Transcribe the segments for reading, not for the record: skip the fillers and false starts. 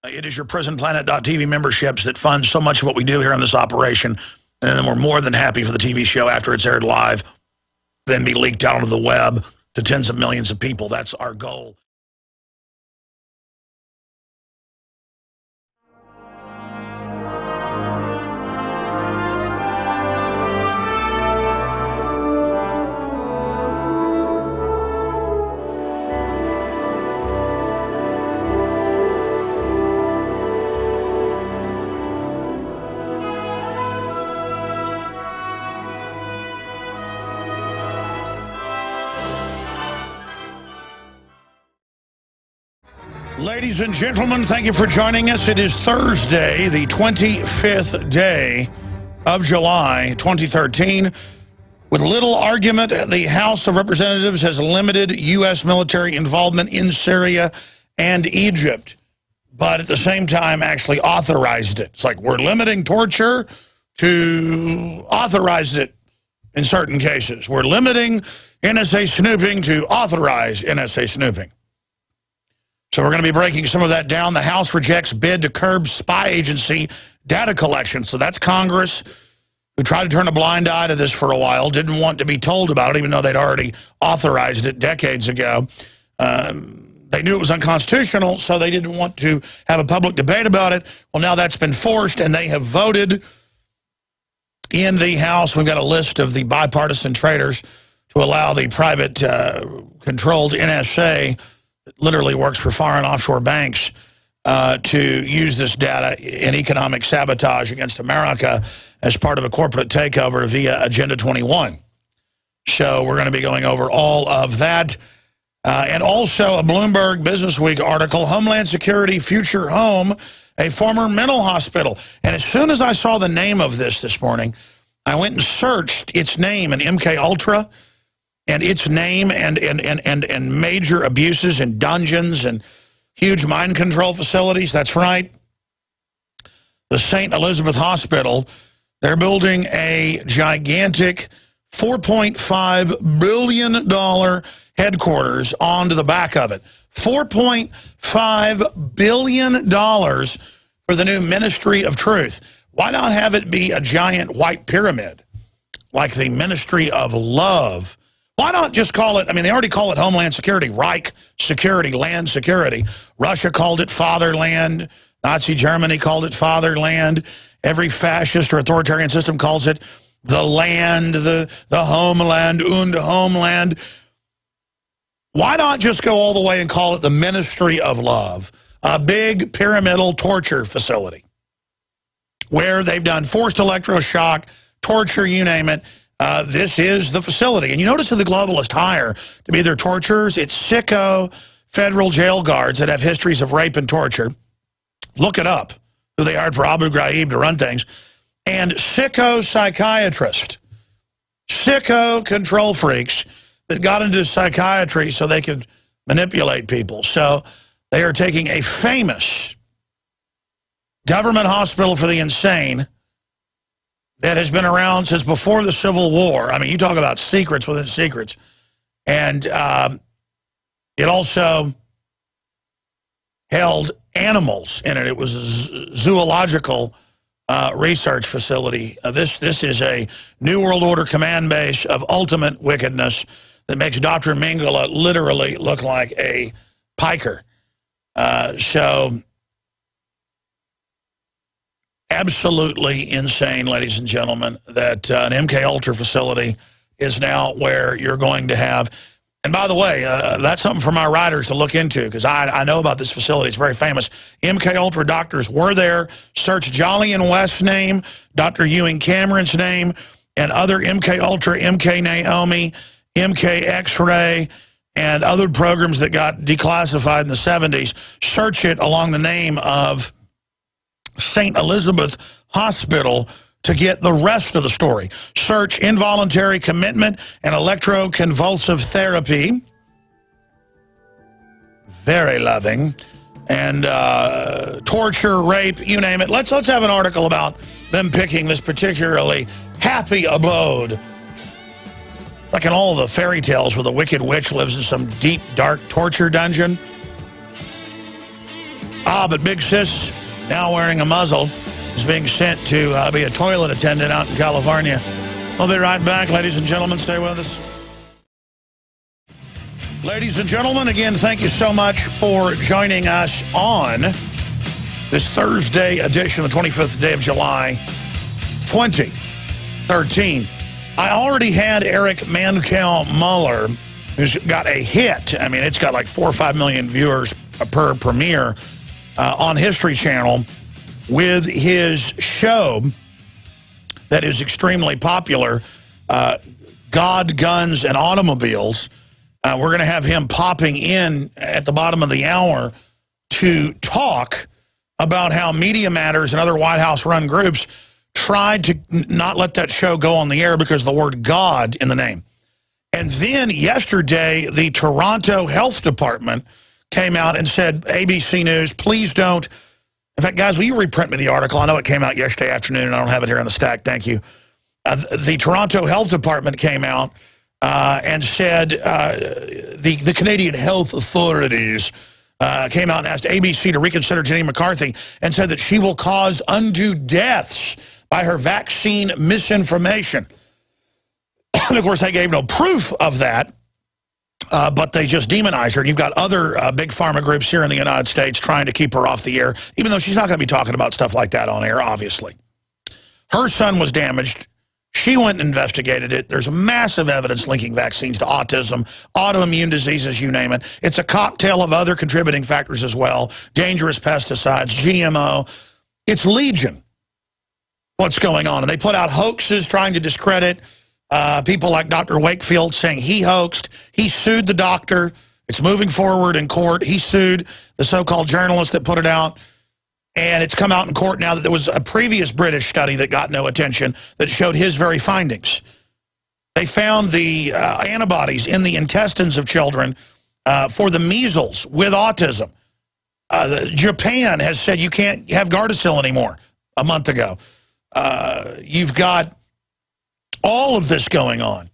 It is your PrisonPlanet.tv memberships that fund so much of what we do here in this operation. And then we're more than happy for the TV show after it's aired live, then be leaked out onto the web to tens of millions of people. That's our goal. Ladies and gentlemen, thank you for joining us. It is Thursday, the 25th day of July, 2013. With little argument, the House of Representatives has limited U.S. military involvement in Syria and Egypt, but at the same time actually authorized it. It's like we're limiting torture to authorized it in certain cases. We're limiting NSA snooping to authorize NSA snooping. So we're going to be breaking some of that down. The House rejects bid to curb spy agency data collection. So that's Congress, who tried to turn a blind eye to this for a while, didn't want to be told about it, even though they'd already authorized it decades ago. They knew it was unconstitutional, so they didn't want to have a public debate about it. Well, now that's been forced, and they have voted in the House. We've got a list of the bipartisan traitors to allow the private controlled NSA, that literally works for foreign offshore banks, to use this data in economic sabotage against America as part of a corporate takeover via Agenda 21. So we're going to be going over all of that. And also a Bloomberg Businessweek article, Homeland Security Future Home, a former mental hospital. And as soon as I saw the name of this morning, I went and searched its name in MK Ultra, and its name and major abuses in dungeons and huge mind control facilities. That's right. The St. Elizabeth Hospital, they're building a gigantic $4.5 billion headquarters onto the back of it. $4.5 billion for the new Ministry of Truth. Why not have it be a giant white pyramid like the Ministry of Love? Why not just call it, I mean, they already call it Homeland Security, Reich Security, Land Security. Russia called it Fatherland. Nazi Germany called it Fatherland. Every fascist or authoritarian system calls it the land, the homeland, und homeland. Why not just go all the way and call it the Ministry of Love, a big pyramidal torture facility where they've done forced electroshock, torture, you name it. This is the facility. And you notice who the globalists hire to be their torturers? It's sicko federal jail guards that have histories of rape and torture. Look it up, who they hired for Abu Ghraib to run things. And sicko psychiatrists, sicko control freaks that got into psychiatry so they could manipulate people. So they are taking a famous government hospital for the insane that has been around since before the Civil War. I mean, you talk about secrets within secrets. And it also held animals in it. It was a zoological research facility. This is a New World Order command base of ultimate wickedness that makes Dr. Mengele literally look like a piker. So absolutely insane, ladies and gentlemen, that an MK Ultra facility is now where you're going to have. And by the way, that's something for my writers to look into, because I know about this facility. It's very famous. MK Ultra doctors were there. Search Jolly and West's name, Dr. Ewing Cameron's name, and other MK Ultra, MK Naomi, MK X-Ray, and other programs that got declassified in the 70s. Search it along the name of St. Elizabeth Hospital to get the rest of the story. Search involuntary commitment and electroconvulsive therapy. Very loving. And torture, rape, you name it. Let's have an article about them picking this particularly happy abode. Like in all the fairy tales where the wicked witch lives in some deep, dark torture dungeon. But Big Sis, now wearing a muzzle, is being sent to be a toilet attendant out in California. We'll be right back, ladies and gentlemen. Stay with us. Ladies and gentlemen, again, thank you so much for joining us on this Thursday edition, the 25th day of July, 2013. I already had Eric Mancow Muller, who's got a hit. I mean, it's got like 4 or 5 million viewers per premiere on History Channel with his show that is extremely popular, God, Guns, and Automobiles. We're going to have him popping in at the bottom of the hour to talk about how Media Matters and other White House-run groups tried to not let that show go on the air because of the word God in the name. And then yesterday, the Toronto Health Department came out and said, ABC News, please don't. In fact, guys, will you reprint me the article? I know it came out yesterday afternoon, and I don't have it here on the stack. Thank you. The Toronto Health Department came out and said the Canadian health authorities came out and asked ABC to reconsider Jenny McCarthy and said that she will cause undue deaths by her vaccine misinformation. And, of course, they gave no proof of that, but they just demonized her. And you've got other big pharma groups here in the United States trying to keep her off the air, even though she's not going to be talking about stuff like that on air, obviously. Her son was damaged. She went and investigated it. There's massive evidence linking vaccines to autism, autoimmune diseases, you name it. It's a cocktail of other contributing factors as well. Dangerous pesticides, GMO. It's legion what's going on. And they put out hoaxes trying to discredit people like Dr. Wakefield, saying he hoaxed. He sued the doctor. It's moving forward in court. He sued the so-called journalist that put it out. And it's come out in court now that there was a previous British study that got no attention that showed his very findings. They found the antibodies in the intestines of children for the measles with autism. Japan has said you can't have Gardasil anymore a month ago. You've got all of this going on.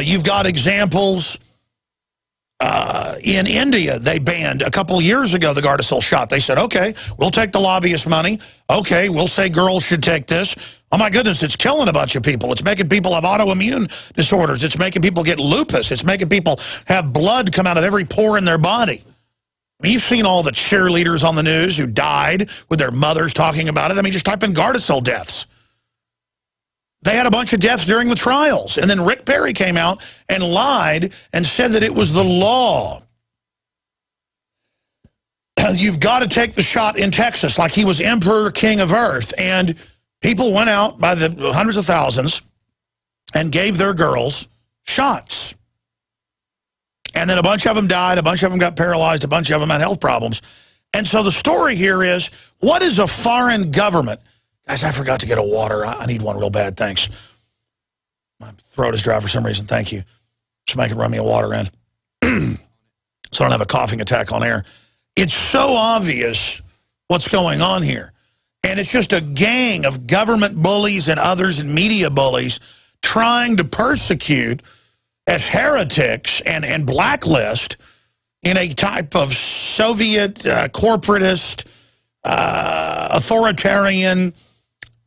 You've got examples. In India, they banned a couple years ago the Gardasil shot. They said, okay, we'll take the lobbyist money. Okay, we'll say girls should take this. Oh, my goodness, it's killing a bunch of people. It's making people have autoimmune disorders. It's making people get lupus. It's making people have blood come out of every pore in their body. I mean, you've seen all the cheerleaders on the news who died with their mothers talking about it. I mean, just type in Gardasil deaths. They had a bunch of deaths during the trials. And then Rick Perry came out and lied and said that it was the law. You've got to take the shot in Texas like he was Emperor King of Earth. And people went out by the hundreds of thousands and gave their girls shots. And then a bunch of them died. A bunch of them got paralyzed. A bunch of them had health problems. And so the story here is, what is a foreign government? Guys, I forgot to get a water. I need one real bad, thanks. My throat is dry for some reason, thank you. Somebody can run me a water in. So I don't have a coughing attack on air. It's so obvious what's going on here. And it's just a gang of government bullies and others and media bullies trying to persecute as heretics and blacklist in a type of Soviet, corporatist, authoritarian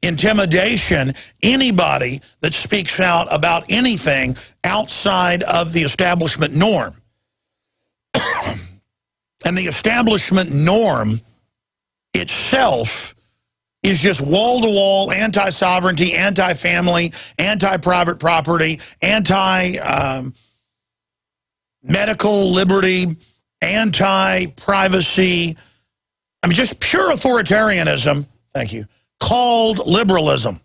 intimidation, anybody that speaks out about anything outside of the establishment norm. And the establishment norm itself is just wall-to-wall anti-sovereignty, anti-family, anti-private property, anti-medical liberty, anti-privacy. I mean, just pure authoritarianism, thank you, called liberalism.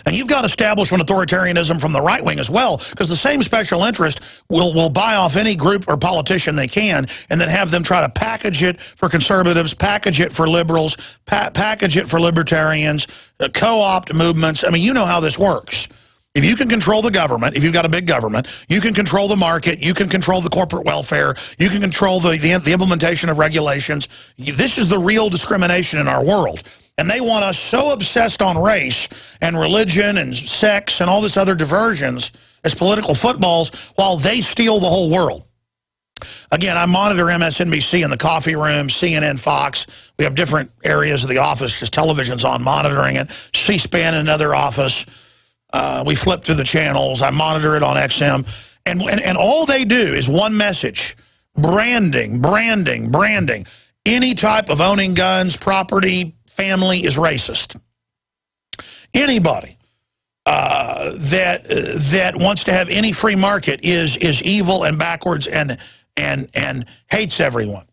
And you've got establishment authoritarianism from the right wing as well, because the same special interest will buy off any group or politician they can and then have them try to package it for conservatives, package it for liberals, package it for libertarians, co-opt movements. I mean, you know how this works. If you can control the government, if you've got a big government, you can control the market, you can control the corporate welfare, you can control the implementation of regulations. This is the real discrimination in our world. And they want us so obsessed on race and religion and sex and all this other diversions as political footballs while they steal the whole world. Again, I monitor MSNBC in the coffee room, CNN, Fox. We have different areas of the office, just television's on monitoring it. C-SPAN in another office. We flip through the channels. I monitor it on XM. And all they do is one message: branding, branding, branding. Any type of owning guns, property, family is racist. Anybody that wants to have any free market is evil and backwards and hates everyone.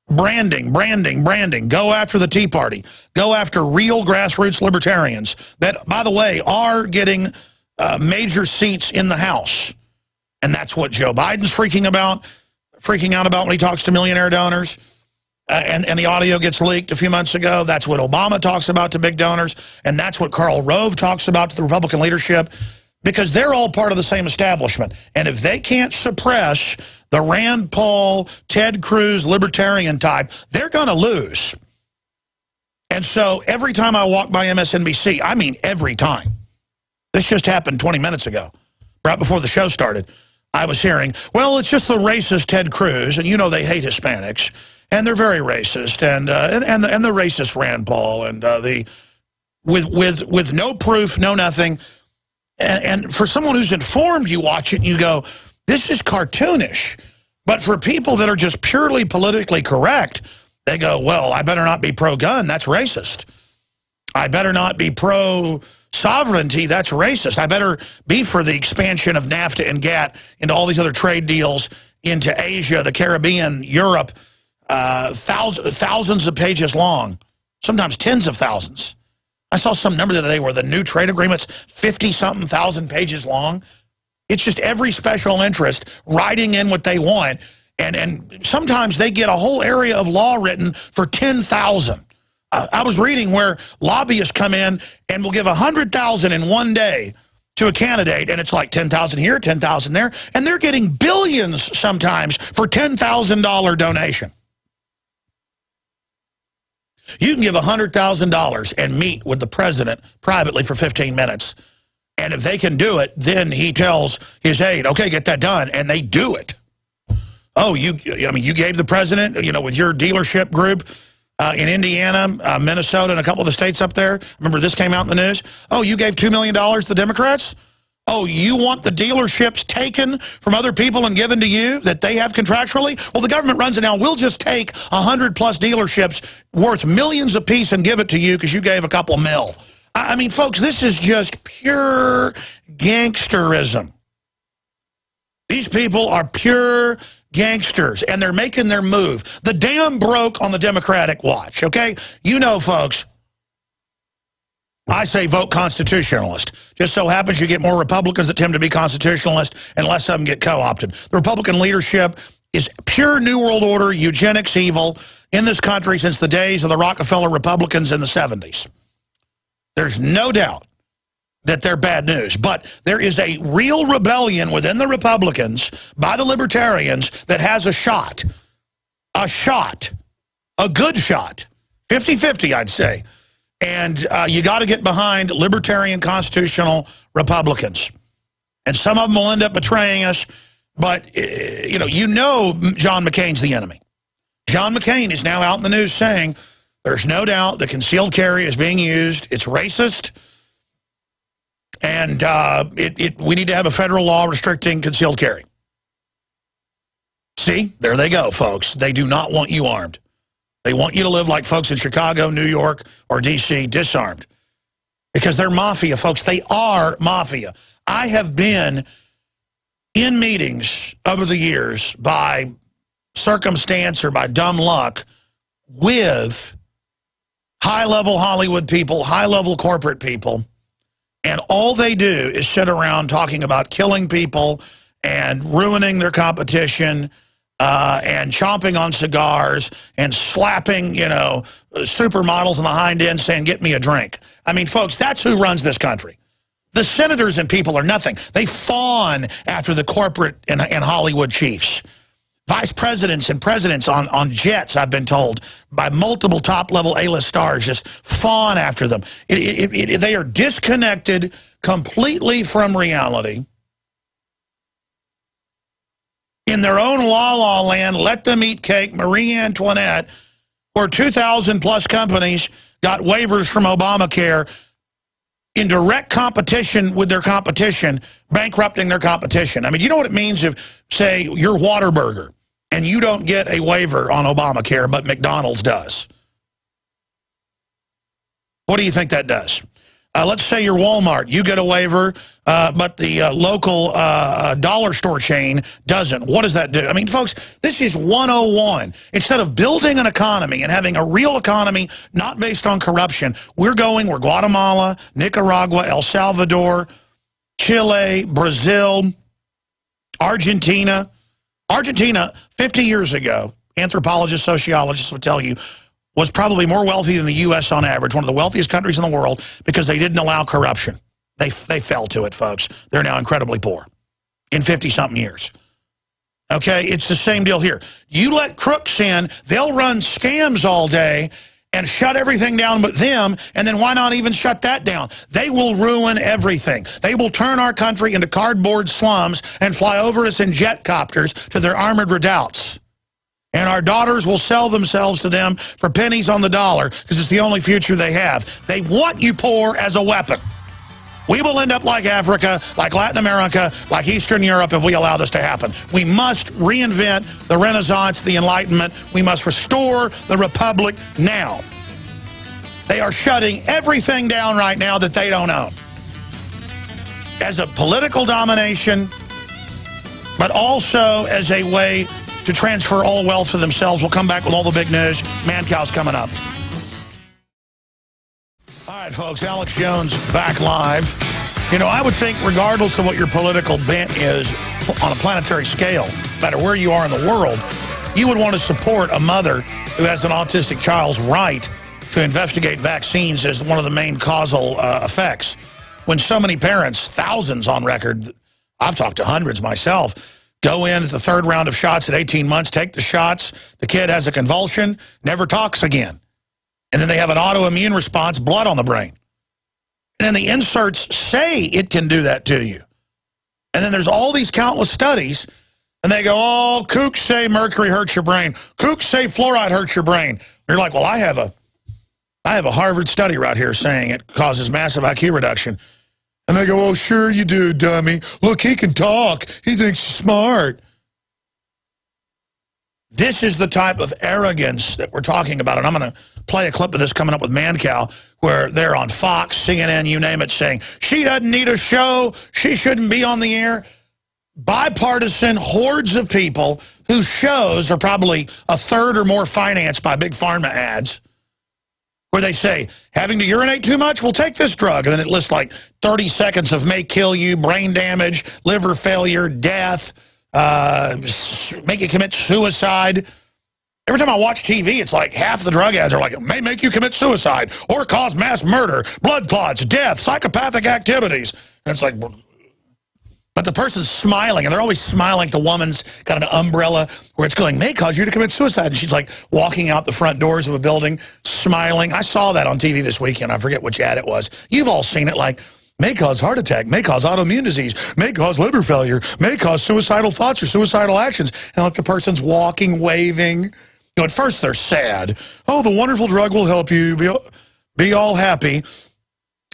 Branding, branding, branding. Go after the Tea Party. Go after real grassroots libertarians that, by the way, are getting major seats in the House. And that's what Joe Biden's freaking out about when he talks to millionaire donors. And the audio gets leaked a few months ago. That's what Obama talks about to big donors. And that's what Karl Rove talks about to the Republican leadership, because they're all part of the same establishment. And if they can't suppress the Rand Paul, Ted Cruz, libertarian type, they're going to lose. And so every time I walk by MSNBC, I mean every time. This just happened 20 minutes ago, right before the show started. I was hearing, well, it's just the racist Ted Cruz, and you know they hate Hispanics. And they're very racist, and the racist Rand Paul, and with no proof, no nothing, and for someone who's informed, you watch it and you go, this is cartoonish. But for people that are just purely politically correct, they go, well, I better not be pro-gun, that's racist. I better not be pro-sovereignty, that's racist. I better be for the expansion of NAFTA and GATT into all these other trade deals into Asia, the Caribbean, Europe. Thousands of pages long, sometimes tens of thousands. I saw some number the other day where the new trade agreement's 50-something thousand pages long. It's just every special interest writing in what they want, and sometimes they get a whole area of law written for 10,000. I was reading where lobbyists come in and will give 100,000 in one day to a candidate, and it's like 10,000 here, 10,000 there, and they're getting billions sometimes for $10,000 donation. You can give $100,000 and meet with the president privately for 15 minutes. And if they can do it, then he tells his aide, okay, get that done. And they do it. Oh, you gave the president, with your dealership group in Indiana, Minnesota, and a couple of the states up there. Remember this came out in the news? Oh, you gave $2 million to the Democrats? Oh, you want the dealerships taken from other people and given to you that they have contractually? Well, the government runs it now. We'll just take 100-plus dealerships worth millions apiece and give it to you because you gave a couple mil. I mean, folks, this is just pure gangsterism. These people are pure gangsters, and they're making their move. The dam broke on the Democratic watch, okay? You know, folks, I say vote constitutionalist. Just so happens you get more Republicans that tend to be constitutionalist and less of them get co-opted. The Republican leadership is pure New World Order, eugenics evil in this country since the days of the Rockefeller Republicans in the 70s. There's no doubt that they're bad news. But there is a real rebellion within the Republicans by the libertarians that has a shot, a good shot, 50-50, I'd say. And you got to get behind libertarian constitutional Republicans. And some of them will end up betraying us. But, John McCain's the enemy. John McCain is now out in the news saying there's no doubt that concealed carry is being used. It's racist. And we need to have a federal law restricting concealed carry. See, there they go, folks. They do not want you armed. They want you to live like folks in Chicago, New York, or D.C., disarmed. Because they're mafia, folks. They are mafia. I have been in meetings over the years by circumstance or by dumb luck with high-level Hollywood people, high-level corporate people, and all they do is sit around talking about killing people and ruining their competition, and chomping on cigars and slapping, supermodels in the hind end saying, get me a drink. I mean, folks, that's who runs this country. The senators and people are nothing. They fawn after the corporate and Hollywood chiefs. Vice presidents and presidents on jets, I've been told, by multiple top-level A-list stars, just fawn after them. They are disconnected completely from reality in their own la-la land, let them eat cake, Marie Antoinette, where 2,000 plus companies got waivers from Obamacare in direct competition with their competition, bankrupting their competition. I mean, you know what it means if, say, you're Whataburger and you don't get a waiver on Obamacare, but McDonald's does? What do you think that does? Let's say you're Walmart. You get a waiver, but the local dollar store chain doesn't. What does that do? I mean, folks, this is 101. Instead of building an economy and having a real economy not based on corruption, we're Guatemala, Nicaragua, El Salvador, Chile, Brazil, Argentina. Argentina, 50 years ago, anthropologists, sociologists would tell you, was probably more wealthy than the U.S. on average, one of the wealthiest countries in the world, because they didn't allow corruption. They fell to it, folks. They're now incredibly poor in 50-something years. Okay, it's the same deal here. You let crooks in, they'll run scams all day and shut everything down but them, and then why not even shut that down? They will ruin everything. They will turn our country into cardboard slums and fly over us in jet copters to their armored redoubts. And our daughters will sell themselves to them for pennies on the dollar because it's the only future they have. They want you poor as a weapon. We will end up like Africa, like Latin America, like Eastern Europe if we allow this to happen. We must reinvent the Renaissance, the Enlightenment. We must restore the Republic now. They are shutting everything down right now that they don't own. As a political domination, but also as a way to transfer all wealth to themselves. We'll come back with all the big news. Mancow's coming up. All right, folks, Alex Jones back live. You know, I would think regardless of what your political bent is on a planetary scale, no matter where you are in the world, you would want to support a mother who has an autistic child's right to investigate vaccines as one of the main causal effects. When so many parents, thousands on record, I've talked to hundreds myself, go in at the third round of shots at 18 months, take the shots, the kid has a convulsion, never talks again. And then they have an autoimmune response, blood on the brain. And then the inserts say it can do that to you. And then there's all these countless studies, and they go, oh, kooks say mercury hurts your brain. Kooks say fluoride hurts your brain. And you're like, well, I have a Harvard study right here saying it causes massive IQ reduction. And they go, oh, sure you do, dummy. Look, he can talk. He thinks he's smart. This is the type of arrogance that we're talking about. And I'm going to play a clip of this coming up with Mancow, where they're on Fox, CNN, you name it, saying, she doesn't need a show. She shouldn't be on the air. Bipartisan hordes of people whose shows are probably a third or more financed by big pharma ads, where they say, having to urinate too much? Well, take this drug. And then it lists like 30 seconds of may kill you, brain damage, liver failure, death, make you commit suicide. Every time I watch TV, it's like half the drug ads are like, it may make you commit suicide or cause mass murder, blood clots, death, psychopathic activities. And it's like, but the person's smiling, and they're always smiling. The woman's got an umbrella where it's going, may cause you to commit suicide. And she's like walking out the front doors of a building, smiling. I saw that on TV this weekend. I forget which ad it was. You've all seen it, like, may cause heart attack, may cause autoimmune disease, may cause liver failure, may cause suicidal thoughts or suicidal actions. And like the person's walking, waving. You know, at first they're sad. Oh, the wonderful drug will help you be all happy.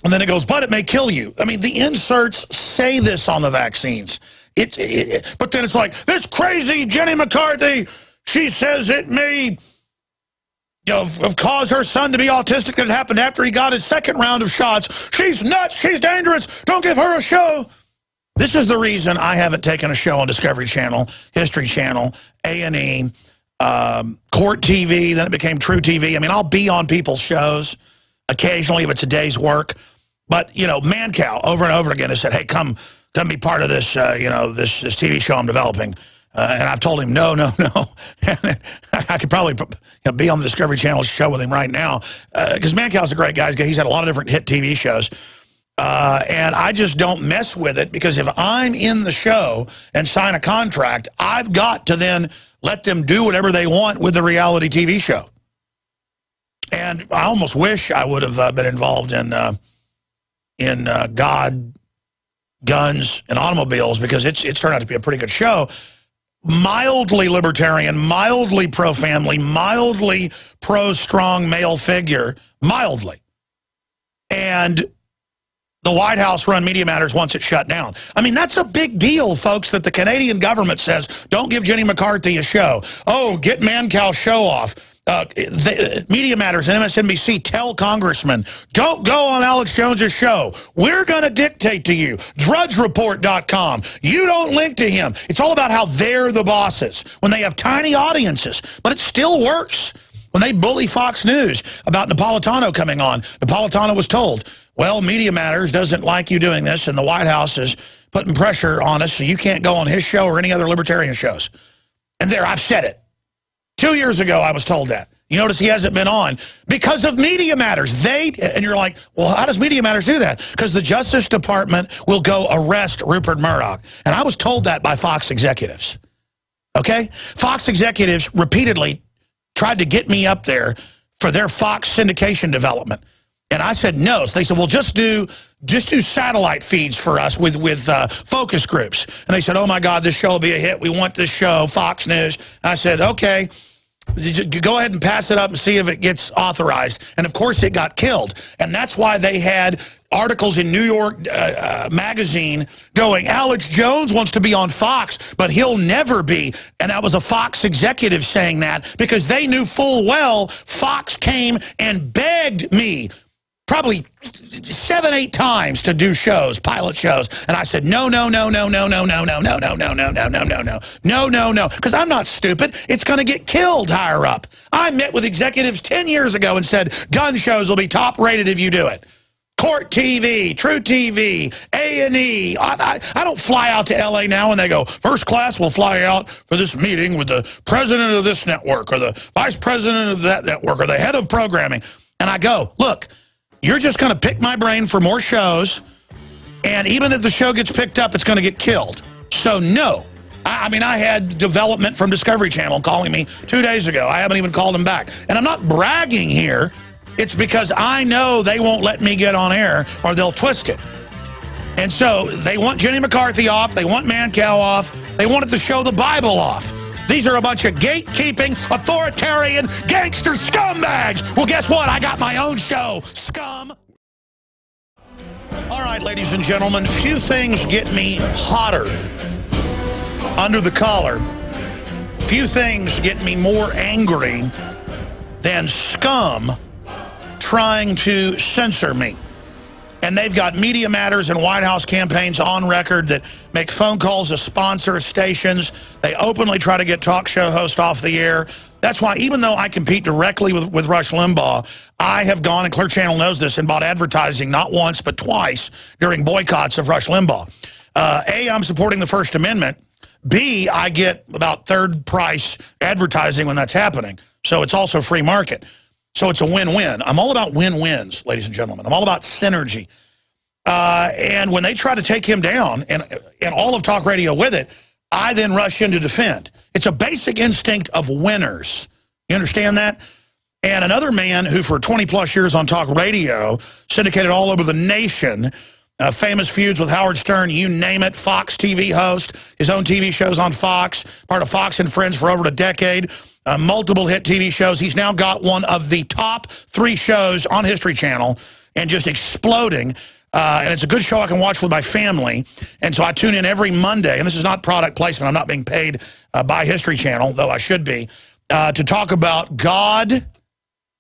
And then it goes, but it may kill you. I mean, the inserts say this on the vaccines. But then it's like, this crazy Jenny McCarthy, she says it may have caused her son to be autistic. That it happened after he got his second round of shots. She's nuts. She's dangerous. Don't give her a show. This is the reason I haven't taken a show on Discovery Channel, History Channel, A&E, Court TV, then it became True TV. I mean, I'll be on people's shows occasionally if it's a day's work. But, you know, Mancow over and over again has said, hey, come be part of this, this TV show I'm developing. And I've told him, no. I could probably be on the Discovery Channel show with him right now. Because Mancow's a great guy. He's had a lot of different hit TV shows. And I just don't mess with it, because if I'm in the show and sign a contract, I've got to then let them do whatever they want with the reality TV show. And I almost wish I would have been involved in God, guns, and automobiles, because it's turned out to be a pretty good show. mildly libertarian, mildly pro-family, mildly pro-strong male figure, mildly. And the White House-run Media Matters wants it shut down. I mean, that's a big deal, folks, that the Canadian government says, don't give Jenny McCarthy a show. Oh, get Mancow's show off. Media Matters and MSNBC tell congressmen, don't go on Alex Jones's show. We're going to dictate to you. DrudgeReport.com. You don't link to him. It's all about how they're the bosses when they have tiny audiences. But it still works. When they bully Fox News about Napolitano coming on, Napolitano was told, well, Media Matters doesn't like you doing this, and the White House is putting pressure on us, so you can't go on his show or any other libertarian shows. And there, I've said it. 2 years ago, I was told that. You notice he hasn't been on because of Media Matters. And you're like, well, how does Media Matters do that? Because the Justice Department will go arrest Rupert Murdoch. And I was told that by Fox executives. Okay? Fox executives repeatedly tried to get me up there for their Fox syndication development. And I said no. So they said, well, just do satellite feeds for us with focus groups. And they said, oh, my God, this show will be a hit. We want this show, Fox News. And I said, okay. Just go ahead and pass it up and see if it gets authorized. And, of course, it got killed. And that's why they had articles in New York Magazine going, Alex Jones wants to be on Fox, but he'll never be. And that was a Fox executive saying that because they knew full well Fox came and begged me probably 7, 8 times to do shows, pilot shows. And I said, no, no, no, no, no, no, no, no, no, no, no, no, no, no, no, no, no, no, no, because I'm not stupid. It's going to get killed higher up. I met with executives 10 years ago and said, gun shows will be top rated if you do it. Court TV, True TV, A&E. I don't fly out to L.A. now and they go, first class will fly out for this meeting with the president of this network or the vice president of that network or the head of programming. And I go, look, you're just going to pick my brain for more shows, and even if the show gets picked up, it's going to get killed. So, no. I mean, I had development from Discovery Channel calling me 2 days ago. I haven't even called them back. And I'm not bragging here. It's because I know they won't let me get on air or they'll twist it. And so they want Jenny McCarthy off. They want Mancow off. They wanted to show the Bible off. These are a bunch of gatekeeping, authoritarian, gangster scumbags. Well, guess what? I got my own show, scum. All right, ladies and gentlemen, few things get me hotter under the collar. Few things get me more angry than scum trying to censor me. And they've got Media Matters and White House campaigns on record that make phone calls to sponsor stations. They openly try to get talk show hosts off the air. That's why even though I compete directly with Rush Limbaugh, I have gone, and Clear Channel knows this, and bought advertising not once but twice during boycotts of Rush Limbaugh. A, I'm supporting the First Amendment. B, I get about third price advertising when that's happening. So it's also free market. So it's a win-win. I'm all about win-wins, ladies and gentlemen. I'm all about synergy. And when they try to take him down, and all of talk radio with it, I then rush in to defend. It's a basic instinct of winners. You understand that? And another man who for 20-plus years on talk radio, syndicated all over the nation, famous feuds with Howard Stern, you name it, Fox TV host, his own TV shows on Fox, part of Fox and Friends for over a decade, multiple hit TV shows. He's now got one of the top 3 shows on History Channel and just exploding. And it's a good show I can watch with my family. And so I tune in every Monday. And this is not product placement. I'm not being paid by History Channel, though I should be, to talk about God,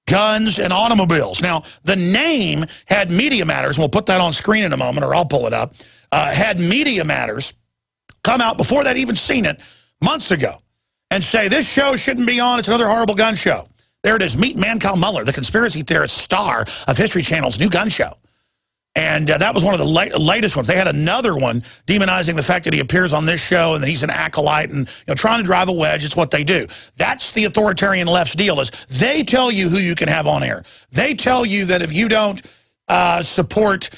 guns, and automobiles. Now, the name had Media Matters, and we'll put that on screen in a moment, or I'll pull it up, had Media Matters come out before they'd even seen it months ago and say, this show shouldn't be on, it's another horrible gun show. There it is, meet Mancow Muller, the conspiracy theorist star of History Channel's new gun show. And that was one of the latest ones. They had another one demonizing the fact that he appears on this show and that he's an acolyte and trying to drive a wedge. It's what they do. That's the authoritarian left's deal is they tell you who you can have on air. They tell you that if you don't support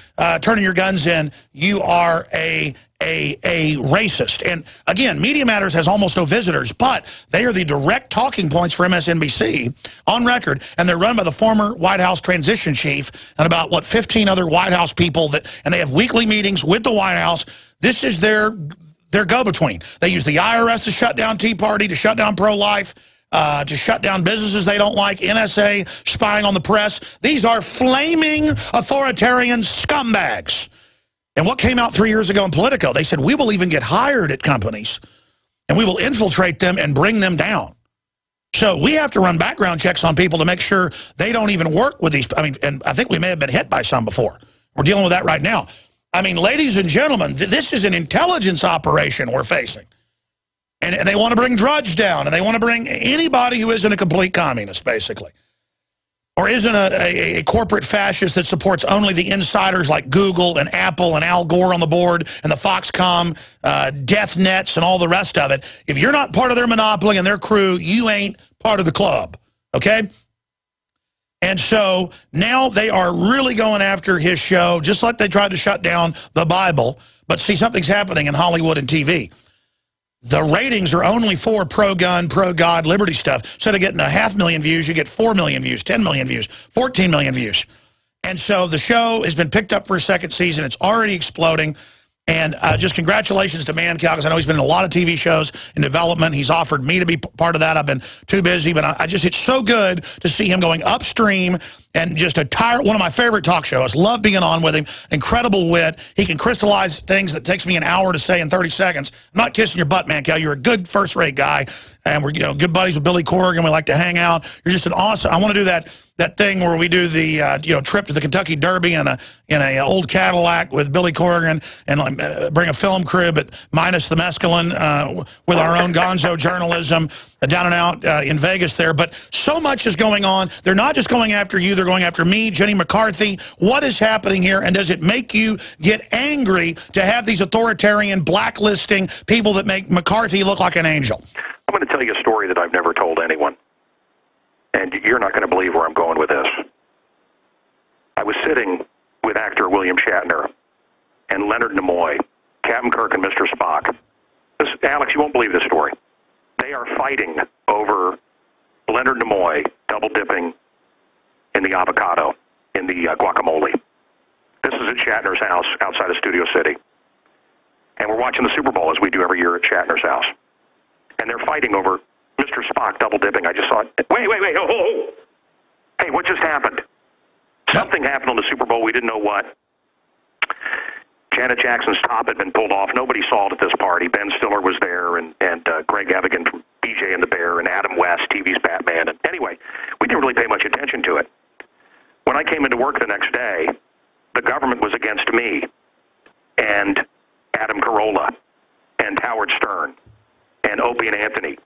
turning your guns in, you are a racist. And again, Media Matters has almost no visitors, but they are the direct talking points for MSNBC on record, and they're run by the former White House transition chief and about, 15 other White House people, and they have weekly meetings with the White House. This is their their go-between. They use the IRS to shut down Tea Party, to shut down pro-life, to shut down businesses they don't like, NSA spying on the press. These are flaming authoritarian scumbags. And what came out 3 years ago in Politico, they said, we will even get hired at companies, and we will infiltrate them and bring them down. So we have to run background checks on people to make sure they don't even work with these. I mean, and I think we may have been hit by some before. We're dealing with that right now. I mean, ladies and gentlemen, this is an intelligence operation we're facing. And they want to bring Drudge down, and they want to bring anybody who isn't a complete communist, basically. Or isn't a corporate fascist that supports only the insiders like Google and Apple and Al Gore on the board and the Foxconn death nets and all the rest of it. If you're not part of their monopoly and their crew, you ain't part of the club, okay? And so now they are really going after his show, just like they tried to shut down the Bible. But see, something's happening in Hollywood and TV. The ratings are only for pro-gun, pro-God, liberty stuff. Instead of getting 500,000 views, you get 4 million views, 10 million views, 14 million views. And so the show has been picked up for a second season. It's already exploding. And just congratulations to Mancow, because I know he's been in a lot of TV shows in development. He's offered me to be part of that. I've been too busy, but it's so good to see him going upstream and just one of my favorite talk shows. Love being on with him. Incredible wit. He can crystallize things that takes me an hour to say in 30 seconds. I'm not kissing your butt, Mancow. You're a good first-rate guy, and we're good buddies with Billy Corrigan. We like to hang out. You're just an awesome. I want to do that thing where we do the trip to the Kentucky Derby in a old Cadillac with Billy Corrigan, and bring a film crew, but minus the mescaline, with our own gonzo journalism down and out in Vegas there. But so much is going on. They're not just going after you. They're going after me, Jenny McCarthy. What is happening here? And does it make you get angry to have these authoritarian blacklisting people that make McCarthy look like an angel? I'm going to tell you a story that I've never told anyone. And you're not going to believe where I'm going with this. I was sitting with actor William Shatner and Leonard Nimoy, Captain Kirk and Mr. Spock. Alex, you won't believe this story. They are fighting over Leonard Nimoy double-dipping in the avocado, in the guacamole. This is at Shatner's house outside of Studio City. And we're watching the Super Bowl, as we do every year at Shatner's house. And they're fighting over Mr. Spock double-dipping. I just saw it. Wait, oh. Hey, what just happened? Something happened on the Super Bowl. We didn't know what. Janet Jackson's top had been pulled off. Nobody saw it at this party. Ben Stiller was there, and Greg Evigan from BJ and the Bear, and Adam West, TV's Batman. And anyway, we didn't really pay much attention to it. When I came into work the next day, the government was against me and Adam Carolla and Howard Stern and Opie and Anthony.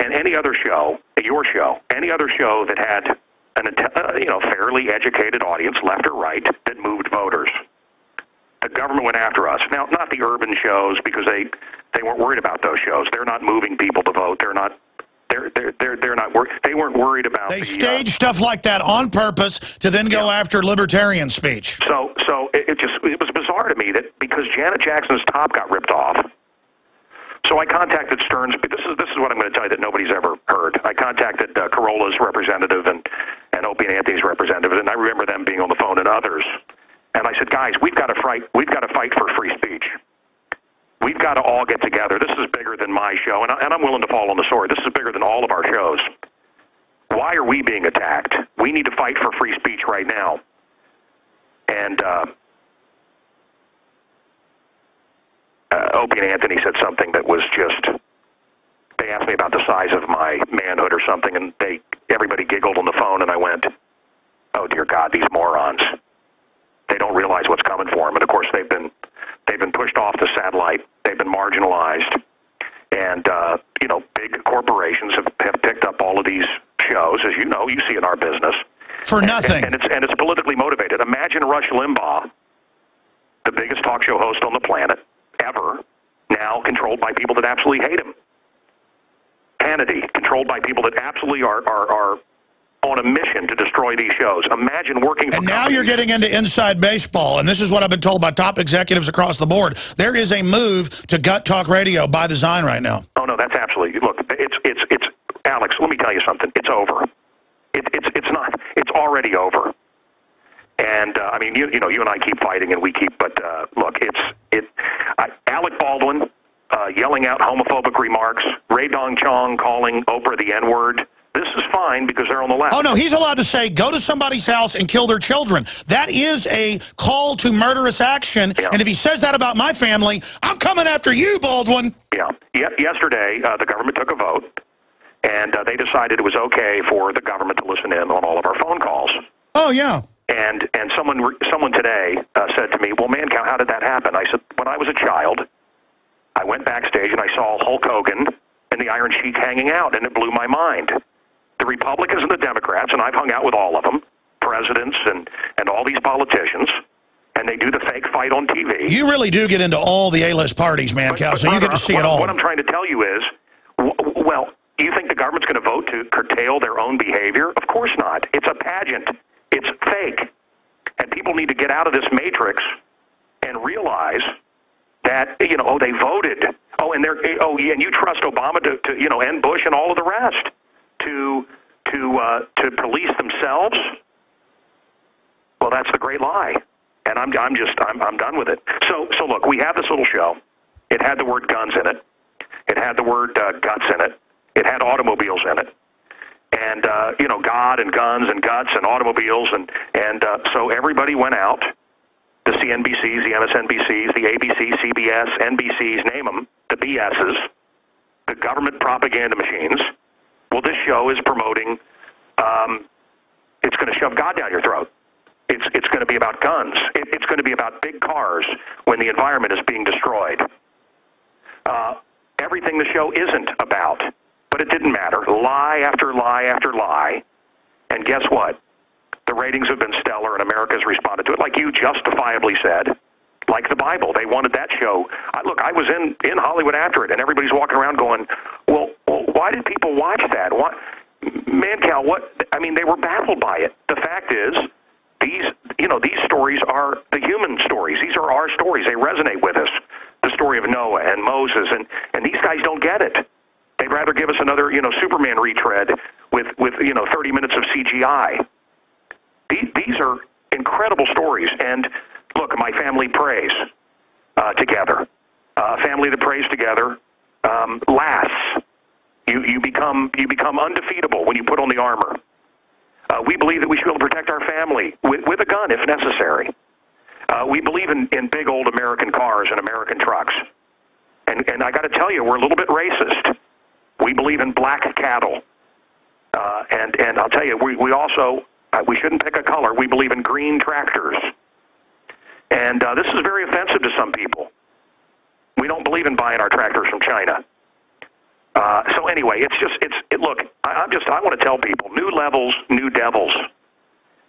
And any other show, your show, any other show that had a fairly educated audience, left or right, that moved voters. The government went after us. Now, not the urban shows, because they weren't worried about those shows. They're not moving people to vote. They're not. They weren't worried about. They staged stuff like that on purpose to then go after libertarian speech. So it was bizarre to me that because Janet Jackson's top got ripped off. So I contacted Stern's. This is what I'm going to tell you that nobody's ever heard. I contacted Carolla's representative and Opie and Anthony's representative, and I remember them being on the phone and others. And I said, guys, we've got to fight. We've got to fight for free speech. We've got to all get together. This is bigger than my show, and I'm willing to fall on the sword. This is bigger than all of our shows. Why are we being attacked? We need to fight for free speech right now. And Opie and Anthony said something that was just, they asked me about the size of my manhood or something, and everybody giggled on the phone, and I went, oh, dear God, these morons. They don't realize what's coming for them. And, of course, they've been pushed off the satellite. They've been marginalized. And, big corporations have picked up all of these shows, as you know, you see in our business. For nothing. And it's politically motivated. Imagine Rush Limbaugh, the biggest talk show host on the planet ever, now controlled by people that absolutely hate him. Hannity, controlled by people that absolutely are on a mission to destroy these shows. Imagine working for And now you're getting into inside baseball, and this is what I've been told by top executives across the board. There is a move to gut talk radio by design right now. Oh, no, that's absolutely... Look, it's Alex, let me tell you something. It's over. It's not. It's already over. And I mean, you know, you and I keep fighting, and we keep. But look, Alec Baldwin yelling out homophobic remarks, Ray Dong Chong calling Oprah the N-word. This is fine because they're on the left. Oh, no, he's allowed to say, go to somebody's house and kill their children. That is a call to murderous action. Yeah. And if he says that about my family, I'm coming after you, Baldwin. Yeah. Yesterday, the government took a vote, and they decided it was okay for the government to listen in on all of our phone calls. Oh, yeah. And someone today said to me, well, Mancow, how did that happen? I said, when I was a child, I went backstage and I saw Hulk Hogan and the Iron Sheik hanging out, and it blew my mind. The Republicans and the Democrats, and I've hung out with all of them, presidents and all these politicians, and they do the fake fight on TV. You really do get into all the A-list parties, Mancow, so you get to see it all. What I'm trying to tell you is, well, you think the government's going to vote to curtail their own behavior? Of course not. It's a pageant. It's fake. And people need to get out of this matrix and realize that, you know, oh, they voted. Oh, and and you trust Obama to you know, end Bush and all of the rest to police themselves? Well, that's the great lie. And I'm done with it. So look, we have this little show. It had the word guns in it. It had the word guts in it. It had automobiles in it. And, you know, God and guns and guts and automobiles. And so everybody went out, the CNBCs, the MSNBCs, the ABC, CBS, NBCs, name them, the BSs, the government propaganda machines. Well, this show is promoting, it's going to shove God down your throat. It's going to be about guns. It's going to be about big cars when the environment is being destroyed. Everything the show isn't about. But it didn't matter. Lie after lie after lie. And guess what? The ratings have been stellar, and America's responded to it. Like you justifiably said, like the Bible. They wanted that show. Look, I was in Hollywood after it, and everybody's walking around going, well, why did people watch that? Mancow, what? I mean, they were baffled by it. The fact is, these stories are the human stories. These are our stories. They resonate with us. The story of Noah and Moses, and these guys don't get it. They'd rather give us another, you know, Superman retread with 30 minutes of CGI. These are incredible stories. And look, my family prays together. A family that prays together lasts. You become undefeatable when you put on the armor. We believe that we should be able to protect our family with a gun if necessary. We believe in big old American cars and American trucks. And I got to tell you, we're a little bit racist. We believe in black cattle. And I'll tell you, we also, we shouldn't pick a color. We believe in green tractors. And this is very offensive to some people. We don't believe in buying our tractors from China. So anyway, look, I want to tell people, new levels, new devils.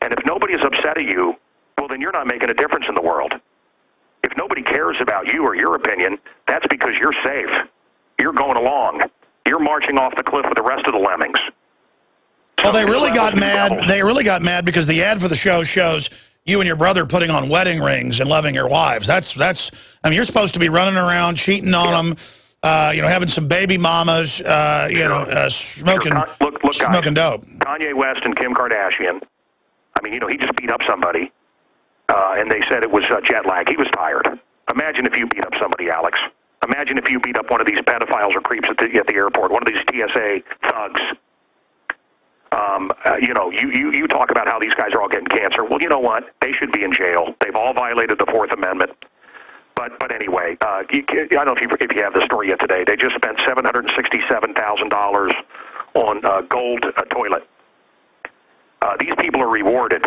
And if nobody is upset at you, well, then you're not making a difference in the world. If nobody cares about you or your opinion, that's because you're safe. You're going along. You're marching off the cliff with the rest of the lemmings. Well, they really got mad. They really got mad because the ad for the show shows you and your brother putting on wedding rings and loving your wives. That's. I mean, you're supposed to be running around, cheating on them, you know, having some baby mamas, you know, smoking dope. Kanye West and Kim Kardashian. I mean, you know, he just beat up somebody, and they said it was jet lag. He was tired. Imagine if you beat up somebody, Alex. Imagine if you beat up one of these pedophiles or creeps at the airport, one of these TSA thugs. You know, you talk about how these guys are all getting cancer. Well, you know what? They should be in jail. They've all violated the Fourth Amendment. But anyway, I don't know if you have the story yet today. They just spent $767,000 on a gold toilet. These people are rewarded.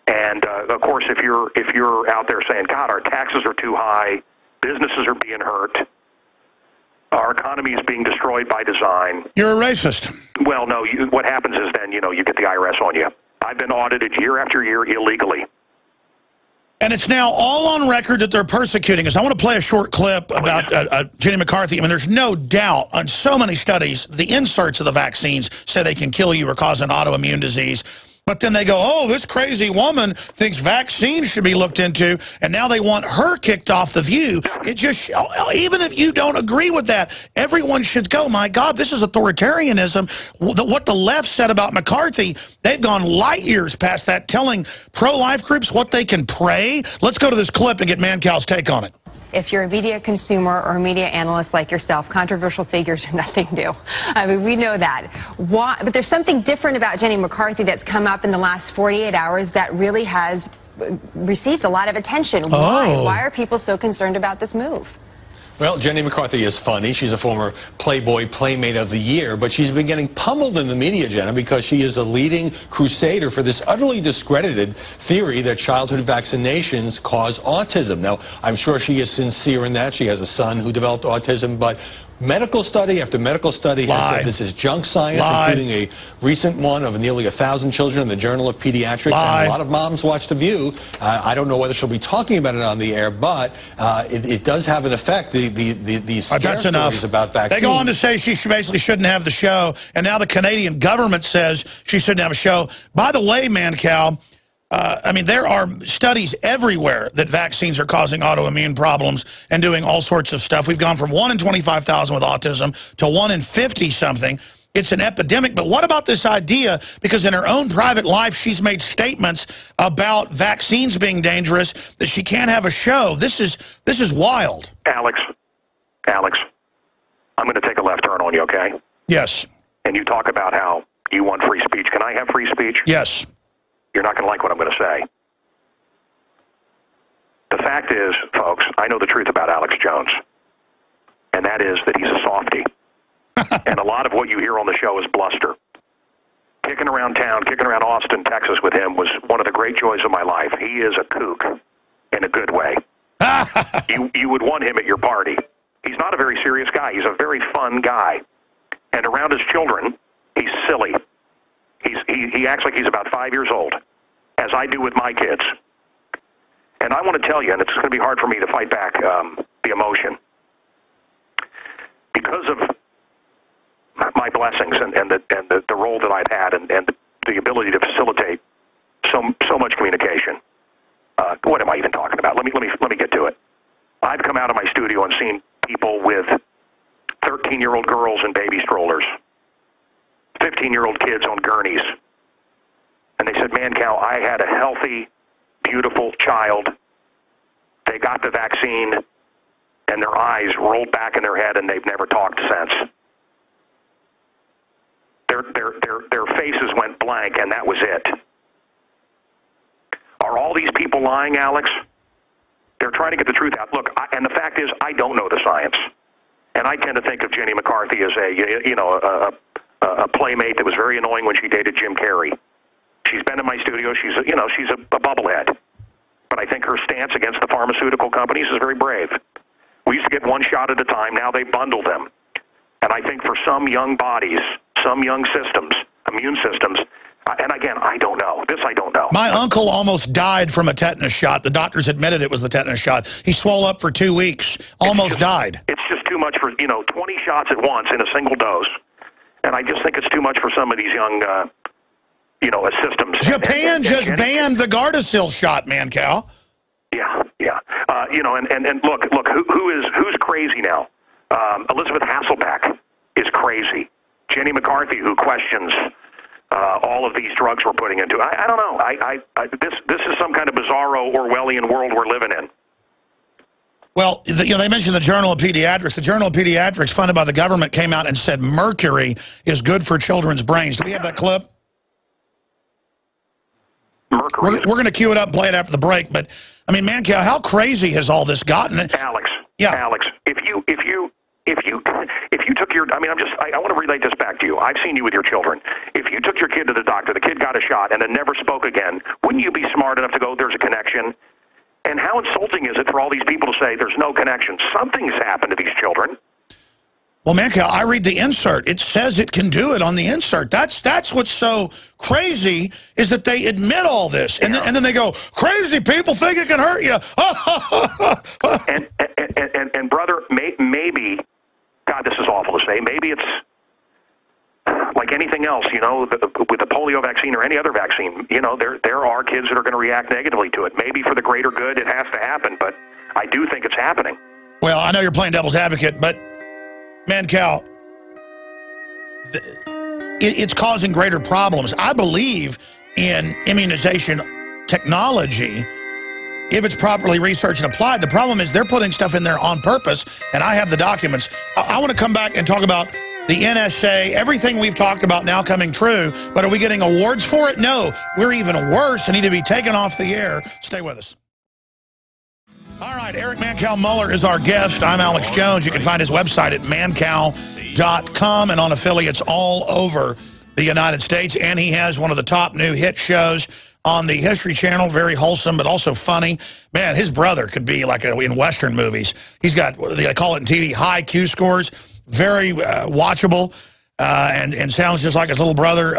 And of course, if you're out there saying, God, our taxes are too high, businesses are being hurt, our economy is being destroyed by design. You're a racist. Well, no. What happens is then, you know, you get the IRS on you. I've been audited year after year illegally. And it's now all on record that they're persecuting us. I want to play a short clip about Jenny McCarthy. I mean, there's no doubt on so many studies, the inserts of the vaccines say they can kill you or cause an autoimmune disease. But then they go, oh, this crazy woman thinks vaccines should be looked into, and now they want her kicked off The View. It just, even if you don't agree with that, everyone should go, my God, this is authoritarianism. What the left said about McCarthy, they've gone light years past that, telling pro-life groups what they can pray. Let's go to this clip and get Mancow's take on it. If you're a media consumer or a media analyst like yourself, controversial figures are nothing new. I mean, we know that. Why? But there's something different about Jenny McCarthy that's come up in the last 48 hours that really has received a lot of attention. Why? Why are people so concerned about this move? Well, Jenny McCarthy is funny. She's a former Playboy Playmate of the Year, but she's been getting pummeled in the media, Jenna, because she is a leading crusader for this utterly discredited theory that childhood vaccinations cause autism. Now, I'm sure she is sincere in that. She has a son who developed autism, but medical study after medical study has said this is junk science, including a recent one of nearly 1,000 children in the Journal of Pediatrics. And a lot of moms watch The View. I don't know whether she'll be talking about it on the air, but it does have an effect. These scare stories about vaccines. They go on to say she basically shouldn't have the show, and now the Canadian government says she shouldn't have a show. By the way, Mancow, I mean, there are studies everywhere that vaccines are causing autoimmune problems and doing all sorts of stuff. We've gone from 1 in 25,000 with autism to 1 in 50-something. It's an epidemic. But what about this idea? Because in her own private life, she's made statements about vaccines being dangerous, that she can't have a show. This is wild. Alex, I'm going to take a left turn on you, okay? Yes. And you talk about how you want free speech. Can I have free speech? Yes. You're not going to like what I'm going to say. The fact is, folks, I know the truth about Alex Jones, and that is that he's a softie. And a lot of what you hear on the show is bluster. Kicking around town, kicking around Austin, Texas with him was one of the great joys of my life. He is a kook in a good way. You would want him at your party. He's not a very serious guy. He's a very fun guy. And around his children, he's silly. He acts like he's about 5 years old, as I do with my kids. And I want to tell you, and it's going to be hard for me to fight back the emotion, because of my blessings and the role that I've had and the ability to facilitate so much communication. What am I even talking about? Let me get to it. I've come out of my studio and seen people with 13-year-old girls in baby strollers, 15-year-old kids on gurneys. And they said, Mancow, I had a healthy, beautiful child. They got the vaccine, and their eyes rolled back in their head, and they've never talked since. Their faces went blank, and that was it. Are all these people lying, Alex? They're trying to get the truth out. Look, and the fact is, I don't know the science. And I tend to think of Jenny McCarthy as a playmate that was very annoying when she dated Jim Carrey. She's been in my studio. She's a bubblehead. But I think her stance against the pharmaceutical companies is very brave. We used to get one shot at a time. Now they bundle them. And I think for some young bodies, some young systems, immune systems, and again, I don't know. This I don't know. My uncle almost died from a tetanus shot. The doctors admitted it was the tetanus shot. He swole up for 2 weeks, almost died. It's just too much for, 20 shots at once in a single dose. And I just think it's too much for some of these young, systems. Japan just banned the Gardasil shot, Mancow. Yeah. And look, who's crazy now? Elizabeth Hasselbeck is crazy. Jenny McCarthy, who questions all of these drugs we're putting into. I don't know. This is some kind of bizarro Orwellian world we're living in. Well, they mentioned the Journal of Pediatrics. The Journal of Pediatrics, funded by the government, came out and said mercury is good for children's brains. Do we have that clip? Mercury. We're going to cue it up and play it after the break. But, I mean, Mancow, how crazy has all this gotten? Alex. Yeah. Alex, if you took your, I want to relate this back to you. I've seen you with your children. If you took your kid to the doctor, the kid got a shot, and then never spoke again, wouldn't you be smart enough to go, there's a connection? And how insulting is it for all these people to say there's no connection? Something's happened to these children. Well, Mancow, I read the insert. It says it can do it on the insert. That's what's so crazy, is that they admit all this. And, then they go, crazy people think it can hurt you. and brother, maybe, God, this is awful to say, maybe it's like anything else, you know, with the polio vaccine or any other vaccine, you know, there are kids that are going to react negatively to it. Maybe for the greater good it has to happen, but I do think it's happening. Well, I know you're playing devil's advocate, but Mancow, it's causing greater problems. I believe in immunization technology if it's properly researched and applied. The problem is they're putting stuff in there on purpose, and I have the documents. I want to come back and talk about the NSA, everything we've talked about now coming true, but are we getting awards for it? No, we're even worse and need to be taken off the air. Stay with us. All right, Eric Mancow Muller is our guest. I'm Alex Jones. You can find his website at mancow.com and on affiliates all over the United States. And he has one of the top new hit shows on the History Channel, very wholesome, but also funny. Man, his brother could be like in Western movies. He's got, they call it in TV, high Q scores, very watchable, and sounds just like his little brother,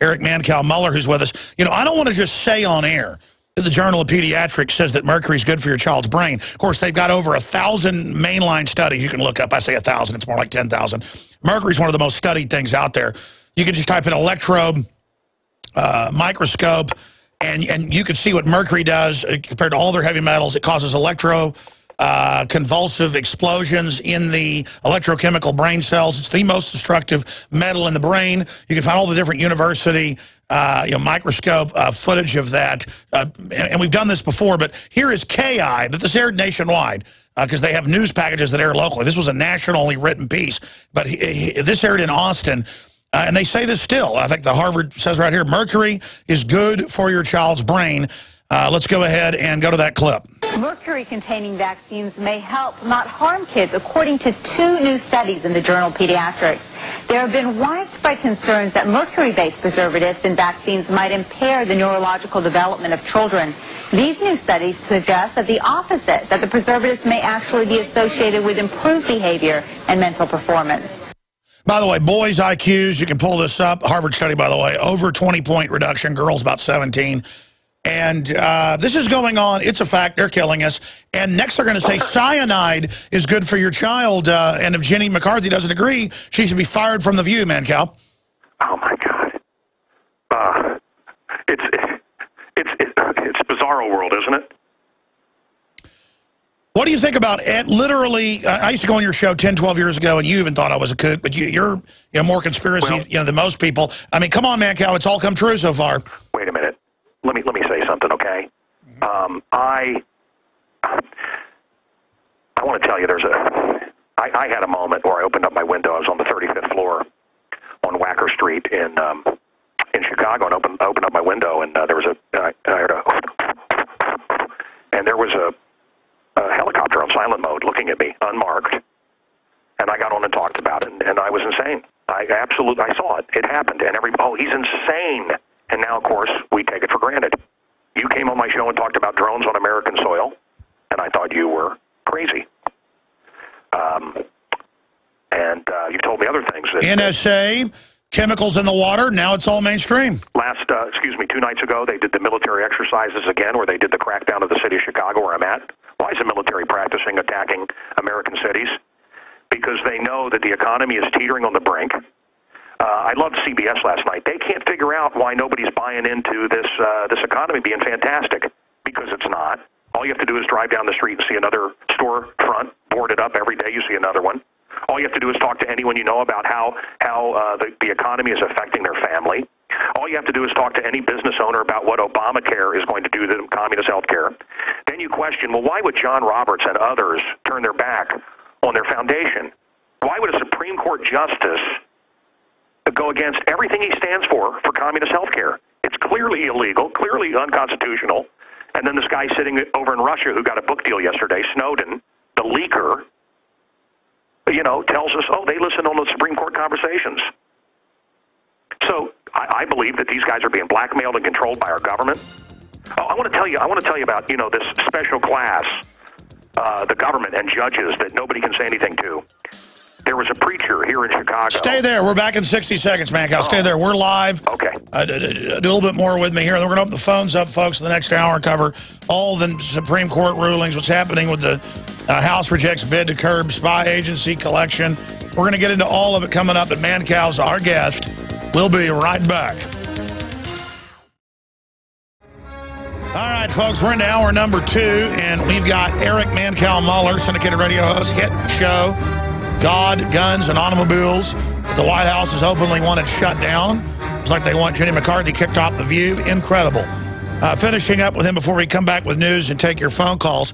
Eric Mancow Muller, who's with us. You know, I don't want to just say on air that the Journal of Pediatrics says that mercury is good for your child's brain. Of course, they've got over 1,000 mainline studies you can look up. I say 1,000, it's more like 10,000. Mercury is one of the most studied things out there. You can just type in electrobe, microscope, and you can see what mercury does compared to all their heavy metals. It causes convulsive explosions in the electrochemical brain cells. It's the most destructive metal in the brain. You can find all the different university microscope footage of that. And we've done this before, but here is KI, but this aired nationwide because they have news packages that air locally. This was a nationally written piece, but this aired in Austin. And they say this still. I think the Harvard says right here, mercury is good for your child's brain. Let's go ahead and go to that clip. Mercury-containing vaccines may help, not harm kids, according to 2 new studies in the journal Pediatrics. There have been widespread concerns that mercury-based preservatives in vaccines might impair the neurological development of children. These new studies suggest that the opposite, that the preservatives may actually be associated with improved behavior and mental performance. By the way, boys' IQs, you can pull this up. Harvard study, by the way, over 20-point reduction. Girls, about 17. And this is going on. It's a fact. They're killing us. And next they're going to say cyanide is good for your child. And if Jenny McCarthy doesn't agree, she should be fired from The View, Mancow. Oh, my God. It's bizarro world, isn't it? What do you think about it? Literally, I used to go on your show 10, 12 years ago, and you even thought I was a kook, but you're more conspiracy than most people. I mean, come on, Mancow. It's all come true so far. Wait a minute. Let me say something, okay? I want to tell you, I had a moment where I opened up my window. I was on the 35th floor on Wacker Street in Chicago, and opened up my window, and there was I heard and there was a helicopter on silent mode looking at me, unmarked, and I got on and talked about it, and I was insane. I saw it. It happened, and he's insane. And now, of course, we take it for granted. You came on my show and talked about drones on American soil, and I thought you were crazy. You told me other things. NSA, chemicals in the water, now it's all mainstream. 2 nights ago, they did the military exercises again, where they did the crackdown of the city of Chicago, where I'm at. Why is the military practicing attacking American cities? Because they know that the economy is teetering on the brink. I loved CBS last night. They can't figure out why nobody's buying into this economy being fantastic, because it's not. All you have to do is drive down the street and see another storefront boarded up every day. You see another one. All you have to do is talk to anyone you know about how the economy is affecting their family. All you have to do is talk to any business owner about what Obamacare is going to do to communist health care. Then you question, well, why would John Roberts and others turn their back on their foundation? Why would a Supreme Court justice go against everything he stands for communist health care? It's clearly illegal, clearly unconstitutional. And then this guy sitting over in Russia who got a book deal yesterday, Snowden, the leaker, tells us, they listen on the Supreme Court conversations. So I believe that these guys are being blackmailed and controlled by our government. I want to tell you about, this special class, the government and judges that nobody can say anything to. There was a preacher here in Chicago. Stay there. We're back in 60 seconds, Mancow. Stay there. We're live. Okay. Do a little bit more with me here. Then we're going to open the phones up, folks, in the next hour and cover all the Supreme Court rulings, what's happening with the House rejects bid to curb spy agency collection. We're going to get into all of it coming up, but Mancow's our guest. We'll be right back. All right, folks, we're into hour number 2, and we've got Eric Mancow Muller, syndicated radio host, hit show, God, Guns, and Automobiles. The White House has openly wanted shut down. It's like they want Jenny McCarthy kicked off The View. Incredible. Finishing up with him before we come back with news and take your phone calls.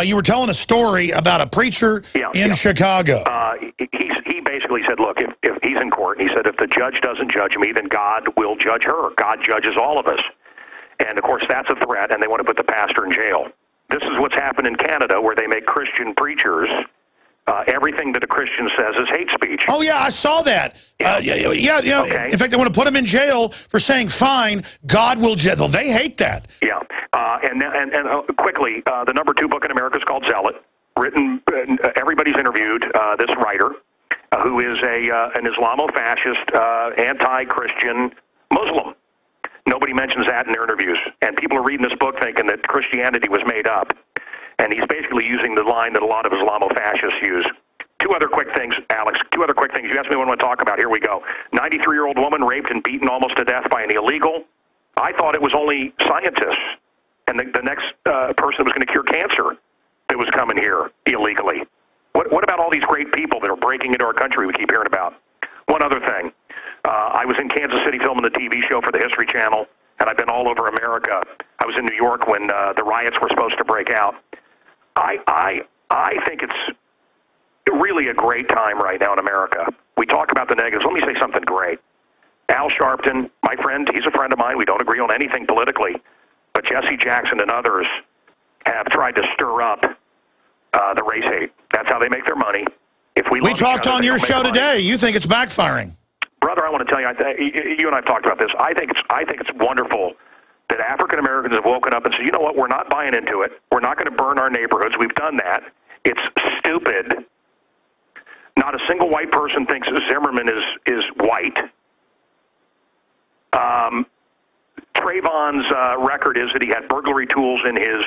You were telling a story about a preacher in Chicago. He basically said, look, if he's in court, and he said, if the judge doesn't judge me, then God will judge her. God judges all of us. And, of course, that's a threat, and they want to put the pastor in jail. This is what's happened in Canada, where they make Christian preachers, everything that a Christian says is hate speech. Oh, yeah, I saw that. Yeah. Okay. In fact, they want to put him in jail for saying, fine, God will judge. Well, they hate that. Yeah. And quickly, the number 2 book in America is called Zealot. Written, everybody's interviewed this writer, who is an Islamo-fascist, anti-Christian Muslim. Nobody mentions that in their interviews. And people are reading this book thinking that Christianity was made up. And he's basically using the line that a lot of Islamo-fascists use. 2 other quick things, Alex. 2 other quick things. You asked me what I want to talk about. Here we go. 93-year-old woman raped and beaten almost to death by an illegal. I thought it was only scientists and the next person that was going to cure cancer that was coming here illegally. What about all these great people that are breaking into our country we keep hearing about? One other thing. I was in Kansas City filming the TV show for the History Channel, and I've been all over America. I was in New York when the riots were supposed to break out. I think it's really a great time right now in America. We talk about the negatives. Let me say something great. Al Sharpton, my friend, he's a friend of mine. We don't agree on anything politically, but Jesse Jackson and others have tried to stir up the race hate. That's how they make their money. If we talked on your show today. You think it's backfiring? Brother, I want to tell you, you and I have talked about this. I think it's wonderful that African Americans have woken up and said, you know what, we're not buying into it. We're not going to burn our neighborhoods. We've done that. It's stupid. Not a single white person thinks Zimmerman is white. Trayvon's record is that he had burglary tools in his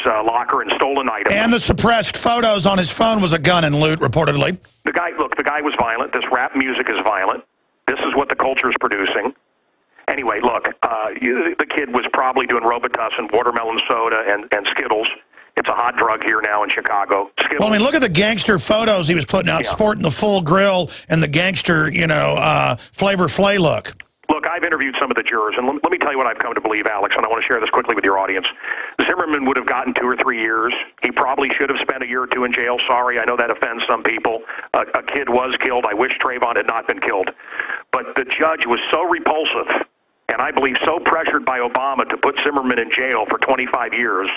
locker and stolen items. And the suppressed photos on his phone was a gun and loot, reportedly. The guy was violent. This rap music is violent. This is what the culture is producing. Anyway, look, the kid was probably doing Robitussin, watermelon soda, and Skittles. It's a hot drug here now in Chicago. Skittles. Well, I mean, look at the gangster photos he was putting out, sporting the full grill and the gangster, Flavor Flay look. Look, I've interviewed some of the jurors, and let me tell you what I've come to believe, Alex, and I want to share this quickly with your audience. Zimmerman would have gotten 2 or 3 years. He probably should have spent a year or 2 in jail. Sorry, I know that offends some people. A kid was killed. I wish Trayvon had not been killed. But the judge was so repulsive, and I believe so pressured by Obama to put Zimmerman in jail for 25 years,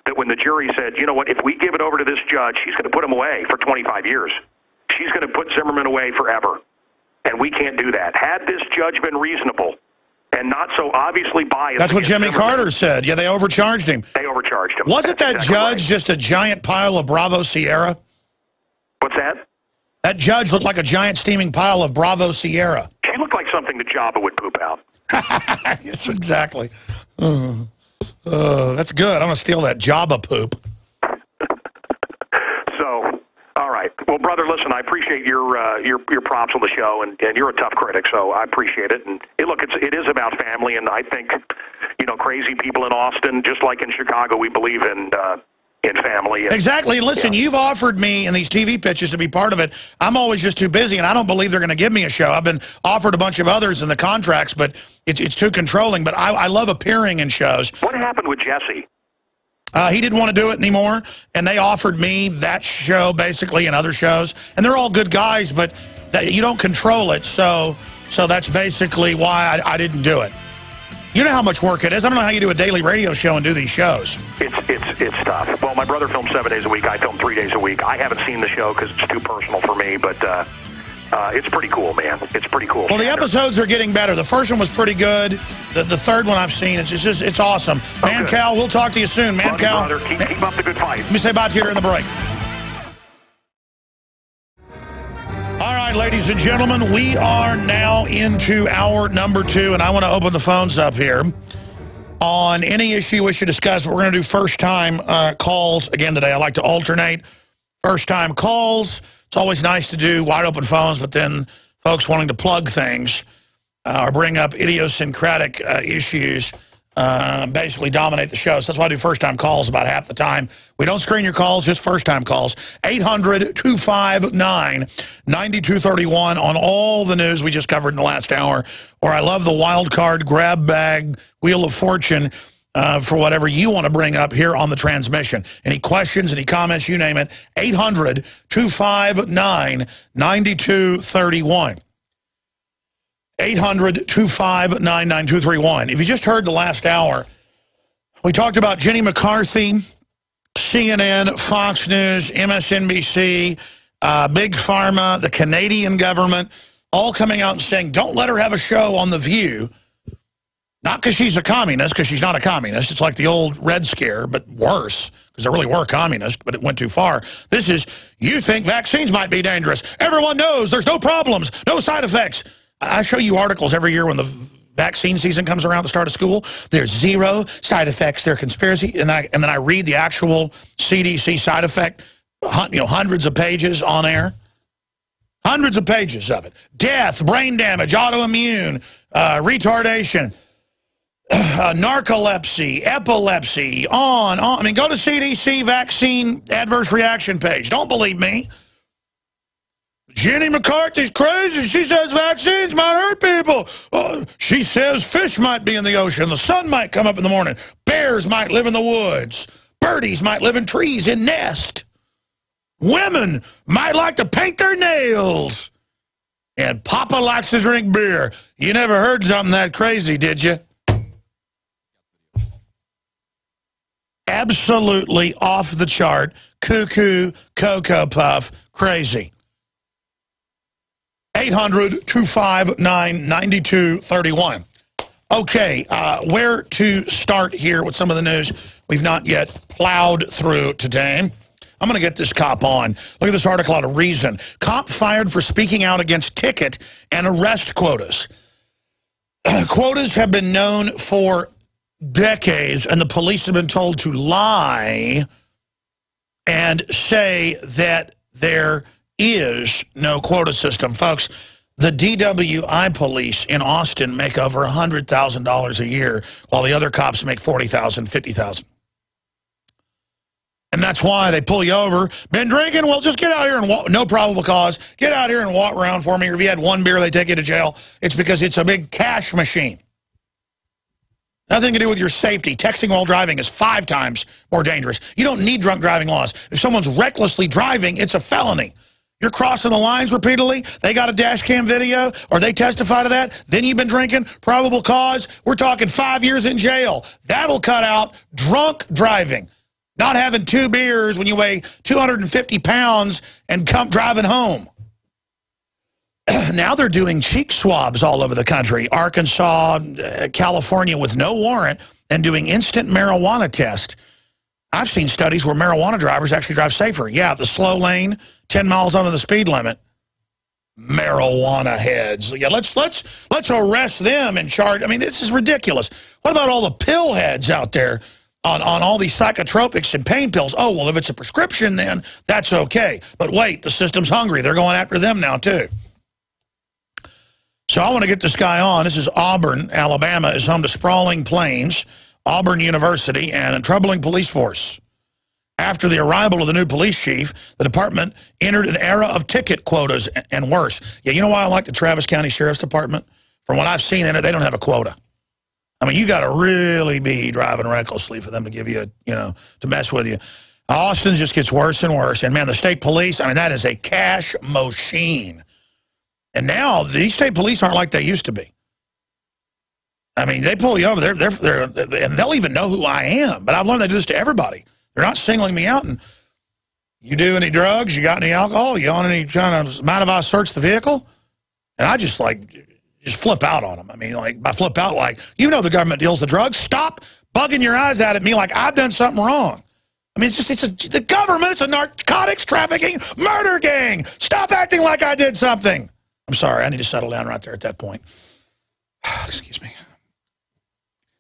that when the jury said, you know what, if we give it over to this judge, she's going to put him away for 25 years. She's going to put Zimmerman away forever. And we can't do that. Had this judge been reasonable and not so obviously biased. That's what Jimmy Carter said. Yeah, they overcharged him. They overcharged him. Wasn't that judge just a giant pile of Bravo Sierra? What's that? That judge looked like a giant steaming pile of Bravo Sierra. She looked like something that Jabba would poop out. Yes, exactly. That's good. I'm going to steal that Jabba poop. All right. Well, brother, listen, I appreciate your props on the show, and you're a tough critic, so I appreciate it. And look, it is about family, and I think, crazy people in Austin, just like in Chicago, we believe in family. Exactly. Listen, you've offered me in these TV pitches to be part of it. I'm always just too busy, and I don't believe they're going to give me a show. I've been offered a bunch of others in the contracts, but it's too controlling. But I love appearing in shows. What happened with Jesse? He didn't want to do it anymore, and they offered me that show, basically, and other shows. And they're all good guys, but you don't control it, so that's basically why I didn't do it. You know how much work it is. I don't know how you do a daily radio show and do these shows. It's tough. Well, my brother films 7 days a week. I film 3 days a week. I haven't seen the show because it's too personal for me, but it's pretty cool, man. It's pretty cool. Well, the episodes are getting better. The first one was pretty good. The third one I've seen, it's awesome. Oh, Mancow, we'll talk to you soon. Mancow. Brother, keep up the good fight. Let me say bye to you during the break. All right, ladies and gentlemen, we are now into hour number 2, and I want to open the phones up here on any issue we should discuss. We're going to do first-time calls again today. I like to alternate first-time calls. It's always nice to do wide-open phones, but then folks wanting to plug things or bring up idiosyncratic issues basically dominate the show. So that's why I do first-time calls about half the time. We don't screen your calls, just first-time calls. 800-259-9231 on all the news we just covered in the last hour. Or I love the wild card, grab bag, wheel of fortune for whatever you want to bring up here on the transmission. Any questions, any comments, you name it. 800-259-9231. 800-259-9231. If you just heard the last hour, we talked about Jenny McCarthy, CNN, Fox News, MSNBC, Big Pharma, the Canadian government, all coming out and saying, don't let her have a show on The View. Not because she's a communist, because she's not a communist. It's like the old Red Scare, but worse, because there really were communists, but it went too far. This is, you think vaccines might be dangerous. Everyone knows there's no problems, no side effects. I show you articles every year when the vaccine season comes around at the start of school. There's 0 side effects. They're conspiracy. And then I read the actual CDC side effect, hundreds of pages on air. Hundreds of pages of it. Death, brain damage, autoimmune, retardation, narcolepsy, epilepsy, on. I mean, go to CDC vaccine adverse reaction page. Don't believe me. Jenny McCarthy's crazy. She says vaccines might hurt people. She says fish might be in the ocean. The sun might come up in the morning. Bears might live in the woods. Birdies might live in trees in nests. Women might like to paint their nails. And Papa likes to drink beer. You never heard something that crazy, did you? Absolutely off the chart, cuckoo, Cocoa Puff, crazy. 800-259-9231. Okay, where to start here with some of the news we've not yet plowed through today. I'm going to get this cop on. Look at this article out of Reason. Cop fired for speaking out against ticket and arrest quotas. Quotas have been known for decades, and the police have been told to lie and say that there is no quota system. Folks, the DWI police in Austin make over $100,000 a year, while the other cops make $40,000, $50,000. And that's why they pull you over. Been drinking? Well, just get out here and walk. No probable cause. Get out here and walk around for me. Or if you had one beer, they take you to jail. It's because it's a big cash machine. Nothing to do with your safety. Texting while driving is 5 times more dangerous. You don't need drunk driving laws. If someone's recklessly driving, it's a felony. You're crossing the lines repeatedly, they got a dash cam video, or they testify to that, then you've been drinking, probable cause, we're talking 5 years in jail. That'll cut out drunk driving. Not having 2 beers when you weigh 250 pounds and come driving home. Now they're doing cheek swabs all over the country. Arkansas, California with no warrant, and doing instant marijuana test. I've seen studies where marijuana drivers actually drive safer. Yeah, the slow lane, 10 miles under the speed limit. Marijuana heads. Yeah, let's arrest them and charge. I mean, this is ridiculous. What about all the pill heads out there on all these psychotropics and pain pills? Oh, well, if it's a prescription, then that's okay. But wait, the system's hungry. They're going after them now, too. So I want to get this guy on. This is Auburn, Alabama, is home to sprawling plains, Auburn University, and a troubling police force. After the arrival of the new police chief, the department entered an era of ticket quotas and worse. Yeah, you know why I like the Travis County Sheriff's Department? From what I've seen in it, they don't have a quota. I mean, you got to really be driving recklessly for them to give you, to mess with you. Austin just gets worse and worse. And, man, the state police, I mean, that is a cash machine. And now these state police aren't like they used to be. I mean, they pull you over, and they'll even know who I am. But I've learned they do this to everybody. They're not singling me out. And you do any drugs? You got any alcohol? You on any kind of mind if I search the vehicle? And I just flip out on them. I mean, I flip out the government deals the drugs. Stop bugging your eyes out at me like I've done something wrong. I mean, the government. It's a narcotics trafficking murder gang. Stop acting like I did something. I'm sorry. I need to settle down right there at that point. Excuse me.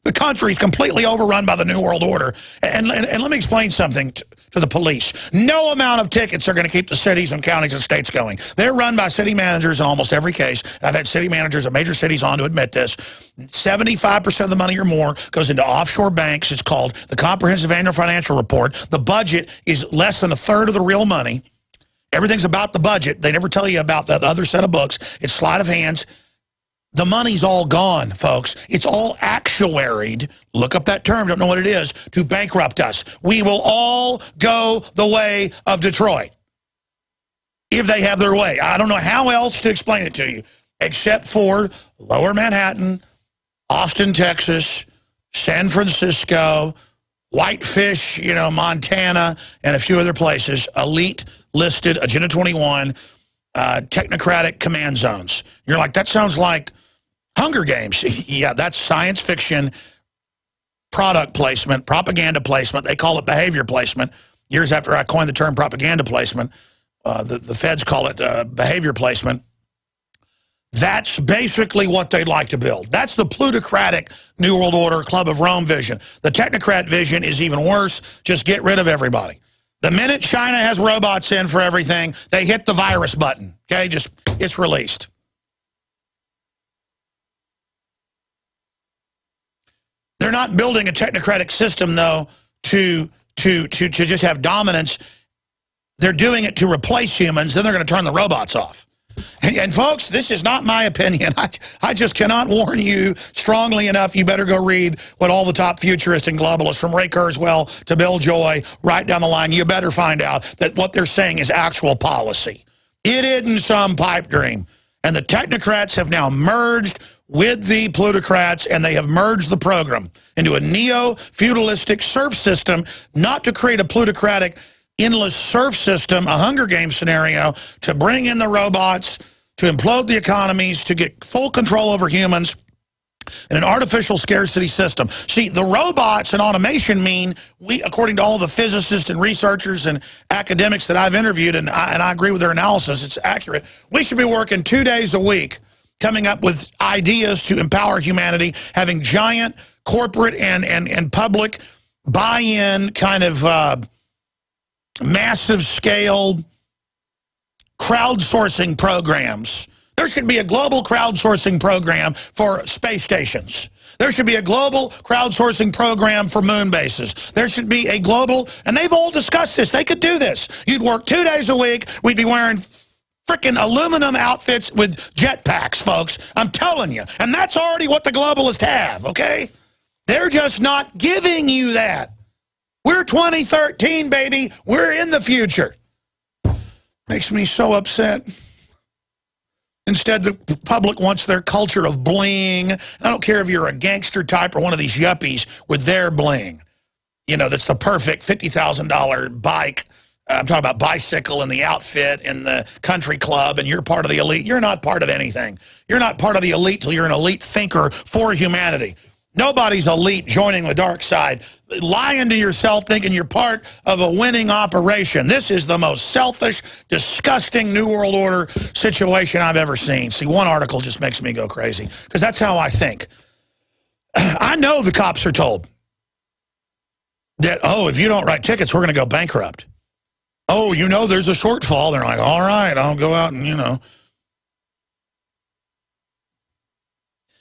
The country's completely overrun by the New World Order. And let me explain something to the police. No amount of tickets are going to keep the cities and counties and states going. They're run by city managers in almost every case. I've had city managers of major cities on to admit this. 75% of the money or more goes into offshore banks. It's called the Comprehensive Annual Financial Report. The budget is less than a third of the real money. Everything's about the budget. They never tell you about the other set of books. It's sleight of hands. The money's all gone, folks. It's all actuaried. Look up that term, don't know what it is, to bankrupt us. We will all go the way of Detroit if they have their way. I don't know how else to explain it to you, except for Lower Manhattan, Austin, Texas, San Francisco, Whitefish, Montana, and a few other places, elite listed, Agenda 21, technocratic command zones. You're like, that sounds like Hunger Games. Yeah, that's science fiction, product placement, propaganda placement. They call it behavior placement. Years after I coined the term propaganda placement, the feds call it behavior placement. That's basically what they'd like to build. That's the plutocratic New World Order, Club of Rome vision. The technocrat vision is even worse. Just get rid of everybody. The minute China has robots in for everything, they hit the virus button. Okay, it's released. They're not building a technocratic system, though, to just have dominance. They're doing it to replace humans. Then they're going to turn the robots off. And folks, this is not my opinion. I just cannot warn you strongly enough. You better go read what all the top futurists and globalists, from Ray Kurzweil to Bill Joy, right down the line. You better find out that what they're saying is actual policy. It isn't some pipe dream. And the technocrats have now merged with the plutocrats, and they have merged the program into a neo-feudalistic serf system, not to create a plutocratic endless serf system, a Hunger Games scenario, to bring in the robots, to implode the economies, to get full control over humans, in an artificial scarcity system. See, the robots and automation mean, according to all the physicists and researchers and academics that I've interviewed, and I agree with their analysis, it's accurate, we should be working 2 days a week, coming up with ideas to empower humanity, having giant corporate and public buy-in kind of massive scale crowdsourcing programs. There should be a global crowdsourcing program for space stations. There should be a global crowdsourcing program for moon bases. There should be a global, and they've all discussed this. They could do this. You'd work 2 days a week. We'd be wearing freaking aluminum outfits with jetpacks, folks. I'm telling you. And that's already what the globalists have, okay? They're just not giving you that. We're 2013, baby. We're in the future. Makes me so upset. Instead, the public wants their culture of bling. I don't care if you're a gangster type or one of these yuppies with their bling. That's the perfect $50,000 bike. I'm talking about bicycle and the outfit and the country club, and you're part of the elite. You're not part of anything. You're not part of the elite till you're an elite thinker for humanity. Nobody's elite joining the dark side, lying to yourself, thinking you're part of a winning operation. This is the most selfish, disgusting New World Order situation I've ever seen. See, one article just makes me go crazy, because that's how I think. I know the cops are told that, oh, if you don't write tickets, we're going to go bankrupt. Oh, there's a shortfall. They're like, all right, I'll go out and,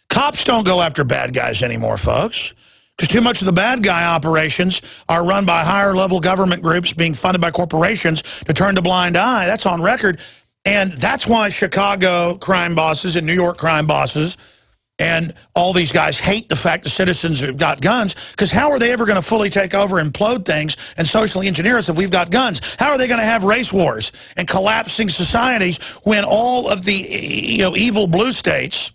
Cops don't go after bad guys anymore, folks, because too much of the bad guy operations are run by higher-level government groups being funded by corporations to turn a blind eye. That's on record. And that's why Chicago crime bosses and New York crime bosses and all these guys hate the fact that citizens have got guns, because how are they ever going to fully take over and implode things and socially engineer us if we've got guns? How are they going to have race wars and collapsing societies when all of the evil blue states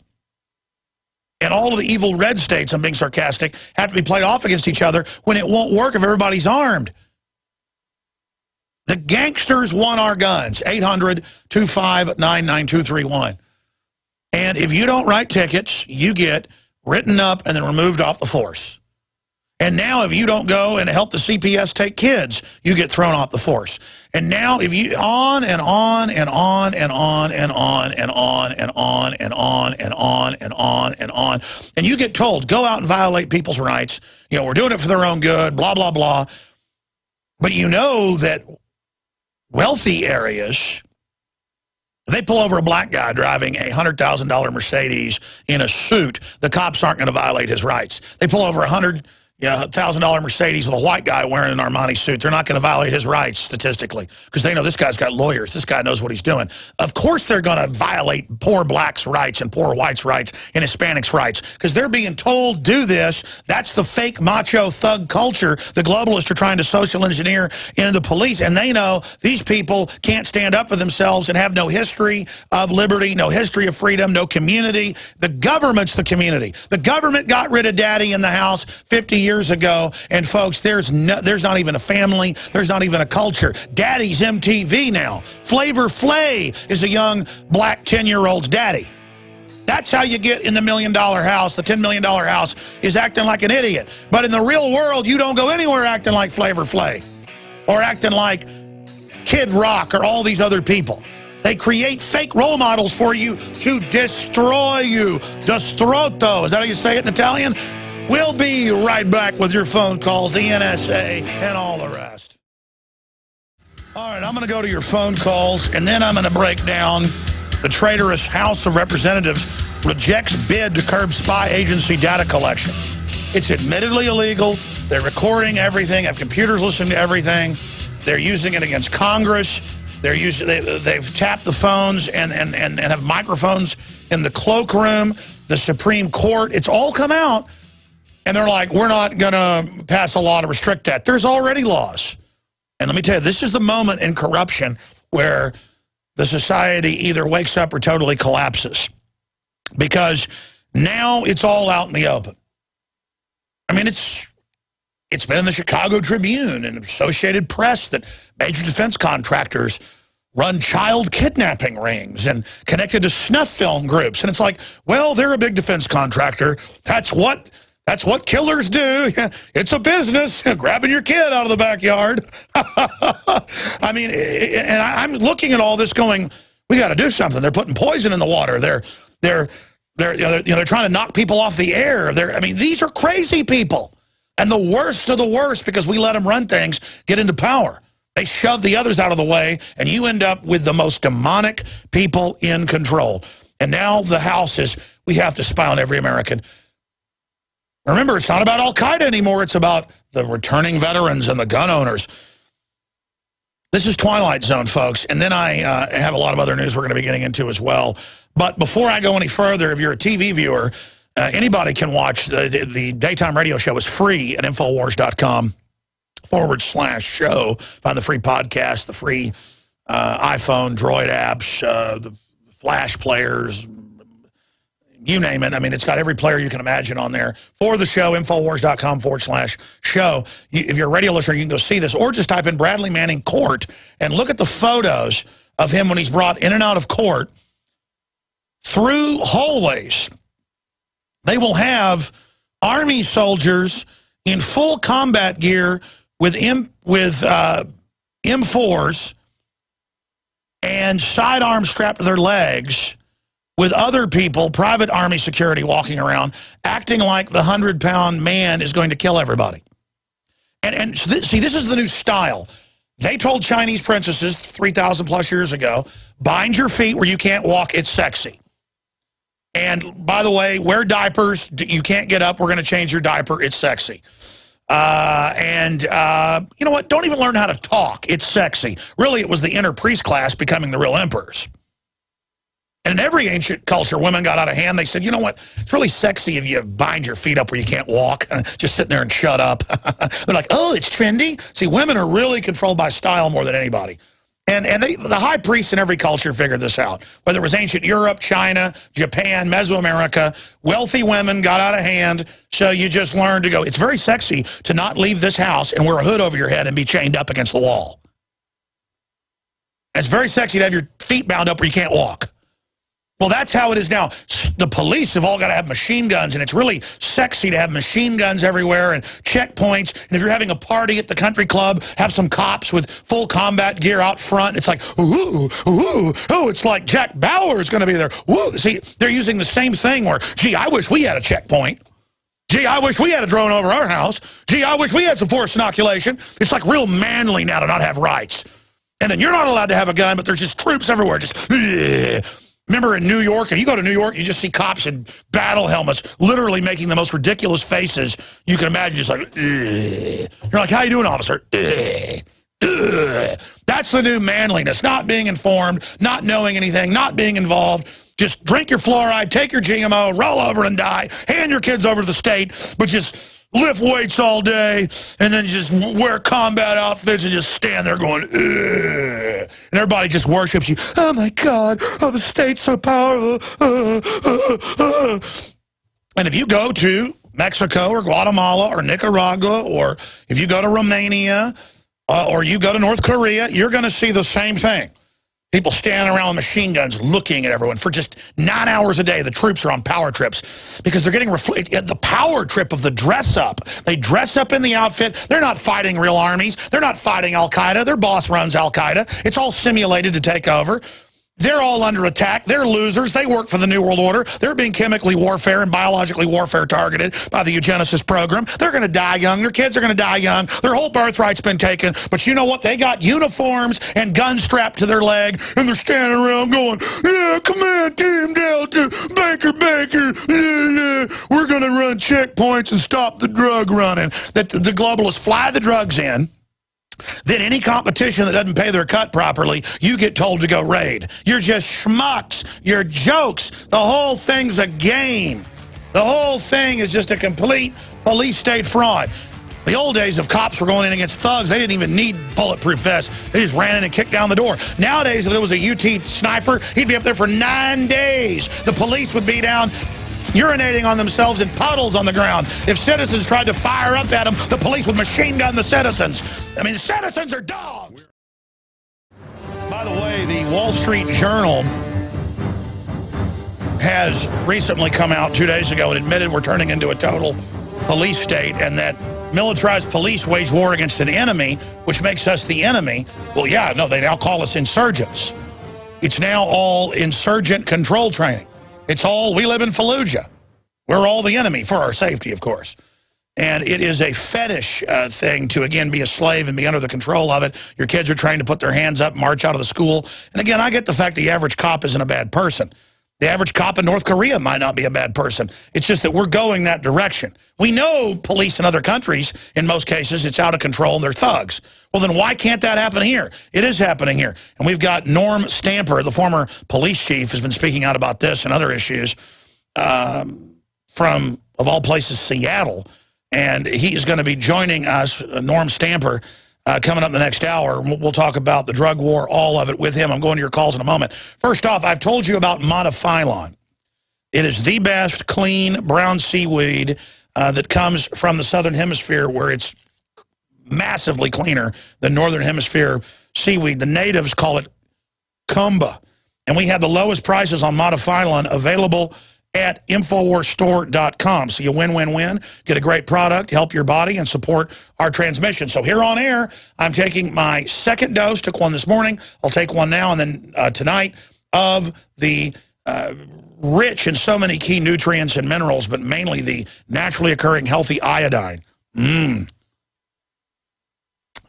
and all of the evil red states, I'm being sarcastic, have to be played off against each other when it won't work if everybody's armed? The gangsters want our guns. 800-259-9231. And if you don't write tickets, you get written up and then removed off the force. And now if you don't go and help the CPS take kids, you get thrown off the force. And now if you, on and on and on and on and on and on and on and on and on and on and on, and you get told, go out and violate people's rights, we're doing it for their own good, blah, blah, blah. But you know that wealthy areas, they pull over a black guy driving a $100,000 Mercedes in a suit, the cops aren't going to violate his rights. They pull over a $100,000 Mercedes with a white guy wearing an Armani suit. They're not going to violate his rights statistically because they know this guy's got lawyers. This guy knows what he's doing. Of course they're going to violate poor blacks' rights and poor whites' rights and Hispanics' rights because they're being told, do this. That's the fake macho thug culture the globalists are trying to social engineer into the police. And they know these people can't stand up for themselves and have no history of liberty, no history of freedom, no community. The government's the community. The government got rid of daddy in the house 50 years ago, and folks, there's not even a family, there's not even a culture. Daddy's MTV now. Flavor Flav is a young black 10-year-old's daddy. That's how you get in the $1 million house. The $10 million house is acting like an idiot. But in the real world, you don't go anywhere acting like Flavor Flav or acting like Kid Rock or all these other people. They create fake role models for you to destroy you. Destrotto. Is that how you say it in Italian? We'll be right back with your phone calls, the NSA, and all the rest. All right, I'm going to go to your phone calls, and then I'm going to break down the traitorous House of Representatives rejects bid to curb spy agency data collection. It's admittedly illegal. They're recording everything, have computers listening to everything. They're using it against Congress. They've tapped the phones and have microphones in the cloakroom, the Supreme Court. It's all come out. And they're like, we're not going to pass a law to restrict that. There's already laws. And let me tell you, this is the moment in corruption where the society either wakes up or totally collapses. Because now it's all out in the open. I mean, it's been in the Chicago Tribune and Associated Press that major defense contractors run child kidnapping rings and connected to snuff film groups. And it's like, well, they're a big defense contractor. That's what killers do. It's a business, grabbing your kid out of the backyard. I mean, and I'm looking at all this going, we got to do something. They're putting poison in the water. They're trying to knock people off the air. I mean, these are crazy people. And the worst of the worst, because we let them run things, get into power. They shove the others out of the way, and you end up with the most demonic people in control. And now the House is, we have to spy on every American. Remember, it's not about Al-Qaeda anymore. It's about the returning veterans and the gun owners. This is Twilight Zone, folks. And then I have a lot of other news we're going to be getting into as well. But before I go any further, if you're a TV viewer, anybody can watch the daytime radio show. Is free at Infowars.com/show. Find the free podcast, the free iPhone, Droid apps, the Flash players, you name it. I mean, it's got every player you can imagine on there for the show, Infowars.com/show. If you're a radio listener, you can go see this, or just type in Bradley Manning court and look at the photos of him when he's brought in and out of court through hallways. They will have Army soldiers in full combat gear with M4s and sidearms strapped to their legs, with other people, private Army security, walking around, acting like the 100-pound man is going to kill everybody. And see, this is the new style. They told Chinese princesses 3,000 plus years ago, bind your feet where you can't walk, it's sexy. And by the way, wear diapers, you can't get up, we're going to change your diaper, it's sexy. You know what, don't even learn how to talk, it's sexy. Really, it was the inner priest class becoming the real emperors. And in every ancient culture, women got out of hand. They said, you know what, it's really sexy if you bind your feet up where you can't walk, just sitting there and shut up. They're like, oh, it's trendy. See, women are really controlled by style more than anybody. And the high priests in every culture figured this out. Whether it was ancient Europe, China, Japan, Mesoamerica, wealthy women got out of hand, so you just learned to go, it's very sexy to not leave this house and wear a hood over your head and be chained up against the wall. It's very sexy to have your feet bound up where you can't walk. Well, that's how it is now. The police have all got to have machine guns, and it's really sexy to have machine guns everywhere and checkpoints. And if you're having a party at the country club, have some cops with full combat gear out front. It's like, ooh, ooh, oh, it's like Jack Bauer is going to be there. Woo. See, they're using the same thing where, gee, I wish we had a checkpoint. Gee, I wish we had a drone over our house. Gee, I wish we had some forced inoculation. It's like real manly now to not have rights. And then you're not allowed to have a gun, but there's just troops everywhere. Just, ugh. Remember in New York, and you go to New York, you just see cops in battle helmets literally making the most ridiculous faces you can imagine, just like, ugh. You're like, how you doing, officer? Ugh. Ugh. That's the new manliness, not being informed, not knowing anything, not being involved. Just drink your fluoride, take your GMO, roll over and die, hand your kids over to the state, but just lift weights all day, and then just wear combat outfits and just stand there going, ugh. And everybody just worships you. Oh, my God. Oh, the state's so powerful. And if you go to Mexico or Guatemala or Nicaragua, or if you go to Romania or you go to North Korea, you're going to see the same thing. People standing around with machine guns looking at everyone for just 9 hours a day. The troops are on power trips because they're getting the power trip of the dress up. They dress up in the outfit. They're not fighting real armies. They're not fighting Al-Qaeda. Their boss runs Al-Qaeda. It's all simulated to take over. They're all under attack. They're losers. They work for the New World Order. They're being chemically warfare and biologically warfare targeted by the eugenicist program. They're going to die young. Their kids are going to die young. Their whole birthright's been taken. But you know what? They got uniforms and guns strapped to their leg, and they're standing around going, yeah, come on, Team Delta, Baker, we're going to run checkpoints and stop the drug running. That the globalists fly the drugs in. Then any competition that doesn't pay their cut properly, you get told to go raid. You're just schmucks. You're jokes. The whole thing's a game. The whole thing is just a complete police state fraud. The old days of cops were going in against thugs. They didn't even need bulletproof vests. They just ran in and kicked down the door. Nowadays, if there was a UT sniper, he'd be up there for 9 days. The police would be down urinating on themselves in puddles on the ground. If citizens tried to fire up at them, the police would machine gun the citizens. I mean, citizens are dogs. By the way, the Wall Street Journal has recently come out 2 days ago and admitted we're turning into a total police state, and that militarized police wage war against an enemy, which makes us the enemy. Well, yeah, no, they now call us insurgents. It's now all insurgent control training. It's all, we live in Fallujah. We're all the enemy for our safety, of course. And it is a fetish thing to, again, be a slave and be under the control of it. Your kids are trained to put their hands up, march out of the school. And again, I get the fact the average cop isn't a bad person. The average cop in North Korea might not be a bad person. It's just that we're going that direction. We know police in other countries, in most cases, it's out of control and they're thugs. Well, then why can't that happen here? It is happening here. And we've got Norm Stamper, the former police chief, has been speaking out about this and other issues from, of all places, Seattle. And he is going to be joining us, Norm Stamper, coming up in the next hour. We'll talk about the drug war, all of it with him. I'm going to your calls in a moment. First off, I've told you about monophyllon. It is the best clean brown seaweed that comes from the southern hemisphere, where it's massively cleaner than northern hemisphere seaweed. The natives call it kumba. And we have the lowest prices on monophyllon available at InfoWarsStore.com. So you win-win-win, get a great product, help your body, and support our transmission. So here on air, I'm taking my second dose, took one this morning, I'll take one now, and then tonight, of the rich in so many key nutrients and minerals, but mainly the naturally occurring healthy iodine.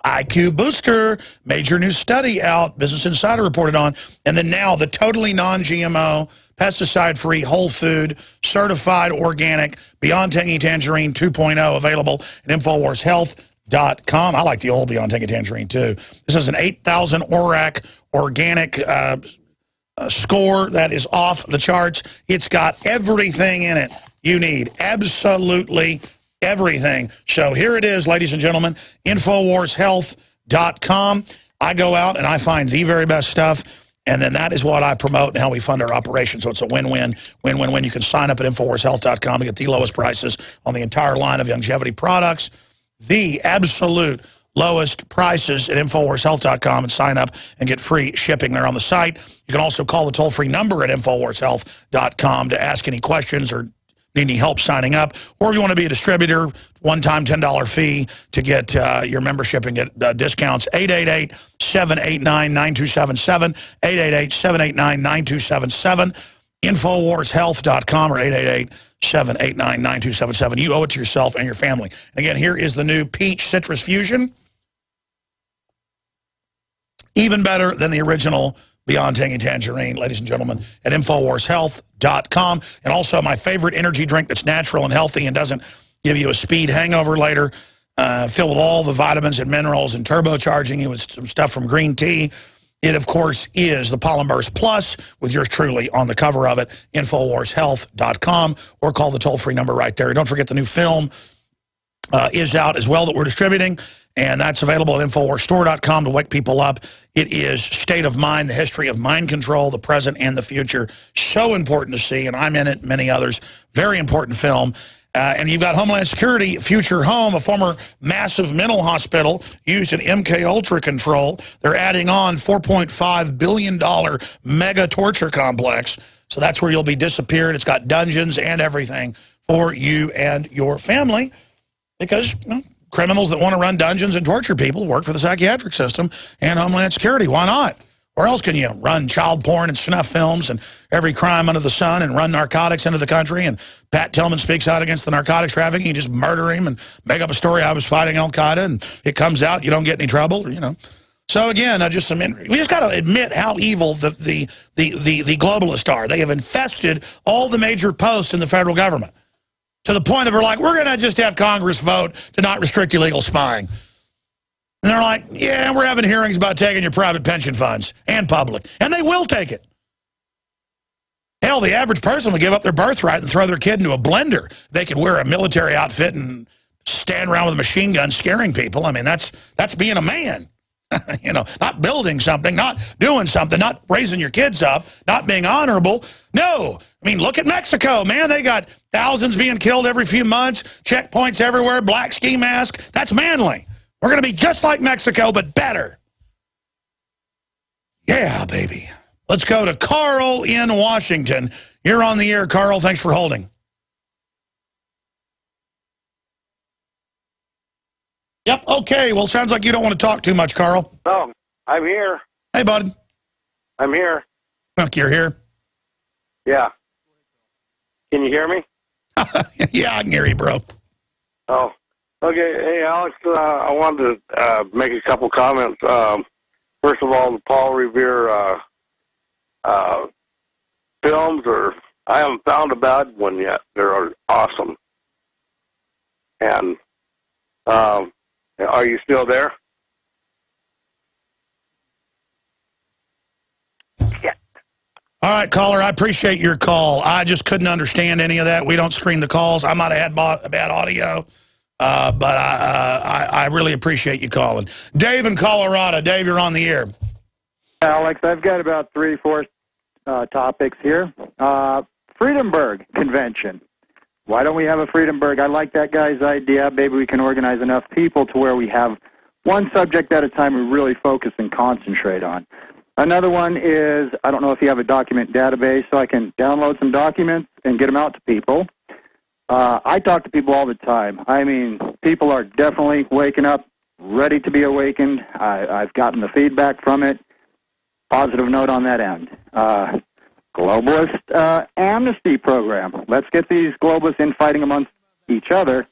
IQ Booster, major new study out, Business Insider reported on, and then now the totally non-GMO, pesticide-free, whole food, certified organic, Beyond Tangy Tangerine 2.0, available at InfoWarsHealth.com. I like the old Beyond Tangy Tangerine, too. This is an 8,000 ORAC organic score that is off the charts. It's got everything in it you need, absolutely everything. So here it is, ladies and gentlemen, InfoWarsHealth.com. I go out and I find the very best stuff, and then that is what I promote and how we fund our operation. So it's a win-win, win-win-win. You can sign up at InfoWarsHealth.com to get the lowest prices on the entire line of longevity products, the absolute lowest prices at InfoWarsHealth.com, and sign up and get free shipping there on the site. You can also call the toll-free number at InfoWarsHealth.com to ask any questions or need any help signing up, or if you want to be a distributor, one-time $10 fee to get your membership and get discounts. 888-789-9277, 888-789-9277. InfoWarsHealth.com or 888-789-9277. You owe it to yourself and your family. And again, here is the new Peach Citrus Fusion. Even better than the original Beyond Tangy Tangerine, ladies and gentlemen, at InfoWarsHealth.com. And also my favorite energy drink that's natural and healthy and doesn't give you a speed hangover later, filled with all the vitamins and minerals and turbocharging you with some stuff from green tea. It, of course, is the Pollen Burst Plus with yours truly on the cover of it, InfoWarsHealth.com, or call the toll-free number right there. Don't forget the new film is out as well that we're distributing, and that's available at InfoWarsStore.com to wake people up. It is State of Mind, the history of mind control, the present and the future. So important to see, and I'm in it, many others. Very important film. And you've got Homeland Security, Future Home, a former massive mental hospital used in MK Ultra control. They're adding on $4.5 billion mega torture complex. So that's where you'll be disappeared. It's got dungeons and everything for you and your family. Because criminals that want to run dungeons and torture people work for the psychiatric system and Homeland Security. Why not? Where else can you run child porn and snuff films and every crime under the sun and run narcotics into the country? And Pat Tillman speaks out against the narcotics trafficking. You just murder him and make up a story I was fighting Al-Qaeda, and it comes out, you don't get any trouble, you know. So again, we just got to admit how evil the globalists are. They have infested all the major posts in the federal government to the point of we're like, we're going to just have Congress vote to not restrict illegal spying. And they're like, yeah, we're having hearings about taking your private pension funds and public. And they will take it. Hell, the average person would give up their birthright and throw their kid into a blender. They could wear a military outfit and stand around with a machine gun scaring people. I mean, that's being a man. You know, not building something, not doing something, not raising your kids up, not being honorable. No. I mean, look at Mexico, man. They got thousands being killed every few months, checkpoints everywhere, black ski mask. That's manly. We're going to be just like Mexico, but better. Yeah, baby. Let's go to Carl in Washington. You're on the air, Carl. Thanks for holding. Yep, okay. Well, sounds like you don't want to talk too much, Carl. Oh, I'm here. Hey, bud. I'm here. Look, you're here? Yeah. Can you hear me? Yeah, I can hear you, bro. Oh. Okay, hey Alex, I wanted to make a couple comments. First of all, the Paul Revere films I haven't found a bad one yet. They're awesome. And are you still there? Yeah. All right, caller, I appreciate your call. I just couldn't understand any of that. We don't screen the calls. I might have had bad audio. But I really appreciate you calling. Dave in Colorado. Dave, you're on the air. Alex, I've got about 3-4 topics here. Freedomburg Convention. Why don't we have a Freedomburg? I like that guy's idea. Maybe we can organize enough people to where we have one subject at a time we really focus and concentrate on. Another one is, I don't know if you have a document database, so I can download some documents and get them out to people. I talk to people all the time. I mean, people are definitely waking up, ready to be awakened. I've gotten the feedback from it. Positive note on that end. Globalist amnesty program. Let's get these globalists infighting amongst each other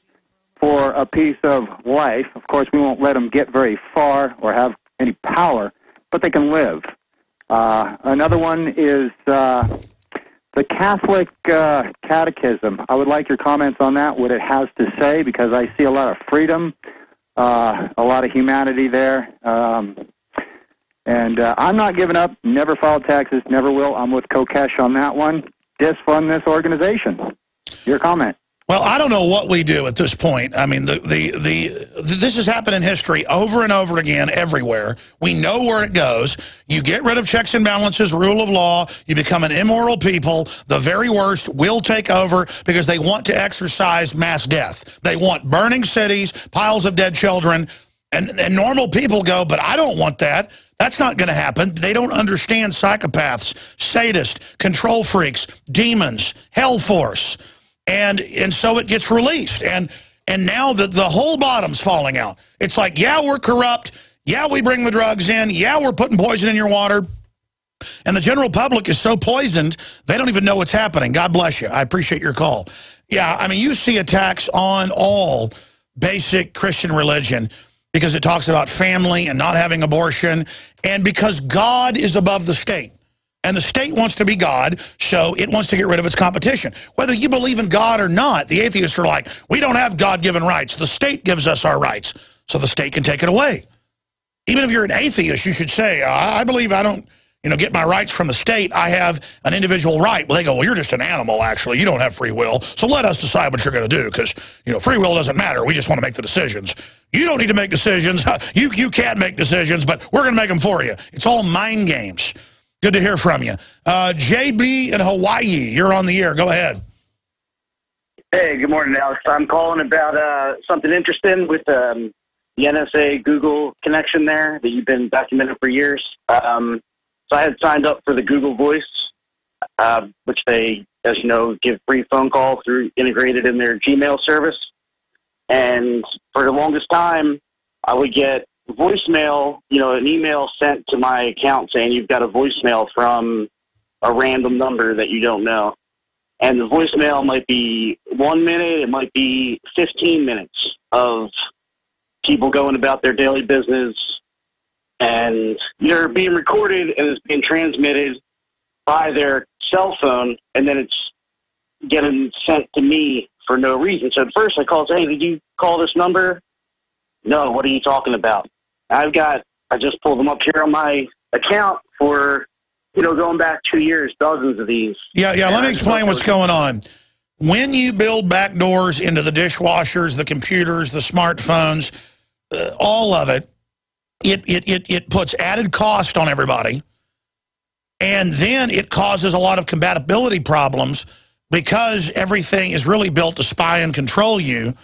for a piece of life. Of course, we won't let them get very far or have any power, but they can live. Another one is the Catholic Catechism. I would like your comments on that, what it has to say, because I see a lot of freedom, a lot of humanity there. And I'm not giving up, never filed taxes, never will. I'm with Kokesh on that one. Disfund this organization. Your comment. Well, I don't know what we do at this point. I mean, this has happened in history over and over again everywhere. We know where it goes. You get rid of checks and balances, rule of law. You become an immoral people. The very worst will take over because they want to exercise mass death. They want burning cities, piles of dead children, and normal people go, but I don't want that. That's not going to happen. They don't understand psychopaths, sadists, control freaks, demons, hell force. And so it gets released. And now the whole bottom's falling out. It's like, yeah, we're corrupt. Yeah, we bring the drugs in. Yeah, we're putting poison in your water. And the general public is so poisoned, they don't even know what's happening. God bless you. I appreciate your call. Yeah, I mean, you see attacks on all basic Christian religion because it talks about family and not having abortion, and because God is above the state. And the state wants to be God, so it wants to get rid of its competition. Whether you believe in God or not, the atheists are like, we don't have God-given rights. The state gives us our rights, so the state can take it away. Even if you're an atheist, you should say, I believe I don't get my rights from the state. I have an individual right. Well, they go, well, you're just an animal, actually. You don't have free will. So let us decide what you're going to do because, free will doesn't matter. We just want to make the decisions. You don't need to make decisions. You can't make decisions, but we're going to make them for you. It's all mind games. Good to hear from you. JB in Hawaii, you're on the air. Go ahead. Hey, good morning, Alex. I'm calling about something interesting with the NSA-Google connection there that you've been documenting for years. So I had signed up for the Google Voice, which they, as you know, give free phone call through integrated in their Gmail service. And for the longest time, I would get voicemail, an email sent to my account saying you've got a voicemail from a random number that you don't know. And the voicemail might be 1 minute, it might be 15 minutes of people going about their daily business. And they're being recorded and it's being transmitted by their cell phone, and then it's getting sent to me for no reason. So at first I called, hey, did you call this number? No, what are you talking about? I just pulled them up here on my account for, going back 2 years, dozens of these. Yeah, let me explain what's going on. When you build backdoors into the dishwashers, the computers, the smartphones, all of it, it puts added cost on everybody, and then it causes a lot of compatibility problems because everything is really built to spy and control you,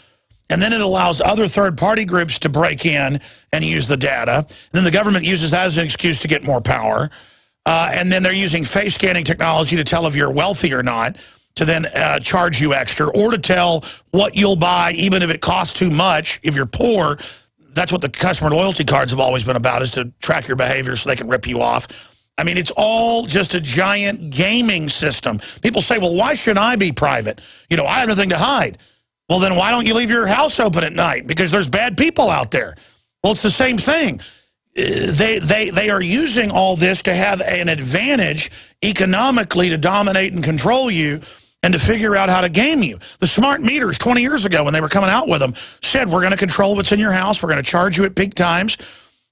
and then it allows other third-party groups to break in and use the data. And then the government uses that as an excuse to get more power, and then they're using face scanning technology to tell if you're wealthy or not, to then charge you extra, or to tell what you'll buy even if it costs too much. If you're poor, that's what the customer loyalty cards have always been about, is to track your behavior so they can rip you off. I mean, it's all just a giant gaming system. People say, well, why should I be private? I have nothing to hide. Well, then why don't you leave your house open at night? Because there's bad people out there. Well, it's the same thing. They are using all this to have an advantage economically to dominate and control you, and to figure out how to game you. The smart meters 20 years ago when they were coming out with them said, we're going to control what's in your house, we're going to charge you at peak times,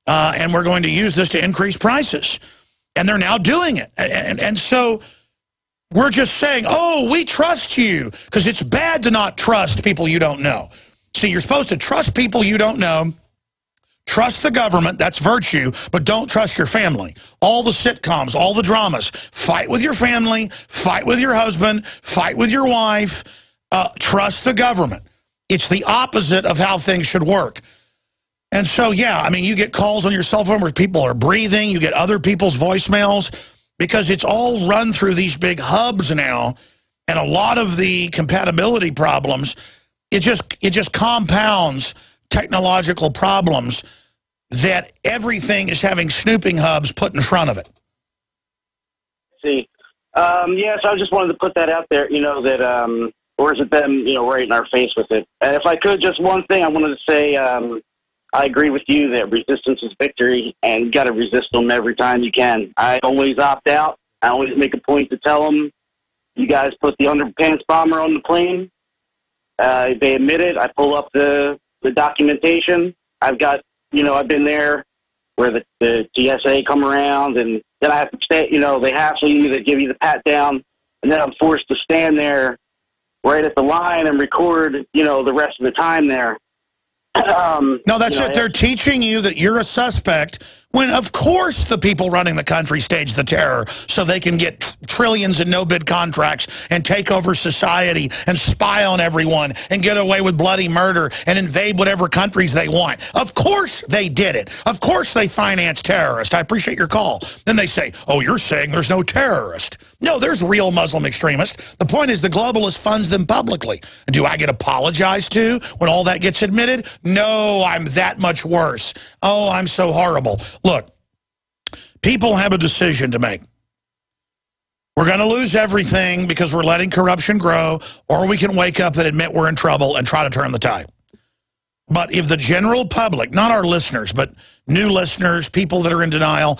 and we're going to use this to increase prices. And they're now doing it. And so we're just saying, oh, we trust you, because it's bad to not trust people you don't know. See, you're supposed to trust people you don't know. Trust the government, that's virtue, but don't trust your family. All the sitcoms, all the dramas, fight with your family, fight with your husband, fight with your wife, trust the government. It's the opposite of how things should work. And so, yeah, I mean, you get calls on your cell phone where people are breathing, you get other people's voicemails, because it's all run through these big hubs now, and a lot of the compatibility problems, it just compounds technological problems that everything is having snooping hubs put in front of it. See, yeah, so I just wanted to put that out there, that, or is it them, right in our face with it? And if I could, just one thing I wanted to say, I agree with you that resistance is victory, and you got to resist them every time you can. I always opt out. I always make a point to tell them, you guys put the underpants bomber on the plane. They admit it. I pull up the documentation. I've got, I've been there where the TSA come around, and then I have to stay, they hassle you, they give you the pat down, and then I'm forced to stand there right at the line and record, the rest of the time there. No, that's it. They're teaching you that you're a suspect when, of course, the people running the country stage the terror so they can get trillions in no-bid contracts and take over society and spy on everyone and get away with bloody murder and invade whatever countries they want. Of course they did it. Of course they finance terrorists. I appreciate your call. Then they say, oh, you're saying there's no terrorist. No, there's real Muslim extremists. The point is the globalist funds them publicly. And do I get apologized to when all that gets admitted? No, I'm that much worse. Oh, I'm so horrible. Look, people have a decision to make. We're going to lose everything because we're letting corruption grow, or we can wake up and admit we're in trouble and try to turn the tide. But if the general public, not our listeners, but new listeners, people that are in denial,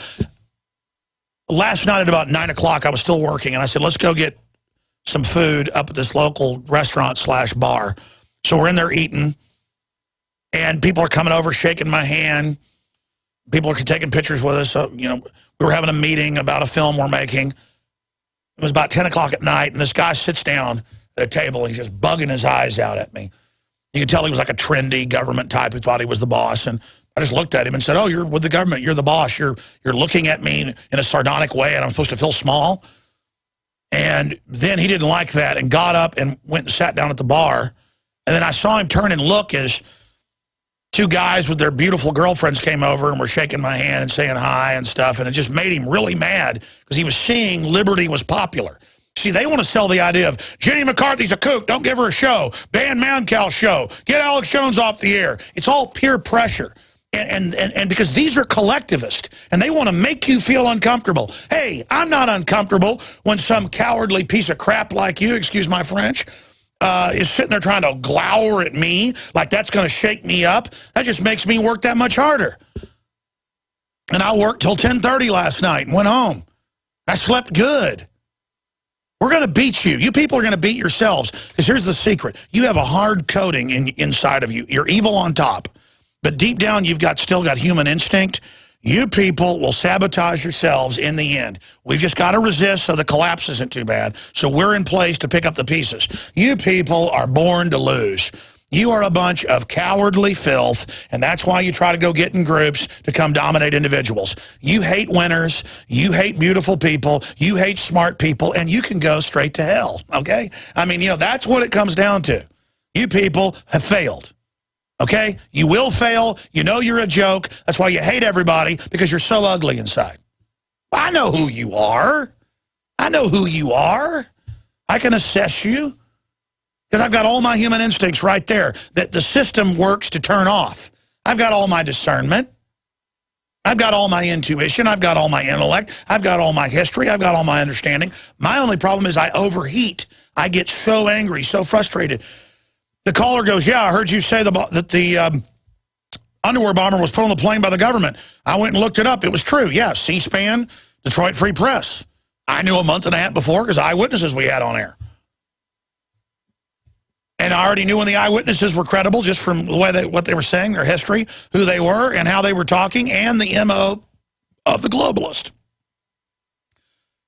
last night at about 9 o'clock, I was still working, and I said, let's go get some food up at this local restaurant/bar. So we're in there eating, and people are coming over, shaking my hand. People are taking pictures with us. So, you know, we were having a meeting about a film we're making. It was about 10 o'clock at night, and this guy sits down at a table, and he's just bugging his eyes out at me. You could tell he was like a trendy government type who thought he was the boss. And I just looked at him and said, oh, you're with the government. You're the boss. You're looking at me in a sardonic way, and I'm supposed to feel small. And then he didn't like that and got up and went and sat down at the bar. And then I saw him turn and look as two guys with their beautiful girlfriends came over and were shaking my hand and saying hi and stuff. And it just made him really mad because he was seeing liberty was popular. See, they want to sell the idea of Jenny McCarthy's a kook, don't give her a show, ban Mancow show, get Alex Jones off the air. It's all peer pressure. And because these are collectivists, and they want to make you feel uncomfortable. Hey, I'm not uncomfortable when some cowardly piece of crap like you, excuse my French, is sitting there trying to glower at me like that's going to shake me up. That just makes me work that much harder. And I worked till 10:30 last night and went home. I slept good. We're going to beat you. You people are going to beat yourselves. Because here's the secret. You have a hard coating inside of you. You're evil on top. But deep down, you've still got human instinct. You people will sabotage yourselves in the end. We've just got to resist so the collapse isn't too bad. So we're in place to pick up the pieces. You people are born to lose. You are a bunch of cowardly filth, and that's why you try to go get in groups to come dominate individuals. You hate winners, you hate beautiful people, you hate smart people, and you can go straight to hell, okay? I mean, you know, that's what it comes down to. You people have failed, okay? You will fail. You know you're a joke. That's why you hate everybody, because you're so ugly inside. I know who you are. I know who you are. I can assess you. Because I've got all my human instincts right there that the system works to turn off. I've got all my discernment. I've got all my intuition. I've got all my intellect. I've got all my history. I've got all my understanding. My only problem is I overheat. I get so angry, so frustrated. The caller goes, yeah, I heard you say that the underwear bomber was put on the plane by the government. I went and looked it up. It was true. Yeah, C-SPAN, Detroit Free Press. I knew a month and a half before because eyewitnesses we had on air. And I already knew when the eyewitnesses were credible just from the way what they were saying, their history, who they were, and how they were talking, and the MO of the globalist.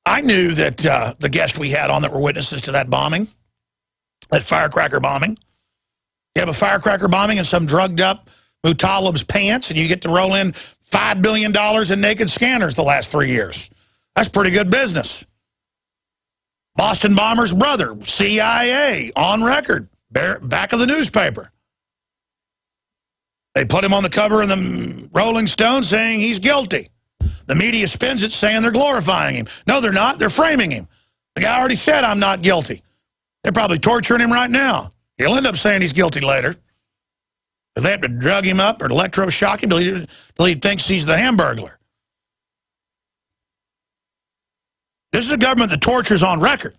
I knew that the guests we had on that were witnesses to that bombing, that firecracker bombing. You have a firecracker bombing in some drugged-up Mutalib's pants, and you get to roll in $5 billion in naked scanners the last 3 years. That's pretty good business. Boston bomber's brother, CIA, on record. Back of the newspaper. They put him on the cover of the Rolling Stone saying he's guilty. The media spins it saying they're glorifying him. No, they're not. They're framing him. The guy already said, I'm not guilty. They're probably torturing him right now. He'll end up saying he's guilty later. If they have to drug him up or electroshock him till he thinks he's the Hamburglar. This is a government that tortures on record.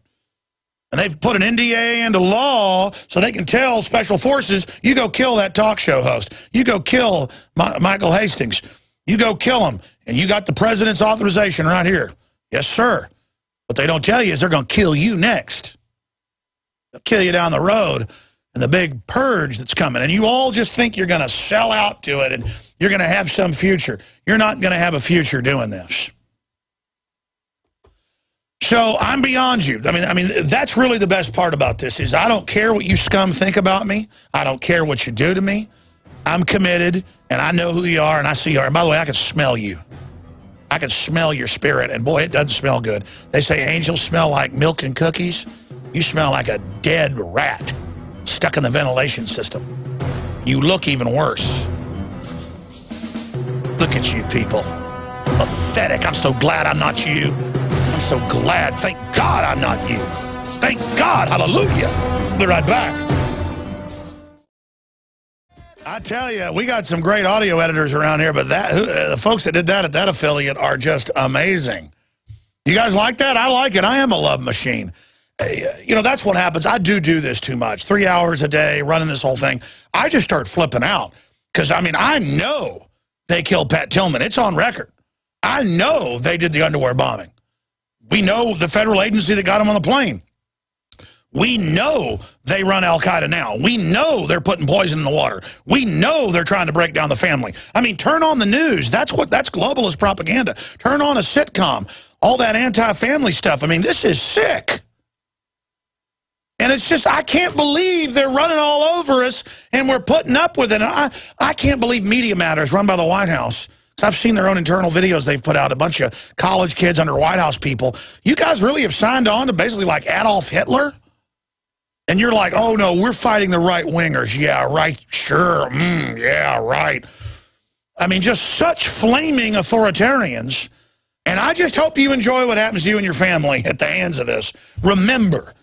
And they've put an NDA into law so they can tell special forces, you go kill that talk show host. You go kill Michael Hastings. You go kill him. And you got the president's authorization right here. Yes, sir. What they don't tell you is they're going to kill you next. They'll kill you down the road in the big purge that's coming. And you all just think you're going to sell out to it and you're going to have some future. You're not going to have a future doing this. So I'm beyond you. I mean, that's really the best part about this is I don't care what you scum think about me. I don't care what you do to me. I'm committed, and I know who you are, and I see you are. And by the way, I can smell you. I can smell your spirit, and boy, it doesn't smell good. They say angels smell like milk and cookies. You smell like a dead rat stuck in the ventilation system. You look even worse. Look at you people. Pathetic. I'm so glad I'm not you. I'm so glad. Thank God I'm not you. Thank God. Hallelujah. Be right back. I tell you, we got some great audio editors around here, but the folks that did that at that affiliate are just amazing. You guys like that? I like it. I am a love machine. You know, that's what happens. I do this too much. 3 hours a day, running this whole thing. I just start flipping out. Because, I mean, I know they killed Pat Tillman. It's on record. I know they did the underwear bombing. We know the federal agency that got him on the plane. We know they run Al-Qaeda now. We know they're putting poison in the water. We know they're trying to break down the family. I mean, turn on the news. That's globalist propaganda. Turn on a sitcom. All that anti-family stuff. I mean, this is sick. And it's just, I can't believe they're running all over us and we're putting up with it. And I can't believe Media Matters, run by the White House. Because I've seen their own internal videos they've put out, a bunch of college kids under White House people. You guys really have signed on to basically like Adolf Hitler? And you're like, oh, no, we're fighting the right-wingers. Yeah, right, sure, yeah, right. I mean, just such flaming authoritarians. And I just hope you enjoy what happens to you and your family at the hands of this. Remember,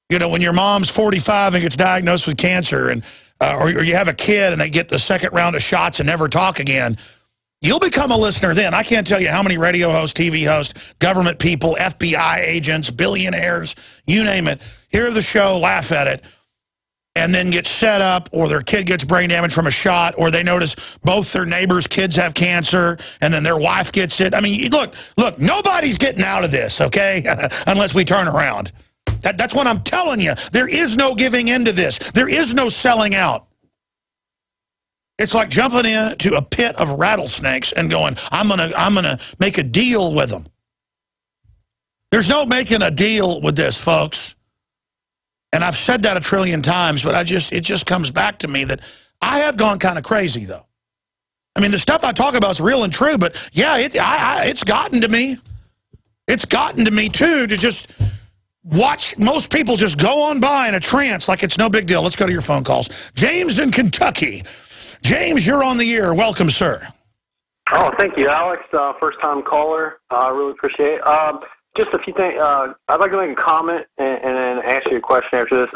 you know, when your mom's 45 and gets diagnosed with cancer, and or you have a kid and they get the second round of shots and never talk again, you'll become a listener then. I can't tell you how many radio hosts, TV hosts, government people, FBI agents, billionaires, you name it, hear the show, laugh at it, and then get set up, or their kid gets brain damage from a shot, or they notice both their neighbors' kids have cancer, and then their wife gets it. I mean, look, nobody's getting out of this, okay, unless we turn around. That's what I'm telling you. There is no giving in to this. There is no selling out. It's like jumping into a pit of rattlesnakes and going, I'm gonna make a deal with them. There's no making a deal with this, folks. And I've said that a trillion times, but it just comes back to me that I have gone kind of crazy, though. I mean, the stuff I talk about is real and true, but yeah, it's gotten to me. It's gotten to me, too, to just watch most people just go on by in a trance like it's no big deal. Let's go to your phone calls. James in Kentucky. James, you're on the air. Welcome, sir. Oh, thank you, Alex. First-time caller. I really appreciate it. Just a few things. I'd like to make a comment and then ask you a question after this.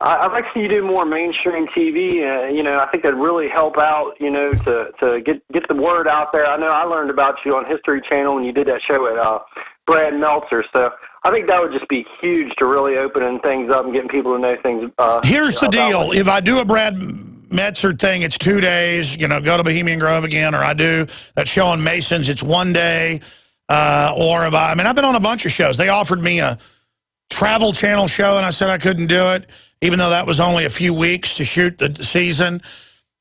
I'd like to see you do more mainstream TV. You know, I think that'd really help out, you know, to get the word out there. I know I learned about you on History Channel when you did that show at Brad Meltzer. So I think that would just be huge to really opening things up and getting people to know things. Here's the deal. If I do a Brad Meltzer thing, it's 2 days, you know, go to Bohemian Grove again, or I do that show on Masons, it's 1 day. Or if I mean, I've been on a bunch of shows. They offered me a Travel Channel show, and I said I couldn't do it, even though that was only a few weeks to shoot the season.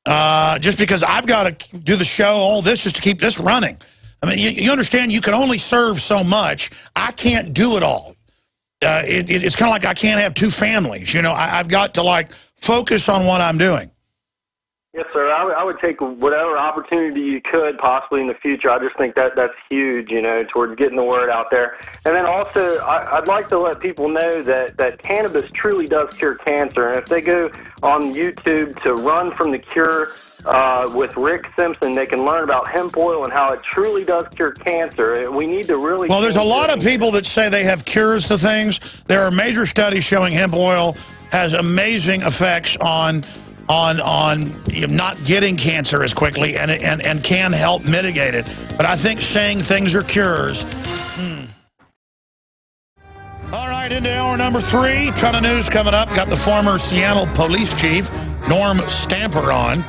Just because I've got to do the show, all this, just to keep this running. I mean, you understand, you can only serve so much. I can't do it all. It's kind of like I can't have two families. You know, I've got to, like, focus on what I'm doing. Yes, sir. I would take whatever opportunity you could possibly in the future. I just think that's huge, you know, towards getting the word out there. And then also, I'd like to let people know that cannabis truly does cure cancer. And if they go on YouTube to Run from the Cure with Rick Simpson, they can learn about hemp oil and how it truly does cure cancer. We need to really... Well, there's a lot of people that say they have cures to things. There are major studies showing hemp oil has amazing effects on not getting cancer as quickly and can help mitigate it. But I think saying things are cures. All right, into hour number 3. Ton of news coming up. Got the former Seattle police chief, Norm Stamper, on.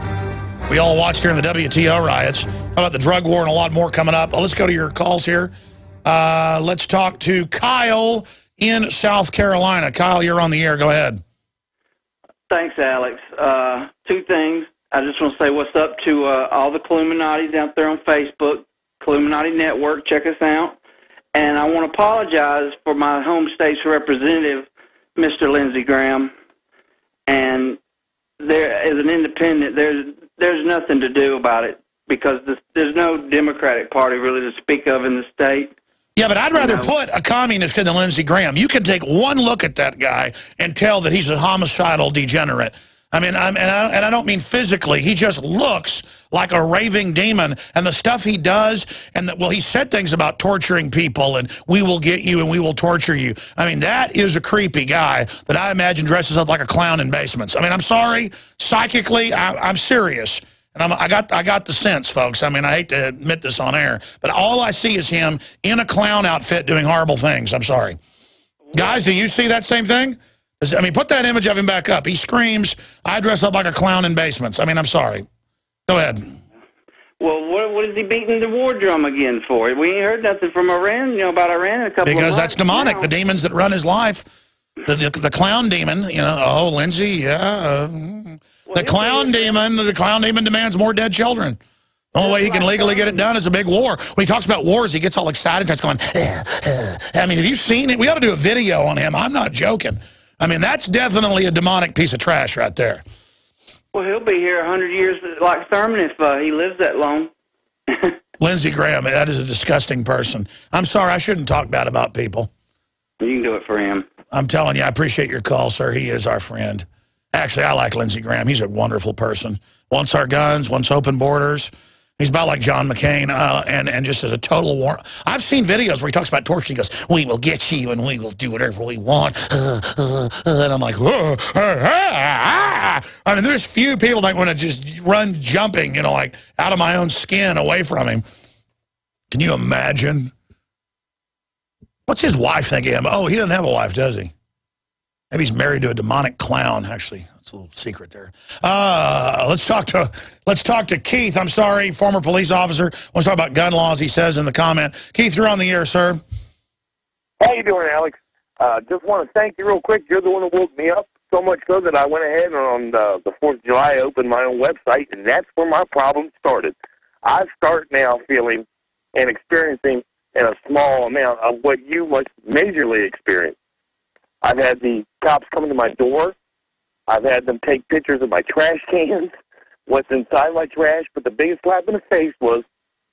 We all watched during the WTO riots. How about the drug war and a lot more coming up? Let's go to your calls here. Let's talk to Kyle in South Carolina. Kyle, you're on the air. Go ahead. Thanks, Alex. 2 things. I just want to say what's up to all the Illuminatis out there on Facebook, Illuminati Network. Check us out. And I want to apologize for my home state's representative, Mr. Lindsey Graham. And there, as an independent, there's nothing to do about it because there's no Democratic Party really to speak of in the state. Yeah, but I'd rather put a communist in than Lindsey Graham. You can take one look at that guy and tell that he's a homicidal degenerate. I mean, and I don't mean physically. He just looks like a raving demon. And the stuff he does, and well, he said things about torturing people, and we will get you and we will torture you. I mean, that is a creepy guy that I imagine dresses up like a clown in basements. I mean, I'm sorry, psychically, I'm serious. And I got the sense, folks. I mean, I hate to admit this on air, but all I see is him in a clown outfit doing horrible things. I'm sorry. Guys, do you see that same thing? I mean, put that image of him back up. He screams, I dress up like a clown in basements. I mean, I'm sorry. Go ahead. Well, what is he beating the war drum again for? We ain't heard nothing from Iran, about Iran in a couple of months. Because that's demonic. Now. The demons that run his life, the clown demon, oh, Lindsay, yeah. The clown demon demands more dead children. The only way he can legally get it done is a big war. When he talks about wars, he gets all excited, starts going, I mean, have you seen it? We ought to do a video on him. I'm not joking. I mean, that's definitely a demonic piece of trash right there. Well, he'll be here 100 years like Thurman if he lives that long. Lindsey Graham, that is a disgusting person. I'm sorry, I shouldn't talk bad about people. You can do it for him. I'm telling you, I appreciate your call, sir. He is our friend. Actually, I like Lindsey Graham. He's a wonderful person. Wants our guns, wants open borders. He's about like John McCain, and just as a total war. I've seen videos where he talks about torture. He goes, we will get you and we will do whatever we want. And I'm like, I mean, there's few people that want to just run jumping, like out of my own skin away from him. Can you imagine? What's his wife think of him? Oh, he doesn't have a wife, does he? Maybe he's married to a demonic clown, actually. That's a little secret there. Let's talk to Keith. I'm sorry, former police officer. Wants to talk about gun laws, he says in the comment. Keith, you're on the air, sir. How you doing, Alex? Just want to thank you real quick. You're the one who woke me up so much so that I went ahead and on the 4th of July I opened my own website, and that's where my problem started. I start now feeling and experiencing in a small amount of what you must majorly experience. I've had the cops come to my door. I've had them take pictures of my trash cans, what's inside my trash. But the biggest slap in the face was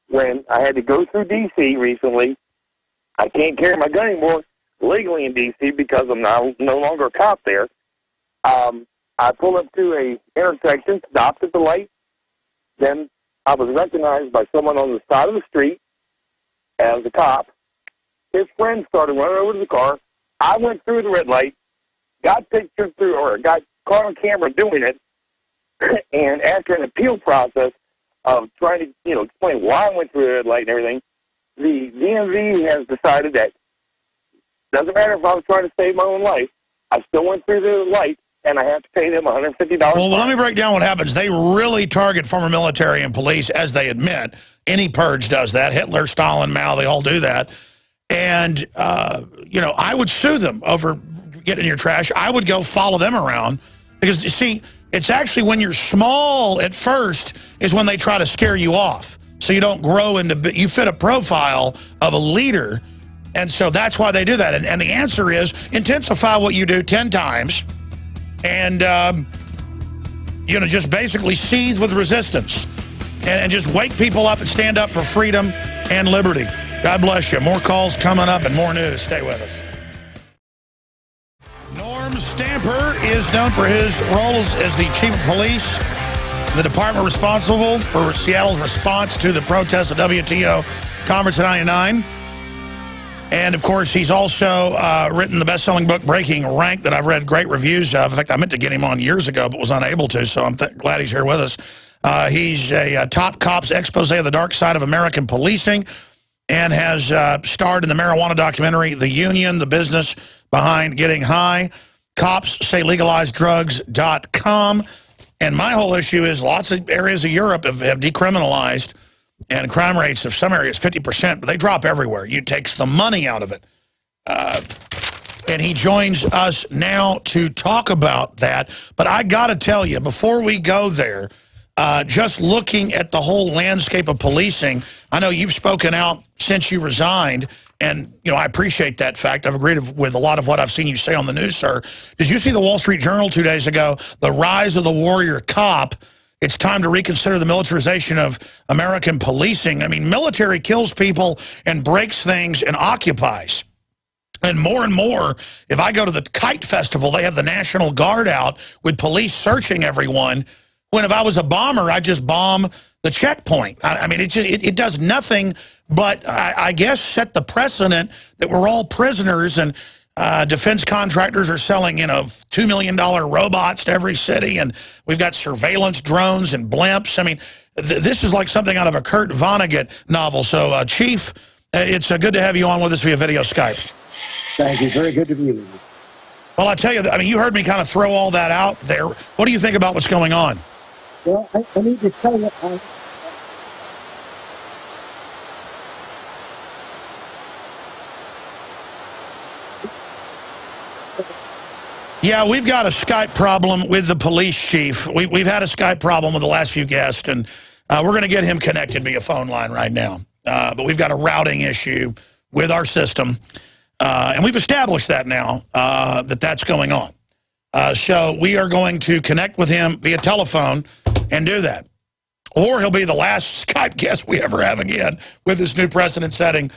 when I had to go through D.C. recently. I can't carry my gun anymore legally in D.C. because I'm no longer a cop there. I pulled up to a intersection, stopped at the light. Then I was recognized by someone on the side of the street as a cop. His friend started running over to the car. I went through the red light, got pictures through, or got caught on camera doing it, and after an appeal process of trying to, explain why I went through the red light and everything, the DMV has decided that doesn't matter if I was trying to save my own life, I still went through the light, and I have to pay them $150. Well, let me break down what happens. They really target former military and police, as they admit. Any purge does that. Hitler, Stalin, Mao, they all do that. And, I would sue them over getting your trash. I would go follow them around. Because, you see, it's actually when you're small at first is when they try to scare you off. So you don't grow into, you fit a profile of a leader. And so that's why they do that. And the answer is intensify what you do 10 times. And, just basically seethe with resistance. And just wake people up and stand up for freedom and liberty. God bless you. More calls coming up and more news. Stay with us. Norm Stamper is known for his roles as the chief of police, the department responsible for Seattle's response to the protests at WTO Conference of '99. And, of course, he's also written the best-selling book, Breaking Rank, that I've read great reviews of. In fact, I meant to get him on years ago, but was unable to, so I'm glad he's here with us. He's a top cops expose of the dark side of American policing and has starred in the marijuana documentary, The Union, the business behind getting high. Cops say legalizedrugs.com. And my whole issue is lots of areas of Europe have decriminalized, and crime rates of some areas 50%, but they drop everywhere. You takes the money out of it. And he joins us now to talk about that. But I got to tell you, before we go there, just looking at the whole landscape of policing, I know you've spoken out since you resigned, and I appreciate that fact. I've agreed with a lot of what I've seen you say on the news, sir. Did you see the Wall Street Journal 2 days ago, the rise of the warrior cop? It's time to reconsider the militarization of American policing. I mean, military kills people and breaks things and occupies. And more, if I go to the Kite Festival, they have the National Guard out with police searching everyone. When if I was a bomber, I'd just bomb the checkpoint. I mean, it does nothing but, I guess, set the precedent that we're all prisoners. And Defense contractors are selling, $2 million robots to every city, and we've got surveillance drones and blimps. I mean, this is like something out of a Kurt Vonnegut novel. So, Chief, it's good to have you on with us via video Skype. Thank you. Very good to be with you. Well, I tell you, I mean, you heard me kind of throw all that out there. What do you think about what's going on? Well, I need to tell you, yeah, we've got a Skype problem with the police chief. We've had a Skype problem with the last few guests, and we're going to get him connected via phone line right now. But we've got a routing issue with our system, and we've established that now, that's going on. So we are going to connect with him via telephone and do that. Or he'll be the last Skype guest we ever have again with this new precedent-setting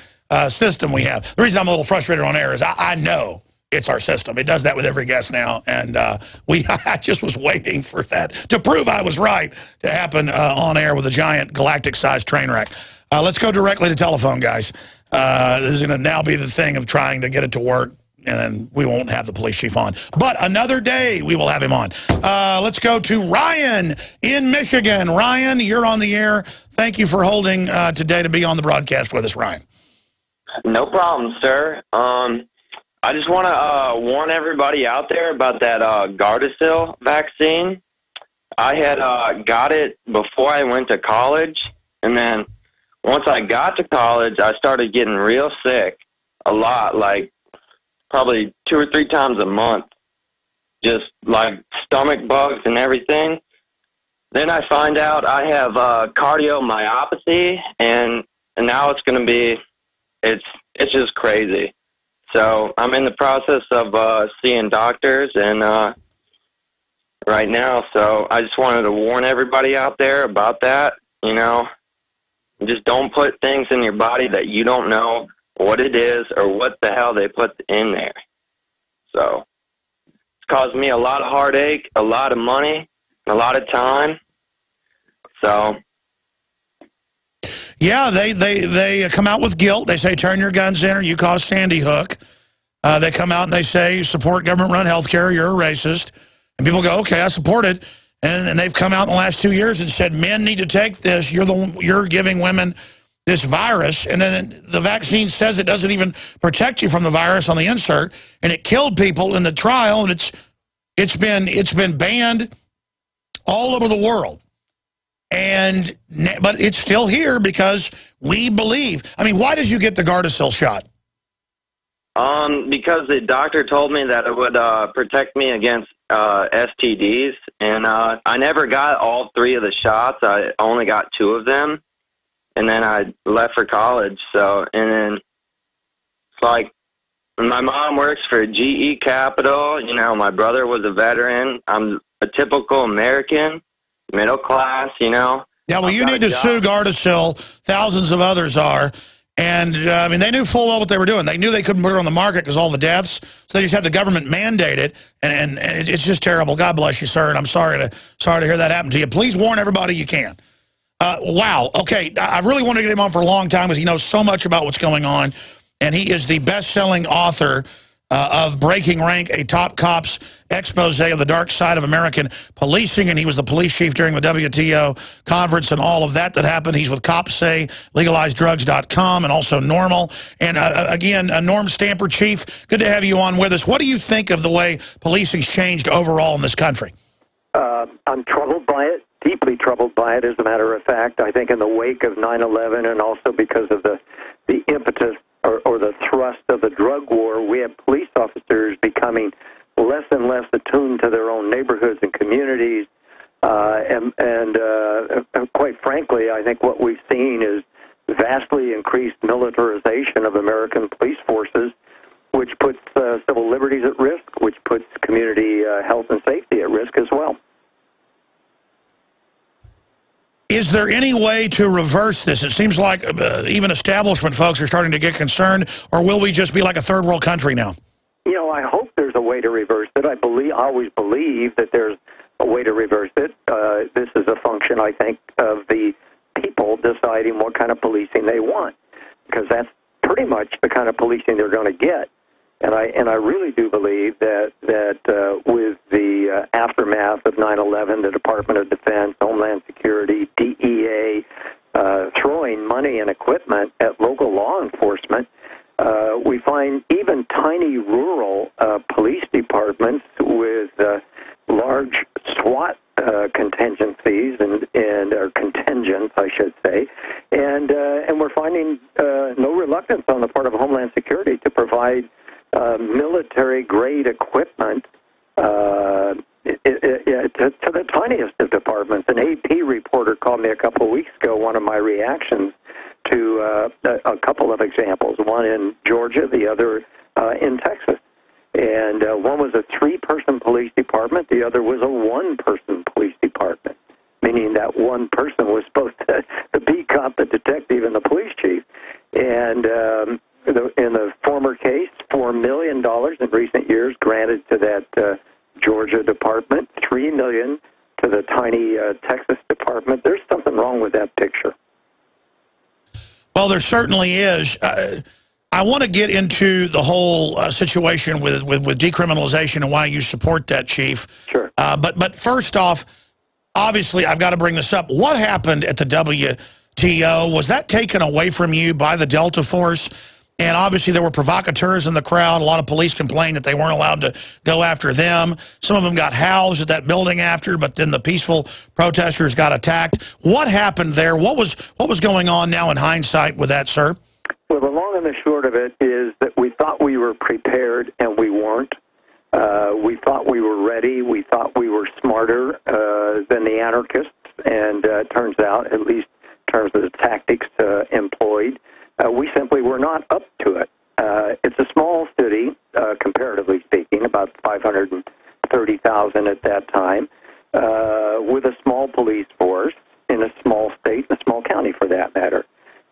system we have. The reason I'm a little frustrated on air is I know it's our system. It does that with every guest now, and I just was waiting for that to prove I was right to happen on air with a giant galactic-sized train wreck. Let's go directly to telephone, guys. This is going to now be the thing of trying to get it to work, and then we won't have the police chief on. But another day, we will have him on. Let's go to Ryan in Michigan. Ryan, you're on the air. Thank you for holding today to be on the broadcast with us, Ryan. No problem, sir. I just want to warn everybody out there about that Gardasil vaccine. I had got it before I went to college, and then once I got to college, I started getting real sick a lot, like probably 2 or 3 times a month, just like stomach bugs and everything. Then I find out I have cardiomyopathy, and now it's going to be, it's just crazy. So I'm in the process of seeing doctors and right now. So I just wanted to warn everybody out there about that. Just don't put things in your body that you don't know what it is or what the hell they put in there. So it's caused me a lot of heartache, a lot of money, a lot of time. So. Yeah, they come out with guilt. They say, turn your guns in or you cause Sandy Hook. They come out and they say, support government-run health care, you're a racist. And people go, okay, I support it. And they've come out in the last 2 years and said, men need to take this. You're giving women this virus. And then the vaccine says it doesn't even protect you from the virus on the insert. And it killed people in the trial. And it's been banned all over the world. But it's still here because we believe. I mean, why did you get the Gardasil shot? Because the doctor told me that it would protect me against STDs, and I never got all 3 of the shots. I only got 2 of them, and then I left for college. So, and then it's like my mom works for GE Capital. My brother was a veteran. I'm a typical American, middle class. Yeah, well, you need to sue Gardasil. Thousands of others are. And, I mean, they knew full well what they were doing. They knew they couldn't put it on the market because all the deaths. So they just had the government mandate it. And it's just terrible. God bless you, sir. And I'm sorry to hear that happen to you. Please warn everybody you can. Wow. Okay. I really wanted to get him on for a long time because he knows so much about what's going on. And he is the best-selling author of Breaking Rank, a top cop's expose of the dark side of American policing, and he was the police chief during the WTO conference and all of that happened. He's with Cops Say, LegalizeDrugs.com, and also Normal. And again, Norm Stamper, Chief, good to have you on with us. What do you think of the way policing's changed overall in this country? I'm troubled by it, deeply troubled by it, as a matter of fact. I think in the wake of 9/11 and also because of the impetus or the thrust of the drug war, we have police officers becoming less and less attuned to their own neighborhoods and communities. And quite frankly, I think what we've seen is vastly increased militarization of American police forces, which puts civil liberties at risk, which puts community health and safety at risk as well. Is there any way to reverse this? It seems like even establishment folks are starting to get concerned, or will we just be like a third world country now? I hope there's a way to reverse it. I always believe that there's a way to reverse it. This is a function, I think, of the people deciding what kind of policing they want, because that's pretty much the kind of policing they're going to get. And I really do believe that with the aftermath of 9/11, the Department of Defense, Homeland Security, DEA, throwing money and equipment at local law enforcement, we find even tiny rural police departments with large SWAT contingencies or contingents, I should say, and we're finding no reluctance on the part of Homeland Security to provide military-grade equipment to the tiniest of departments. An AP reporter called me a couple of weeks ago, one of my reactions to a couple of examples, one in Georgia, the other in Texas. And one was a 3-person police department, the other was a 1-person police department, meaning that one person was supposed to the beat cop, the detective, and the police chief. And in the former case, $4 million in recent years granted to that Georgia department, $3 million to the tiny Texas department. There's something wrong with that picture. Well, there certainly is. I want to get into the whole situation with decriminalization and why you support that, Chief. Sure. But first off, obviously, I've got to bring this up. What happened at the WTO? Was that taken away from you by the Delta Force? And obviously there were provocateurs in the crowd. A lot of police complained that they weren't allowed to go after them. Some of them got housed at that building after, but then the peaceful protesters got attacked. What happened there? What was going on now in hindsight with that, sir? Well, the long and the short of it is that we thought we were prepared, and we weren't. We thought we were ready. We thought we were smarter than the anarchists, and it turns out, at least in terms of the tactics employed, we simply were not up to it. It's a small city, comparatively speaking, about 530,000 at that time, with a small police force in a small state, a small county for that matter.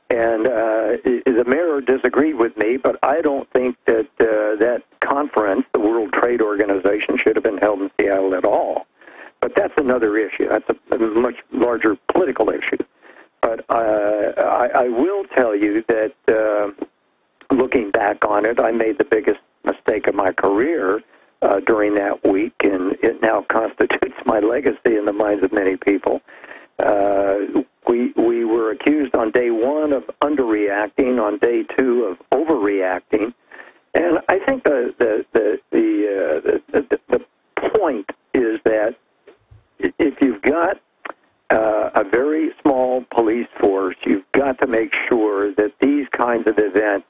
And the mayor disagreed with me, but I don't think that that conference, the World Trade Organization, should have been held in Seattle at all. But that's another issue. That's a much larger political issue. But I will tell you that looking back on it, I made the biggest mistake of my career during that week, and it now constitutes my legacy in the minds of many people. We were accused on day one of underreacting, on day two of overreacting, and I think the point is that if you've got a very small police force, you've got to make sure that these kinds of events,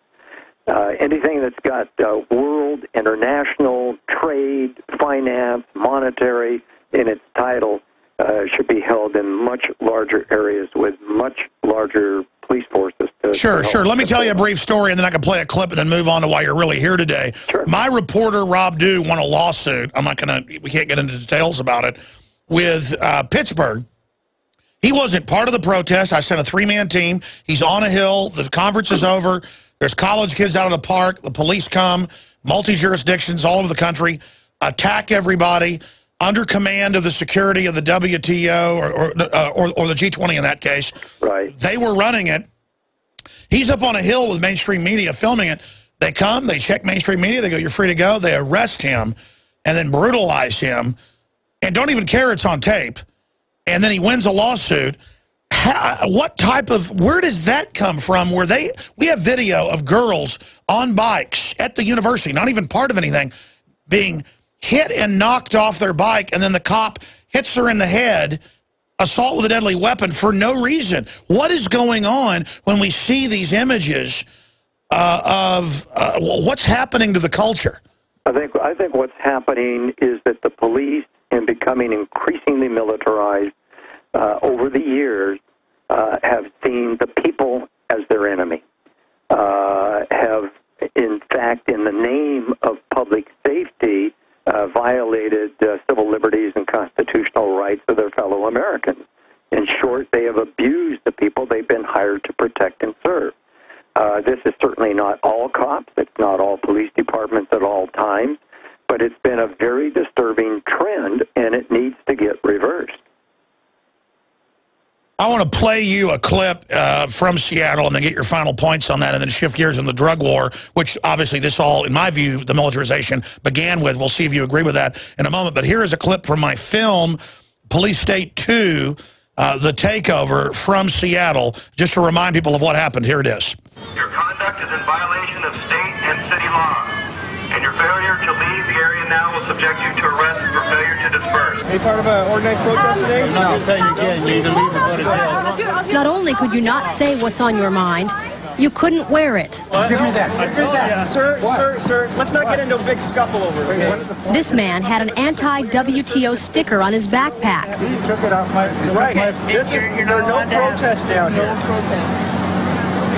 anything that's got world, international, trade, finance, monetary in its title, should be held in much larger areas with much larger police forces. Sure. Let me tell you a brief story, and then I can play a clip and then move on to why you're really here today. Sure. My reporter, Rob Dew, won a lawsuit. We can't get into details about it, with Pittsburgh. He wasn't part of the protest. I sent a 3-man team. He's on a hill. The conference is over. There's college kids out of the park. The police come, multi-jurisdictions all over the country, attack everybody, under command of the security of the WTO or the G20 in that case. Right. They were running it. He's up on a hill with mainstream media filming it. They come, they check mainstream media, they go, you're free to go. They arrest him and then brutalize him and don't even care it's on tape. And then he wins a lawsuit. Where does that come from? We have video of girls on bikes at the university, not even part of anything, being hit and knocked off their bike, and then the cop hits her in the head, assault with a deadly weapon for no reason. What is going on when we see these images of what's happening to the culture? I think what's happening is that the police, in becoming increasingly militarized over the years, have seen the people as their enemy, have, in fact, in the name of public safety, violated civil liberties and constitutional rights of their fellow Americans. In short, they have abused the people they've been hired to protect and serve. This is certainly not all cops. It's not all police departments at all times. But it's been a very disturbing trend, and it needs to get reversed. I want to play you a clip from Seattle and then get your final points on that and then shift gears in the drug war, which obviously this all, in my view, the militarization began with. We'll see if you agree with that in a moment. But here is a clip from my film, Police State 2, The Takeover from Seattle, just to remind people of what happened. Here it is. Your conduct is in violation of state and city law, and your failure to leave the area now will subject you to arrest for failure to disperse. Are you part of an organized protest today? I'm not going to tell you again. You either leave or go to jail. Not only could you not say what's on your mind, you couldn't wear it. Give me that. Yeah, sir, let's not get into a big scuffle over it. This man had an anti-WTO sticker on his backpack. He took it off my... Right. There's no protest down here.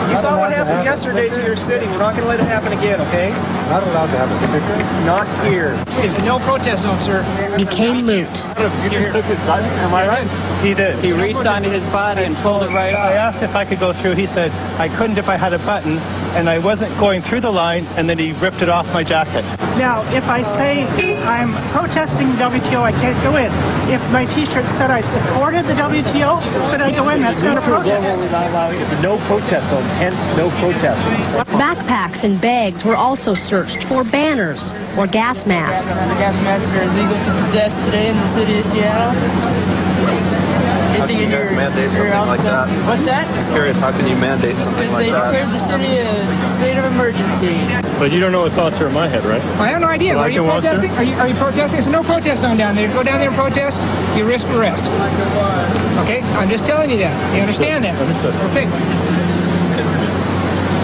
You saw what happened yesterday to your city. We're not going to let it happen again, okay? Not allowed to have a sticker. Not here. It's a no protest zone, sir. Became moot. You just took his button, am I right? He did. He reached onto his body and pulled it right off. I asked if I could go through. He said I couldn't if I had a button, and I wasn't going through the line, and then he ripped it off my jacket. Now, if I say I'm protesting WTO, I can't go in. If my T-shirt said I supported the WTO, could I go in? That's not a protest. It's a no protest zone, hence no protest. Backpacks and bags were also searched for banners or gas masks. The gas masks are illegal to possess today in the city of Seattle. How can you guys mandate something like that? What's that? Just curious, how can you mandate something like that? Because they declared the city a state of emergency. But you don't know what thoughts are in my head, right? I have no idea. Are you protesting? Are you protesting? There's no protest zone down there. If you go down there and protest, you risk arrest. Okay? I'm just telling you that. You understand that? Understood. Okay.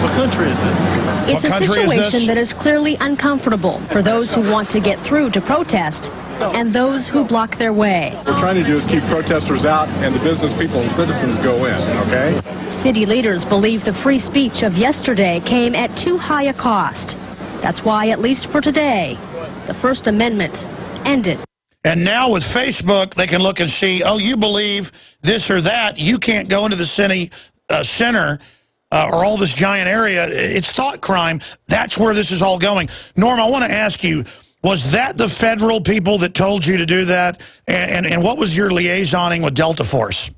What country is this? It's a situation that is clearly uncomfortable for those who want to get through to protest and those who block their way. What we're trying to do is keep protesters out and the business people and citizens go in, okay? City leaders believe the free speech of yesterday came at too high a cost. That's why, at least for today, the First Amendment ended. And now with Facebook, they can look and see, oh, you believe this or that. You can't go into the city center or all this giant area. It's thought crime. That's where this is all going. Norm, I want to ask you, was that the federal people that told you to do that? And what was your liaisoning with Delta Force?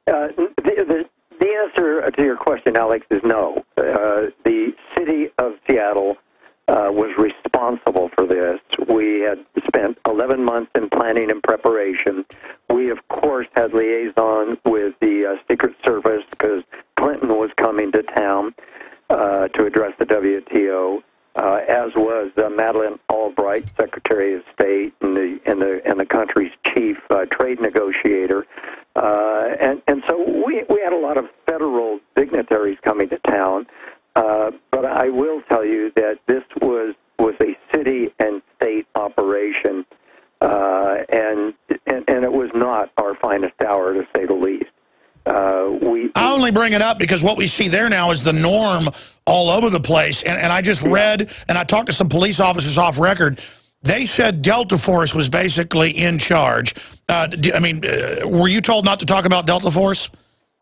The answer to your question, Alex, is no. The city of Seattle was responsible for this. We had spent 11 months in planning and preparation. We, of course, had liaison with the Secret Service because Clinton was coming to town to address the WTO. As was Madeleine Albright, Secretary of State and the country's chief trade negotiator, and so we had a lot of federal dignitaries coming to town. But I will tell you that this was a city and state operation, and it was not our finest hour, to say the least. I only bring it up because what we see there now is the norm all over the place. And I just read, and I talked to some police officers off record, they said Delta Force was basically in charge. Were you told not to talk about Delta Force?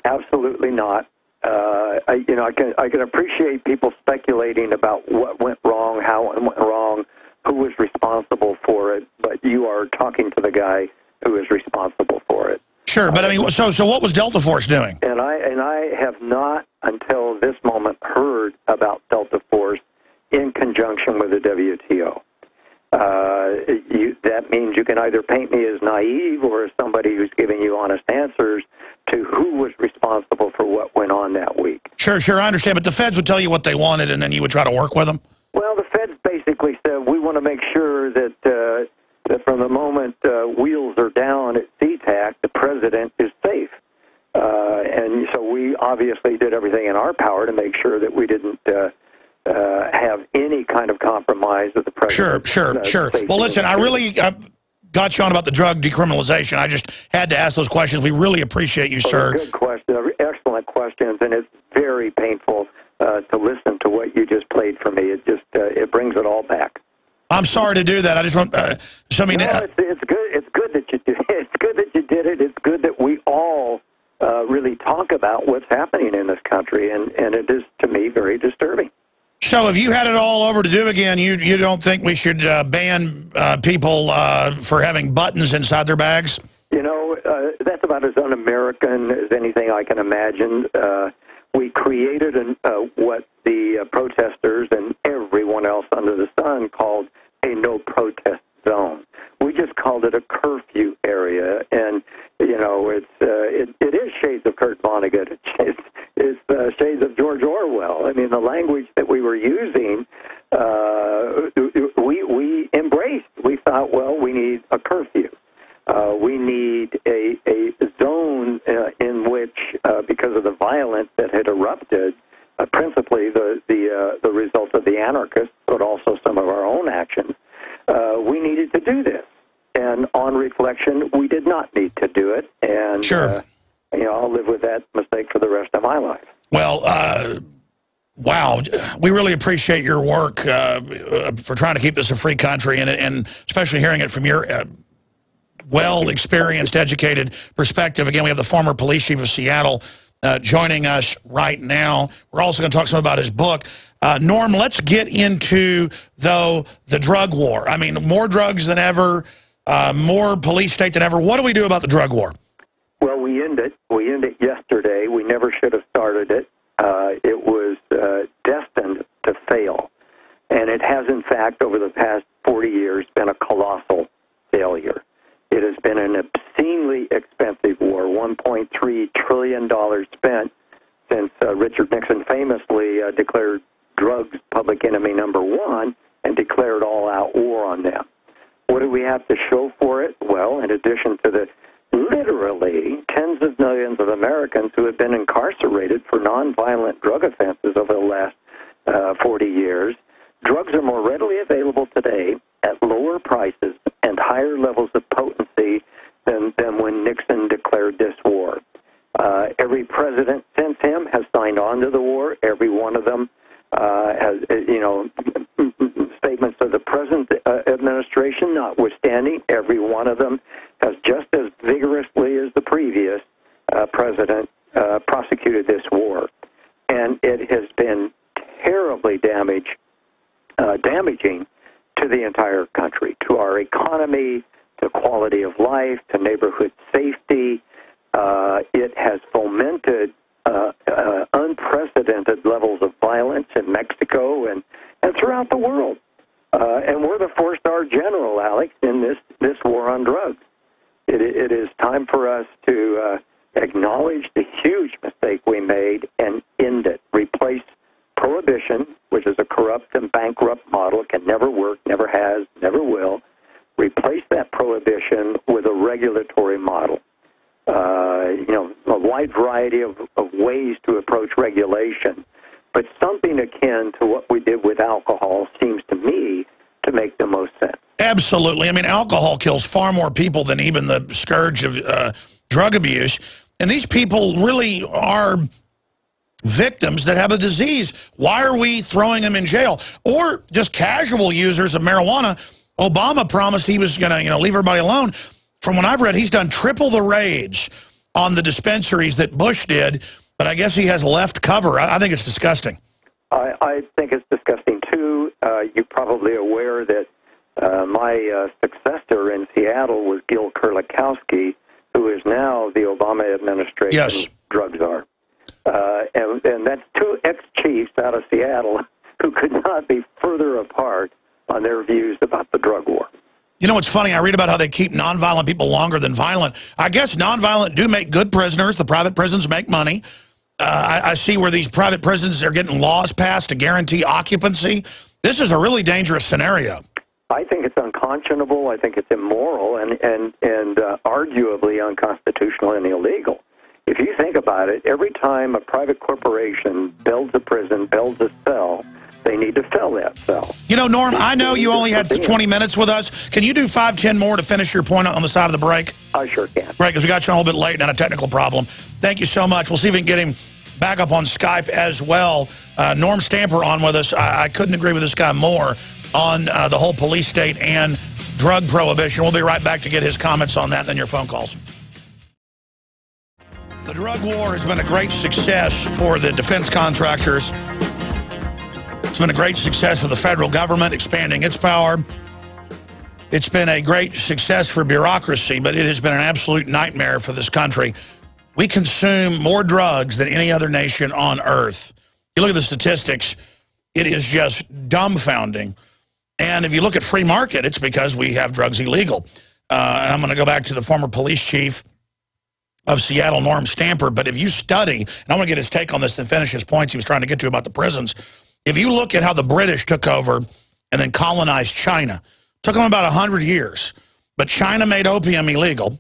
Absolutely not. I can appreciate people speculating about what went wrong, how it went wrong, who was responsible for it, but you are talking to the guy who is responsible for it. Sure, but so what was Delta Force doing? And I have not until this moment heard about Delta Force in conjunction with the WTO. That means you can either paint me as naive or as somebody who's giving you honest answers to who was responsible for what went on that week. Sure, I understand, but the feds would tell you what they wanted and then you would try to work with them? Well, the feds basically said, we want to make sure that from the moment wheels are down at SeaTac, the president is safe. And so we obviously did everything in our power to make sure that we didn't have any kind of compromise of the president. Sure. Well, listen, I really got you on about the drug decriminalization. I just had to ask those questions. We really appreciate you, sir. Good question. Excellent questions, and it's very painful to listen to what you just played for me. It just it brings it all back. I'm sorry to do that. I just want. It's good. It's good that you did. It's good that you did it. It's good that we all really talk about what's happening in this country, and it is to me very disturbing. So, if you had it all over to do again, you don't think we should ban people for having buttons inside their bags? You know, that's about as un-American as anything I can imagine. We created what the protesters and everyone else under the sun called a no-protest zone. We just called it a curfew area, and you know, it is shades of Kurt Vonnegut. It's shades of George Orwell. I mean, the language that we were using, we embraced. We thought, well, we need a curfew. We need a zone in which, because of the violence that had erupted, principally the result of the anarchists, but also some of our own actions, we needed to do this. And on reflection, we did not need to do it. And sure. You know, I'll live with that mistake for the rest of my life. Well, wow, we really appreciate your work for trying to keep this a free country, and especially hearing it from your well-experienced, educated perspective. Again, we have the former police chief of Seattle joining us right now. We're also going to talk some about his book. Norm, let's get into, though, the drug war. I mean, more drugs than ever, more police state than ever. What do we do about the drug war? Well, we end it. We end it yesterday. We never should have started it. It was destined to fail. And it has, in fact, over the past 40 years, been a colossal failure. It has been an obscenely expensive war, $1.3 trillion spent since Richard Nixon famously declared drugs public enemy number one and declared all-out war on them. What do we have to show for it? Well, in addition to the literally tens of millions of Americans who have been incarcerated for nonviolent drug offenses over the last 40 years, drugs are more readily available today at lower prices and higher levels of potency than when Nixon declared this war. Every president since him has signed on to the war. Every one of them has, you know, statements of the present administration notwithstanding, every one of them has just as vigorously as the previous president prosecuted this war. And it has been terribly damaging to the entire country, to our economy, to quality of life, to neighborhood safety. It has fomented unprecedented levels of violence in Mexico and throughout the world. And we're the four-star general, Alex, in this war on drugs. It is time for us to acknowledge the huge mistake we made and end it. Replace prohibition, which is a corrupt and bankrupt model. It can never work, never has, never will. Replace that prohibition with a regulatory model. You know, a wide variety of ways to approach regulation, but something akin to what we did with alcohol seems to me to make the most sense. Absolutely. I mean, alcohol kills far more people than even the scourge of drug abuse. And these people really are victims that have a disease. Why are we throwing them in jail? Or just casual users of marijuana. Obama promised he was going to, you know, leave everybody alone. From what I've read, he's done triple the raids on the dispensaries that Bush did, but I guess he has left cover. I think it's disgusting. I think it's disgusting, too. You're probably aware that my successor in Seattle was Gil Kurlikowski, who is now the Obama administration drug czar. And that's two ex-chiefs out of Seattle who could not be further apart on their views about the drug war. You know what's funny? I read about how they keep nonviolent people longer than violent. I guess nonviolent do make good prisoners. The private prisons make money. I see where these private prisons are getting laws passed to guarantee occupancy. This is a really dangerous scenario. I think it's unconscionable. I think it's immoral and arguably unconstitutional and illegal. If you think about it, every time a private corporation builds a prison, builds a cell, they need to fill that cell. You know, Norm, I know you only had 20 minutes with us. Can you do 5-10 more to finish your point on the side of the break? I sure can. Right, because we got you a little bit late and had a technical problem. Thank you so much. We'll see if we can get him back up on Skype as well. Norm Stamper on with us. I couldn't agree with this guy more on the whole police state and drug prohibition. We'll be right back to get his comments on that and then your phone calls. The drug war has been a great success for the defense contractors. It's been a great success for the federal government, expanding its power. It's been a great success for bureaucracy, but it has been an absolute nightmare for this country. We consume more drugs than any other nation on earth. You look at the statistics, it is just dumbfounding. And if you look at free market, it's because we have drugs illegal. And I'm going to go back to the former police chief of Seattle, Norm Stamper. But if you study, and I want to get his take on this and finish his points he was trying to get to about the prisons. If you look at how the British took over and then colonized China, took them about 100 years. But China made opium illegal.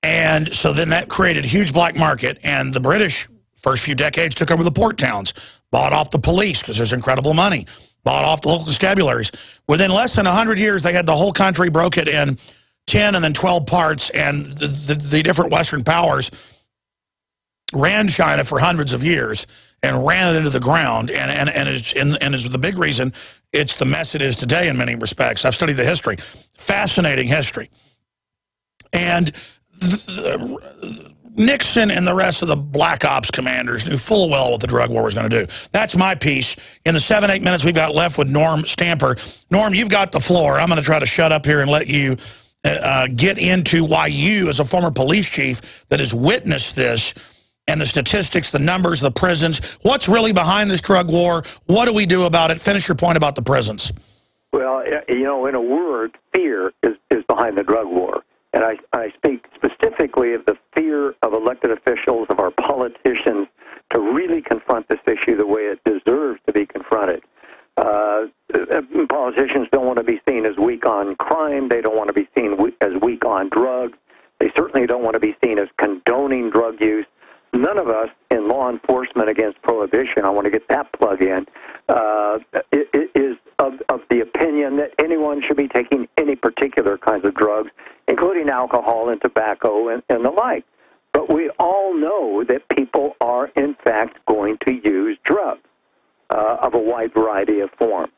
And so then that created a huge black market. And the British, first few decades, took over the port towns, bought off the police because there's incredible money, bought off the local constabularies. Within less than 100 years, they had the whole country, broke it in 10 and then 12 parts, and the different Western powers ran China for hundreds of years and ran it into the ground, and is the big reason it's the mess it is today in many respects. I've studied the history. Fascinating history. And Nixon and the rest of the black ops commanders knew full well what the drug war was going to do. That's my piece. In the 7-8 minutes we've got left with Norm Stamper. Norm, you've got the floor. I'm going to try to shut up here and let you get into why you, as a former police chief that has witnessed this, and the statistics, the numbers, the prisons, what's really behind this drug war? What do we do about it? Finish your point about the prisons. Well, you know, in a word, fear is behind the drug war. And I speak specifically of the fear of elected officials, of our politicians, to really confront this issue the way it deserves to be confronted. Politicians don't want to be seen as weak on crime. They don't want to be seen as weak on drugs. They certainly don't want to be seen as condoning drug use. None of us in law enforcement against prohibition, I want to get that plug in, is of the opinion that anyone should be taking any particular kinds of drugs, including alcohol and tobacco and the like. But we all know that people are, in fact, going to use drugs of a wide variety of forms.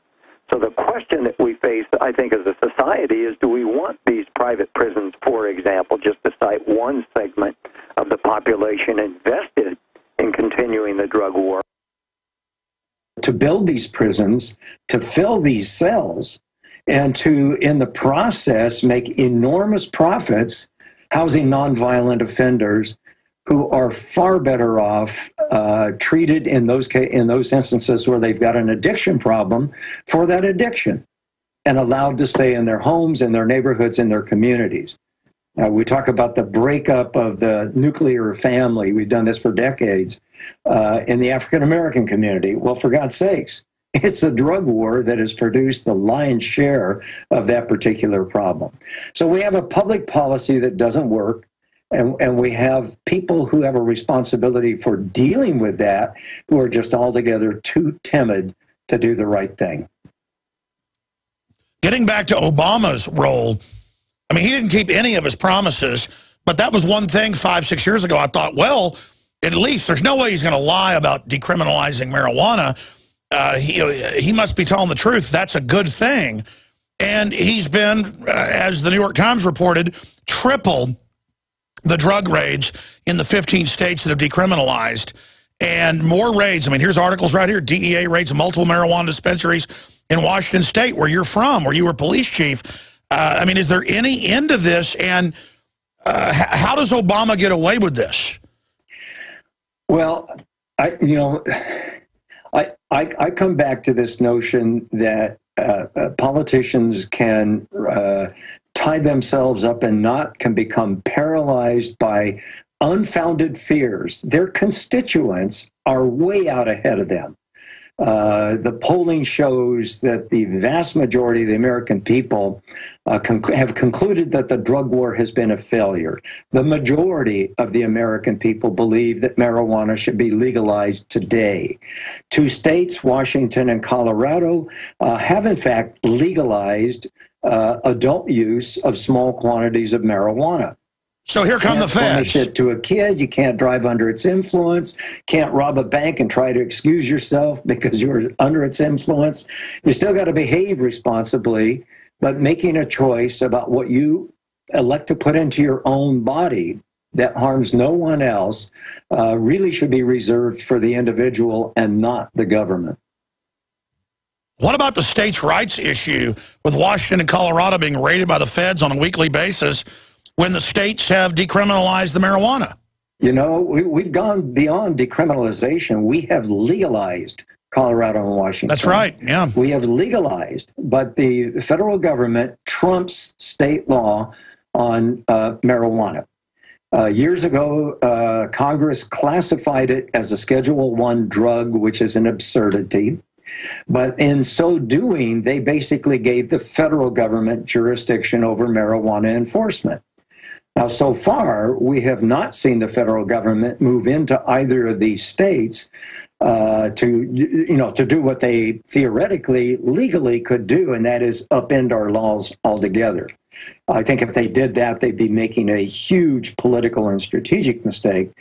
So the question that we face, I think, as a society is, do we want these private prisons, for example, just to cite one segment of the population invested in continuing the drug war? To build these prisons, to fill these cells, and to, in the process, make enormous profits housing nonviolent offenders who are far better off treated in those instances where they've got an addiction problem for that addiction and allowed to stay in their homes, in their neighborhoods, in their communities. We talk about the breakup of the nuclear family. We've done this for decades in the African-American community. Well, for God's sakes, it's the drug war that has produced the lion's share of that particular problem. So we have a public policy that doesn't work, and we have people who have a responsibility for dealing with that who are just altogether too timid to do the right thing. Getting back to Obama's role, I mean, he didn't keep any of his promises, but that was one thing 5-6 years ago. I thought, well, at least there's no way he's going to lie about decriminalizing marijuana. He must be telling the truth. That's a good thing. And he's been, as the New York Times reported, tripled the drug raids in the 15 states that have decriminalized. And more raids. I mean, here's articles right here. DEA raids multiple marijuana dispensaries in Washington State, where you're from, where you were police chief. I mean, is there any end to this? And how does Obama get away with this? Well, I come back to this notion that politicians can tie themselves up and can become paralyzed by unfounded fears. Their constituents are way out ahead of them. The polling shows that the vast majority of the American people have concluded that the drug war has been a failure. The majority of the American people believe that marijuana should be legalized today. 2 states, Washington and Colorado, have in fact legalized adult use of small quantities of marijuana. So here come the feds. It to a kid, you can't drive under its influence, can't rob a bank and try to excuse yourself because you're under its influence. You still got to behave responsibly, but making a choice about what you elect to put into your own body that harms no one else really should be reserved for the individual and not the government. What about the states' rights issue with Washington and Colorado being raided by the feds on a weekly basis when the states have decriminalized the marijuana? You know, we've gone beyond decriminalization. We have legalized Colorado and Washington. That's right, yeah. We have legalized, but the federal government trumps state law on marijuana. Years ago, Congress classified it as a Schedule I drug, which is an absurdity. But in so doing, they basically gave the federal government jurisdiction over marijuana enforcement. Now, so far, we have not seen the federal government move into either of these states to do what they theoretically, legally could do, and that is upend our laws altogether. I think if they did that, they'd be making a huge political and strategic mistake.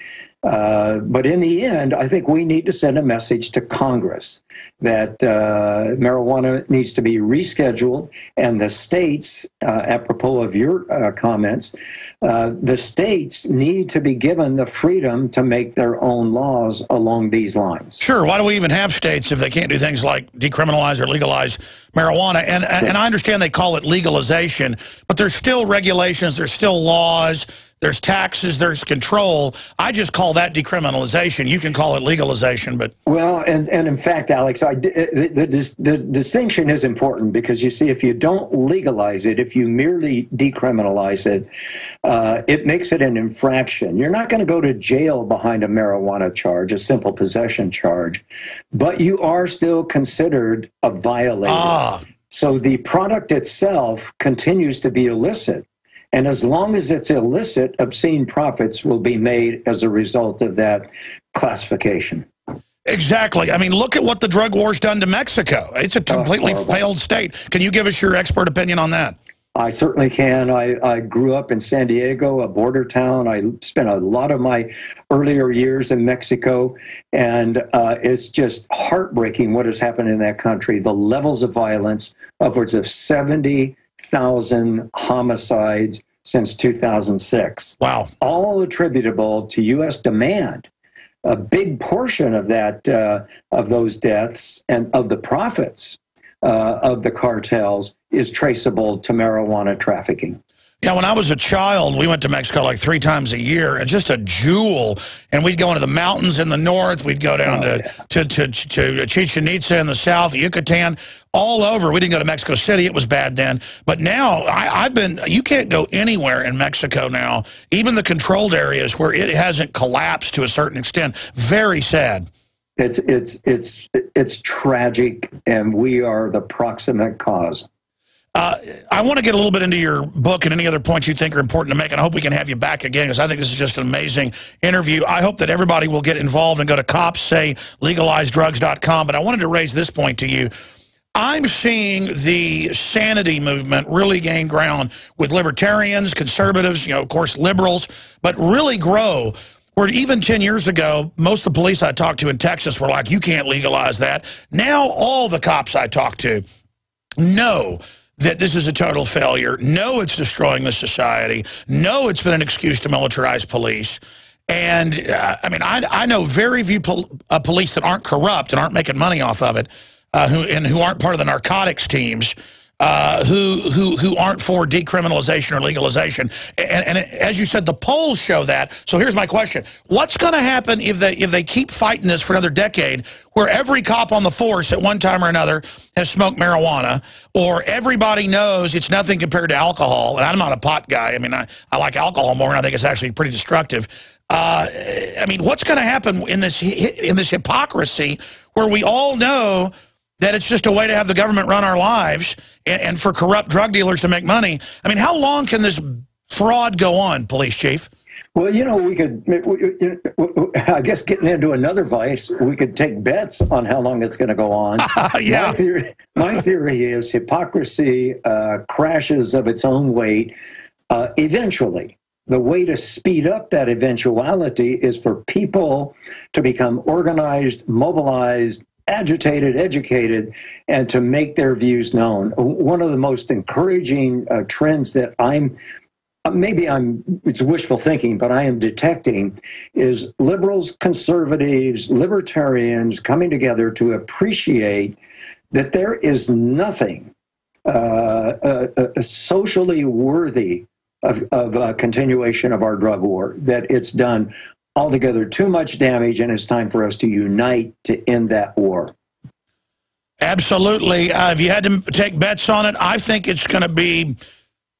But in the end, I think we need to send a message to Congress that marijuana needs to be rescheduled, and the states, apropos of your comments, the states need to be given the freedom to make their own laws along these lines. Sure. Why do we even have states if they can't do things like decriminalize or legalize marijuana? And I understand they call it legalization, but there's still regulations, there's still laws, there's taxes, there's control. I just call that decriminalization. You can call it legalization, but... Well, and in fact, Alex, the distinction is important because, you see, if you don't legalize it, if you merely decriminalize it, it makes it an infraction. You're not going to go to jail behind a marijuana charge, a simple possession charge, but you are still considered a violator. So the product itself continues to be illicit. And as long as it's illicit, obscene profits will be made as a result of that classification. Exactly. I mean, look at what the drug war's done to Mexico. It's a completely failed state. Can you give us your expert opinion on that? I certainly can. I grew up in San Diego, a border town. I spent a lot of my earlier years in Mexico, and it's just heartbreaking what has happened in that country. The levels of violence, upwards of 70,000 homicides since 2006. Wow. All attributable to U.S. demand. A big portion of that, of those deaths and of the profits of the cartels is traceable to marijuana trafficking. Yeah, when I was a child, we went to Mexico like 3 times a year, and just a jewel. And we'd go into the mountains in the north. We'd go down to Chichen Itza in the south, Yucatan, all over. We didn't go to Mexico City. It was bad then. But now, you can't go anywhere in Mexico now, even the controlled areas where it hasn't collapsed to a certain extent. Very sad. It's tragic, and we are the proximate cause. I want to get a little bit into your book and any other points you think are important to make, and I hope we can have you back again because I think this is just an amazing interview. I hope that everybody will get involved and go to copssaylegalizedrugs.com, but I wanted to raise this point to you. I'm seeing the sanity movement really gain ground with libertarians, conservatives, of course, liberals, but really grow. Where even 10 years ago, most of the police I talked to in Texas were like, you can't legalize that. Now all the cops I talk to know that this is a total failure. No, it's destroying the society. No, it's been an excuse to militarize police. And, I mean, I know very few police that aren't corrupt and aren't making money off of it, who aren't part of the narcotics teams, who aren't for decriminalization or legalization. And as you said, the polls show that. So here's my question. What's going to happen if they keep fighting this for another decade, where every cop on the force at one time or another has smoked marijuana, or everybody knows it's nothing compared to alcohol? And I'm not a pot guy. I mean, I like alcohol more, and I think it's actually pretty destructive. I mean, what's going to happen in this hypocrisy where we all know that it's just a way to have the government run our lives and for corrupt drug dealers to make money? I mean, how long can this fraud go on, Police Chief? Well, we could, I guess getting into another vice, we could take bets on how long it's going to go on. Yeah. My theory is hypocrisy crashes of its own weight eventually. The way to speed up that eventuality is for people to become organized, mobilized, agitated, educated, and to make their views known. One of the most encouraging trends that it's wishful thinking, but I am detecting is liberals, conservatives, libertarians coming together to appreciate that there is nothing socially worthy of a continuation of our drug war, that it's done altogether too much damage, and it's time for us to unite to end that war. Absolutely. If you had to take bets on it, I think it's going to be,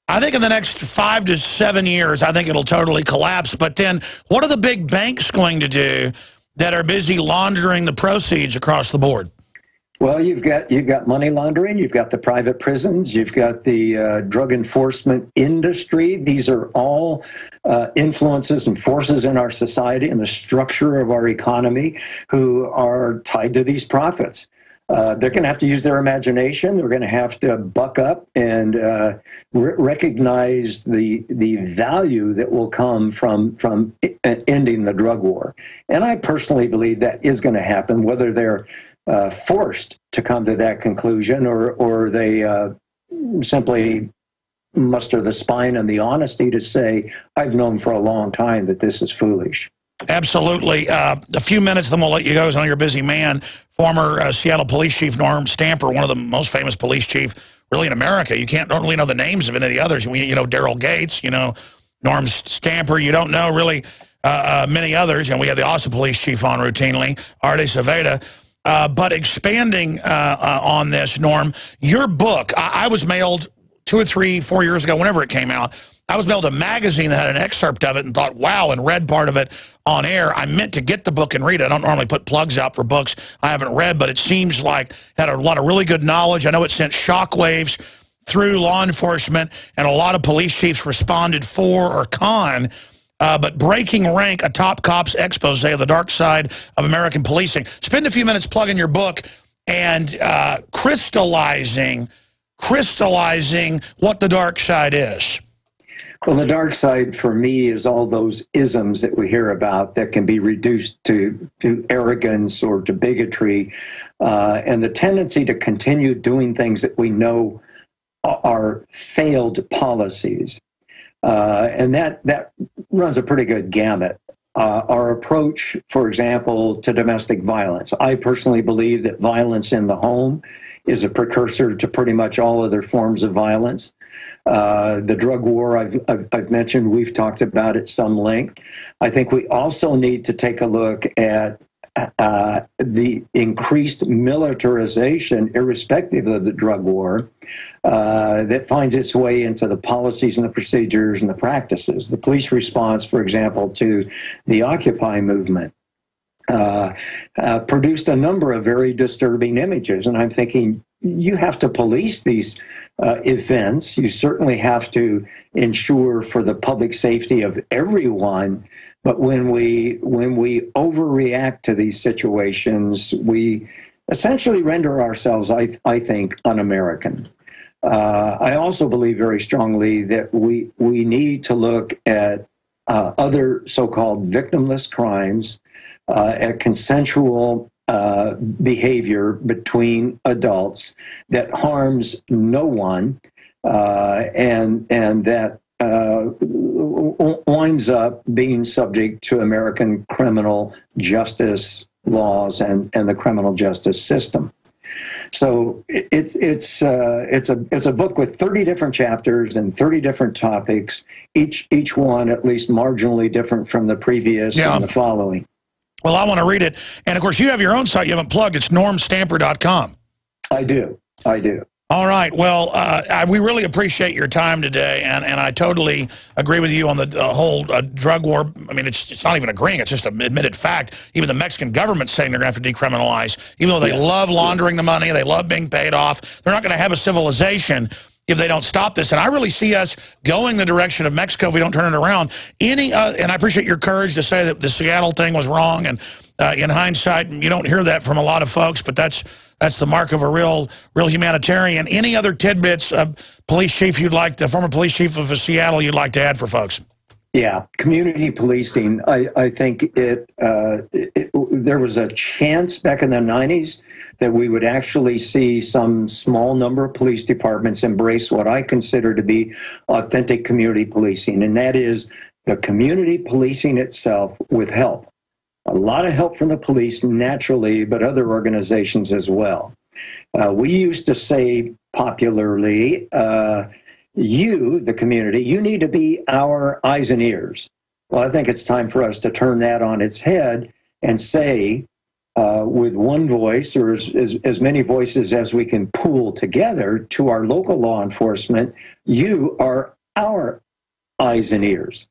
I think in the next 5 to 7 years, I think it'll totally collapse. But then what are the big banks going to do that are busy laundering the proceeds across the board? Well, you've got money laundering, you've got the private prisons, you've got the drug enforcement industry. These are all influences and forces in our society and the structure of our economy who are tied to these profits. They're going to have to use their imagination. They're going to have to buck up and recognize the value that will come from ending the drug war. And I personally believe that is going to happen, whether they're forced to come to that conclusion or they simply muster the spine and the honesty to say, I've known for a long time that this is foolish. Absolutely. A few minutes, then we'll let you go. I know you're a busy man. Former Seattle Police Chief Norm Stamper, one of the most famous police chief really in America. You don't really know the names of any of the others. You know Daryl Gates, you know Norm Stamper. You don't know really many others. And we have the Austin Police Chief on routinely, Arte Saveda. But expanding on this, Norm, your book, I was mailed 2 or 3, 4 years ago, whenever it came out, I was mailed a magazine that had an excerpt of it and thought, wow, and read part of it on air. I meant to get the book and read it. I don't normally put plugs out for books I haven't read, but it seems like it had a lot of really good knowledge. I know it sent shockwaves through law enforcement, and a lot of police chiefs responded for or con. But Breaking Rank, a top cops expose of the dark side of American policing. Spend a few minutes plugging your book and crystallizing what the dark side is. Well, the dark side for me is all those isms that we hear about that can be reduced to arrogance or to bigotry, and the tendency to continue doing things that we know are failed policies. And that runs a pretty good gamut. Our approach, for example, to domestic violence. I personally believe that violence in the home is a precursor to pretty much all other forms of violence. The drug war I've mentioned, we've talked about at some length. I think we also need to take a look at the increased militarization, irrespective of the drug war, that finds its way into the policies and the procedures and the practices. The police response, for example, to the Occupy movement produced a number of very disturbing images. And I'm thinking, you have to police these events. You certainly have to ensure for the public safety of everyone. But when we overreact to these situations, we essentially render ourselves, I think, un-American. I also believe very strongly that we need to look at other so-called victimless crimes, at consensual behavior between adults that harms no one, and that winds up being subject to American criminal justice laws and the criminal justice system. So it's a book with 30 different chapters and 30 different topics, each one at least marginally different from the previous and the following. Well, I want to read it. And, of course, you have your own site you haven't plugged. It's normstamper.com. I do. All right. Well, we really appreciate your time today, and I totally agree with you on the whole drug war. I mean, it's not even agreeing. It's just an admitted fact. Even the Mexican government's saying they're going to have to decriminalize. Even though they love laundering the money, they love being paid off, they're not going to have a civilization if they don't stop this. And I really see us going the direction of Mexico if we don't turn it around. And I appreciate your courage to say that the Seattle thing was wrong. And in hindsight, you don't hear that from a lot of folks, but that's the mark of a real humanitarian. Any other tidbits, police chief you'd like, the former police chief of Seattle, you'd like to add for folks? Yeah, community policing. I think there was a chance back in the 90s that we would actually see some small number of police departments embrace what I consider to be authentic community policing, and that is the community policing itself with help. A lot of help from the police naturally, but other organizations as well. We used to say popularly, you, the community, you need to be our eyes and ears. Well, I think it's time for us to turn that on its head and say, with one voice, or as many voices as we can pool together, to our local law enforcement, you are our eyes and ears.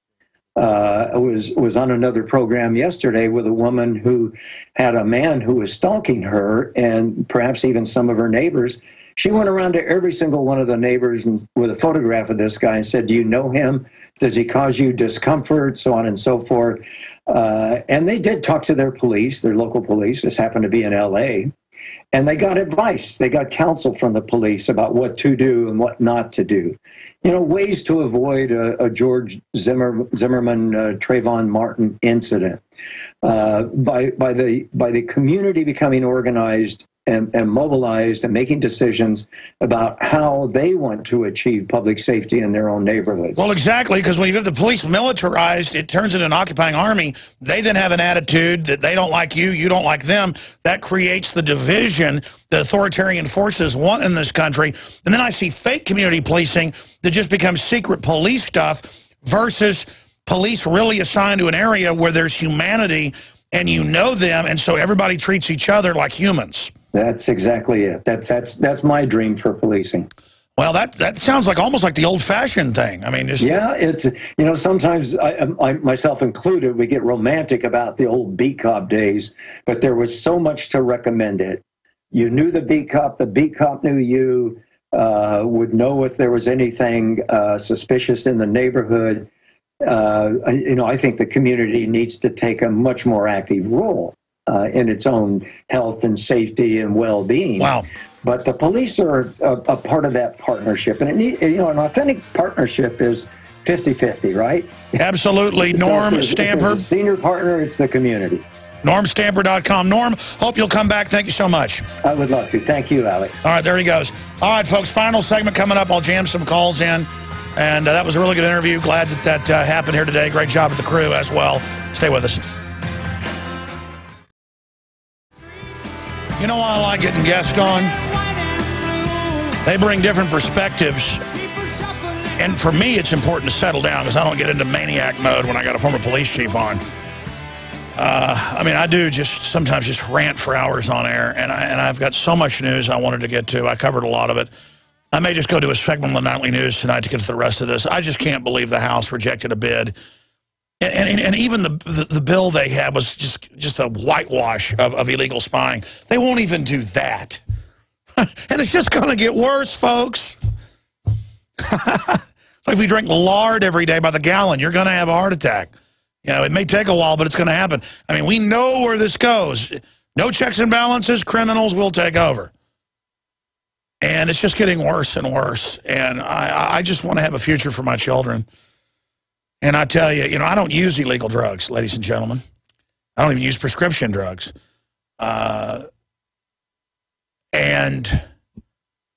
I was on another program yesterday with a woman who had a man who was stalking her, and perhaps even some of her neighbors. She went around to every single one of the neighbors and with a photograph of this guy and said, "Do you know him? Does he cause you discomfort?" So on and so forth. And they did talk to their police, their local police. This happened to be in L.A. And they got advice. They got counsel from the police about what to do and what not to do. You know, ways to avoid a George Zimmerman, Trayvon Martin incident. By the community becoming organized and mobilized and making decisions about how they want to achieve public safety in their own neighborhoods. Well, exactly, because when you have the police militarized, it turns into an occupying army. They then have an attitude that they don't like you, you don't like them. That creates the division that authoritarian forces want in this country. And then I see fake community policing that just becomes secret police stuff versus police really assigned to an area where there's humanity and you know them, and so everybody treats each other like humans. That's exactly it. That's my dream for policing. Well, that sounds like almost like the old-fashioned thing. I mean, yeah, it's, you know, sometimes I myself included, we get romantic about the old beat cop days, but there was so much to recommend it. You knew the beat cop knew you, would know if there was anything suspicious in the neighborhood. You know, I think the community needs to take a much more active role in its own health and safety and well-being. Wow. But the police are a part of that partnership. And, you know, an authentic partnership is 50-50, right? Absolutely. So Norm Stamper. As a senior partner, it's the community. NormStamper.com. Norm, hope you'll come back. Thank you so much. I would love to. Thank you, Alex. All right, there he goes. All right, folks, final segment coming up. I'll jam some calls in. And that was a really good interview. Glad that happened here today. Great job with the crew as well. Stay with us. You know why I like getting guests on? They bring different perspectives. And for me, it's important to settle down because I don't get into maniac mode when I got a former police chief on. I mean, I do sometimes just rant for hours on air, and I've got so much news I wanted to get to. I covered a lot of it. I may just go to a segment on the nightly news tonight to get to the rest of this. I just can't believe the House rejected a bid. And even the bill they had was just a whitewash of illegal spying. They won't even do that. And it's just going to get worse, folks. It's like if you drink lard every day by the gallon, you're going to have a heart attack. You know, it may take a while, but it's going to happen. I mean, we know where this goes. No checks and balances, criminals will take over. And it's just getting worse and worse. And I just want to have a future for my children. And I tell you, you know, I don't use illegal drugs, ladies and gentlemen. I don't even use prescription drugs. And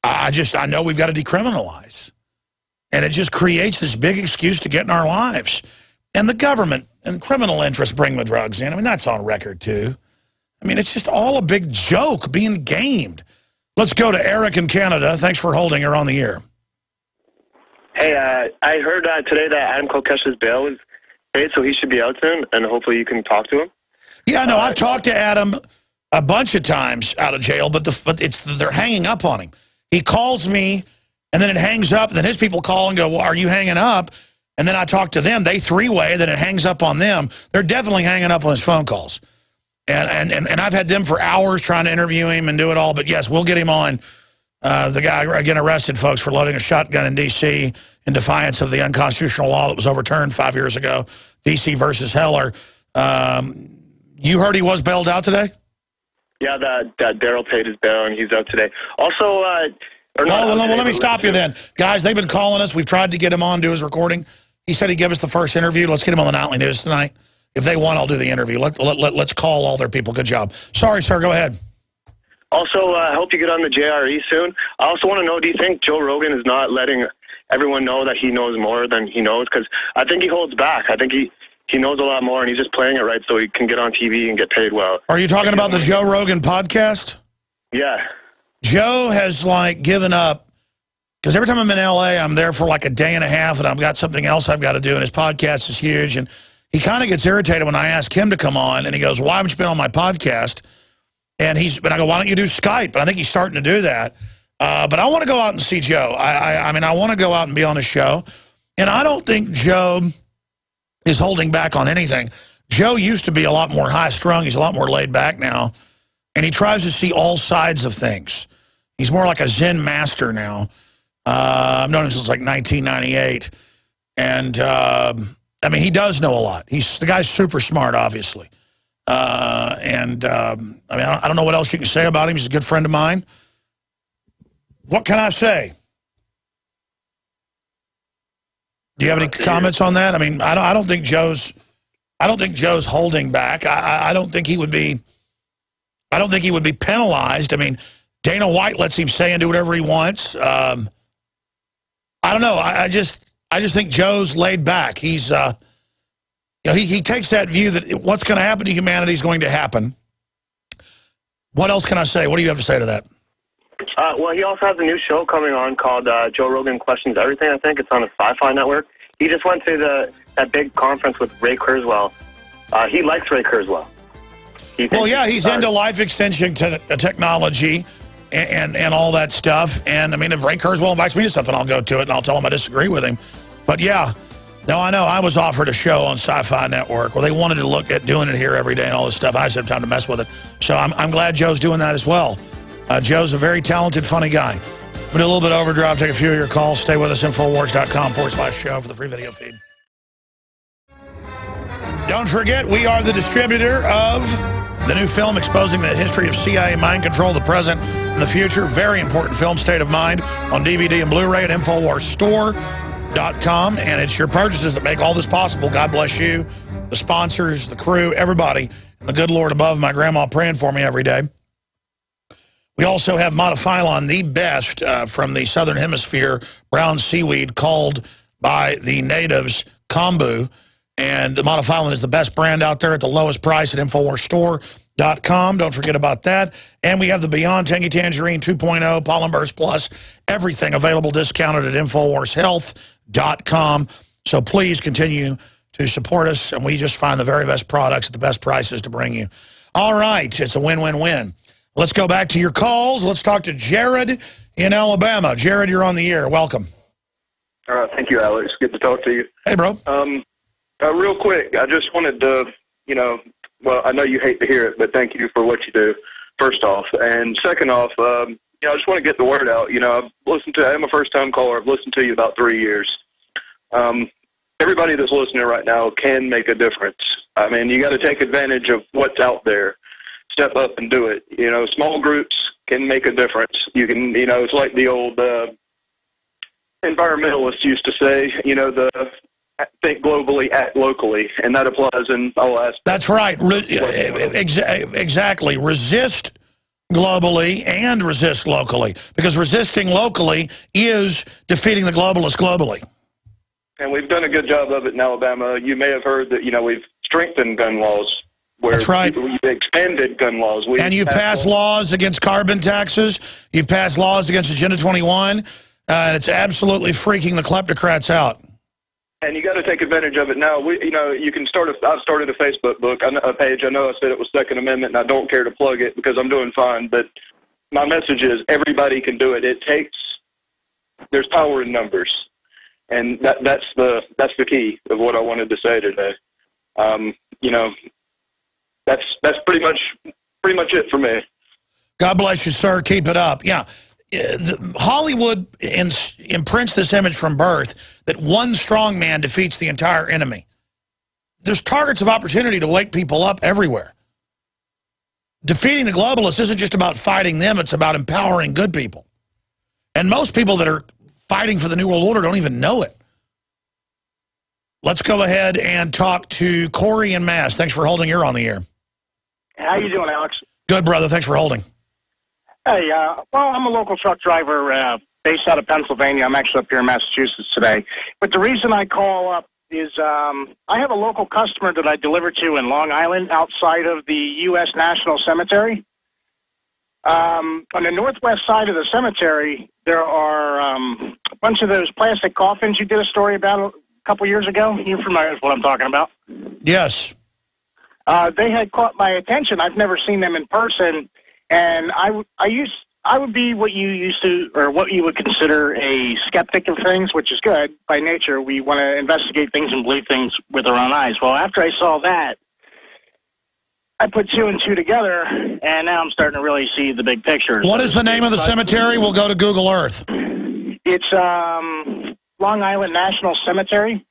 I know we've got to decriminalize. And it just creates this big excuse to get in our lives. And the government and criminal interests bring the drugs in. I mean, that's on record, too. I mean, it's just all a big joke being gamed. Let's go to Eric in Canada. Thanks for holding her on the air. Hey, I heard today that Adam Kokesh's bail is paid, so he should be out soon, and hopefully you can talk to him. Yeah, no, I've talked to Adam a bunch of times out of jail, but they're hanging up on him. He calls me, and then it hangs up. Then his people call and go, well, are you hanging up? And then I talk to them. They three-way, then it hangs up on them. They're definitely hanging up on his phone calls. And I've had them for hours trying to interview him and do it all. But, yes, we'll get him on. The guy, again, arrested, folks, for loading a shotgun in D.C. in defiance of the unconstitutional law that was overturned 5 years ago, D.C. versus Heller. You heard he was bailed out today? Yeah, that Daryl paid his bail, and he's out today. Also, let me stop you then. Guys, they've been calling us. We've tried to get him on, do his recording. He said he'd give us the first interview. Let's get him on the nightly news tonight. If they want, I'll do the interview. Let's call all their people. Good job. Sorry, sir. Go ahead. Also, I hope you get on the JRE soon. I also want to know, do you think Joe Rogan is not letting everyone know that he knows more than he knows? Because I think he holds back. I think he knows a lot more, and he's just playing it right so he can get on TV and get paid well. Are you talking about the Joe Rogan podcast? Yeah. Joe has, like, given up. Because every time I'm in L.A., I'm there for like a day and a half, and I've got something else I've got to do, and his podcast is huge. And he kind of gets irritated when I ask him to come on, and he goes, why haven't you been on my podcast? And I go, why don't you do Skype? And I think he's starting to do that. But I want to go out and see Joe. I mean, I want to go out and be on his show. And I don't think Joe is holding back on anything. Joe used to be a lot more high-strung. He's a lot more laid back now. And he tries to see all sides of things. He's more like a Zen master now. I've known him since like 1998. And, I mean, he does know a lot. The guy's super smart, obviously. I mean, I don't know what else you can say about him. He's a good friend of mine. What can I say? Do you have any comments on that? I mean, I don't think Joe's holding back. I don't think he would be penalized. I mean, Dana White lets him say and do whatever he wants. I don't know. I just think Joe's laid back. He's he takes that view that what's going to happen to humanity is going to happen. What else can I say? What do you have to say to that? Well, he also has a new show coming on called Joe Rogan Questions Everything, I think. It's on the Sci-Fi Network. He just went to that big conference with Ray Kurzweil. He likes Ray Kurzweil. Well, yeah, he's into life extension technology and all that stuff. And, I mean, if Ray Kurzweil invites me to something, I'll go to it, and I'll tell him I disagree with him. But, yeah, no, I know. I was offered a show on Sci-Fi Network where they wanted to look at doing it here every day and all this stuff. I just have time to mess with it. So I'm glad Joe's doing that as well. Joe's a very talented, funny guy. We'll do a little bit of overdrive, take a few of your calls. Stay with us, Infowars.com/show for the free video feed. Don't forget, we are the distributor of the new film exposing the history of CIA mind control, the present and the future. Very important film, State of Mind, on DVD and Blu-ray at InfoWarsStore.com. And it's your purchases that make all this possible. God bless you, the sponsors, the crew, everybody, and the good Lord above, my grandma praying for me every day. We also have Monophyllon, the best from the Southern Hemisphere brown seaweed called by the natives kombu. And the Monophyllon is the best brand out there at the lowest price at InfoWarsStore.com. Don't forget about that. And we have the Beyond Tangy Tangerine 2.0, Pollen Burst Plus, everything available discounted at InfoWarsHealth.com. So please continue to support us, and we just find the very best products at the best prices to bring you. All right, it's a win-win-win. Let's go back to your calls. Let's talk to Jared in Alabama. Jared, you're on the air. Welcome. All right. Thank you, Alex. Good to talk to you. Hey, bro. Real quick, I just wanted to, well, I know you hate to hear it, but thank you for what you do, first off. And second off, I just want to get the word out. I'm a first-time caller. I've listened to you about 3 years. Everybody that's listening right now can make a difference. I mean, you got to take advantage of what's out there. Step up and do it. Small groups can make a difference. You can, it's like the old environmentalists used to say, think globally, act locally, and that applies in all aspects. That's right. Exactly. Resist globally and resist locally, because resisting locally is defeating the globalists globally. And we've done a good job of it in Alabama. You may have heard that, we've strengthened gun laws. That's right. We've expanded gun laws. And you've passed laws against carbon taxes. You've passed laws against Agenda 21. And it's absolutely freaking the kleptocrats out. And you got to take advantage of it now. You can start. I've started a Facebook a page. I know I said it was Second Amendment, and I don't care to plug it because I'm doing fine. But my message is everybody can do it. There's power in numbers, and that's the key of what I wanted to say today. That's pretty much it for me. God bless you, sir. Keep it up. Yeah. Hollywood imprints this image from birth that one strong man defeats the entire enemy. There's targets of opportunity to wake people up everywhere. Defeating the globalists isn't just about fighting them, it's about empowering good people. And most people that are fighting for the New World Order don't even know it. Let's go ahead and talk to Corey in Mass. Thanks for holding. You're on the air. How you doing, Alex? Good, brother. Thanks for holding. Hey, well, I'm a local truck driver based out of Pennsylvania. I'm actually up here in Massachusetts today. But the reason I call up is I have a local customer that I deliver to in Long Island outside of the U.S. National Cemetery. On the northwest side of the cemetery, there are a bunch of those plastic coffins you did a story about a couple years ago. You're familiar with what I'm talking about? Yes. They had caught my attention. I've never seen them in person, and I would be what you used to, or what you would consider a skeptic of things, which is good. By nature, we want to investigate things and believe things with our own eyes. Well, after I saw that, I put two and two together, and now I'm starting to really see the big picture. What is the name of the cemetery? We'll go to Google Earth. It's Long Island National Cemetery.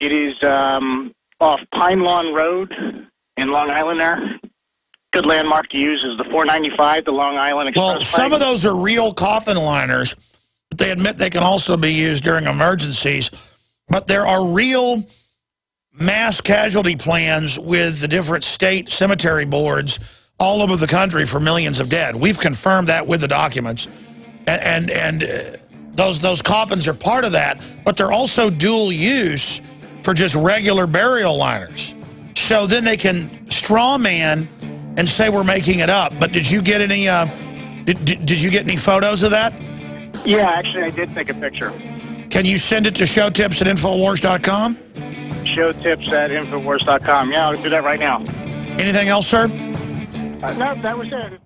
It is off Pine Lawn Road in Long Island there. Good landmark to use is the 495, the Long Island Expressway. Well, some of those are real coffin liners, but they admit they can also be used during emergencies. But there are real mass casualty plans with the different state cemetery boards all over the country for millions of dead. We've confirmed that with the documents. And those coffins are part of that, but they're also dual use for just regular burial liners. So then they can straw man and say we're making it up. But did you get any did you get any photos of that? Yeah, actually I did take a picture. Can you send it to showtips@infowars.com? Showtips@infowars.com. Yeah, I'll do that right now. Anything else, sir? No, that was it.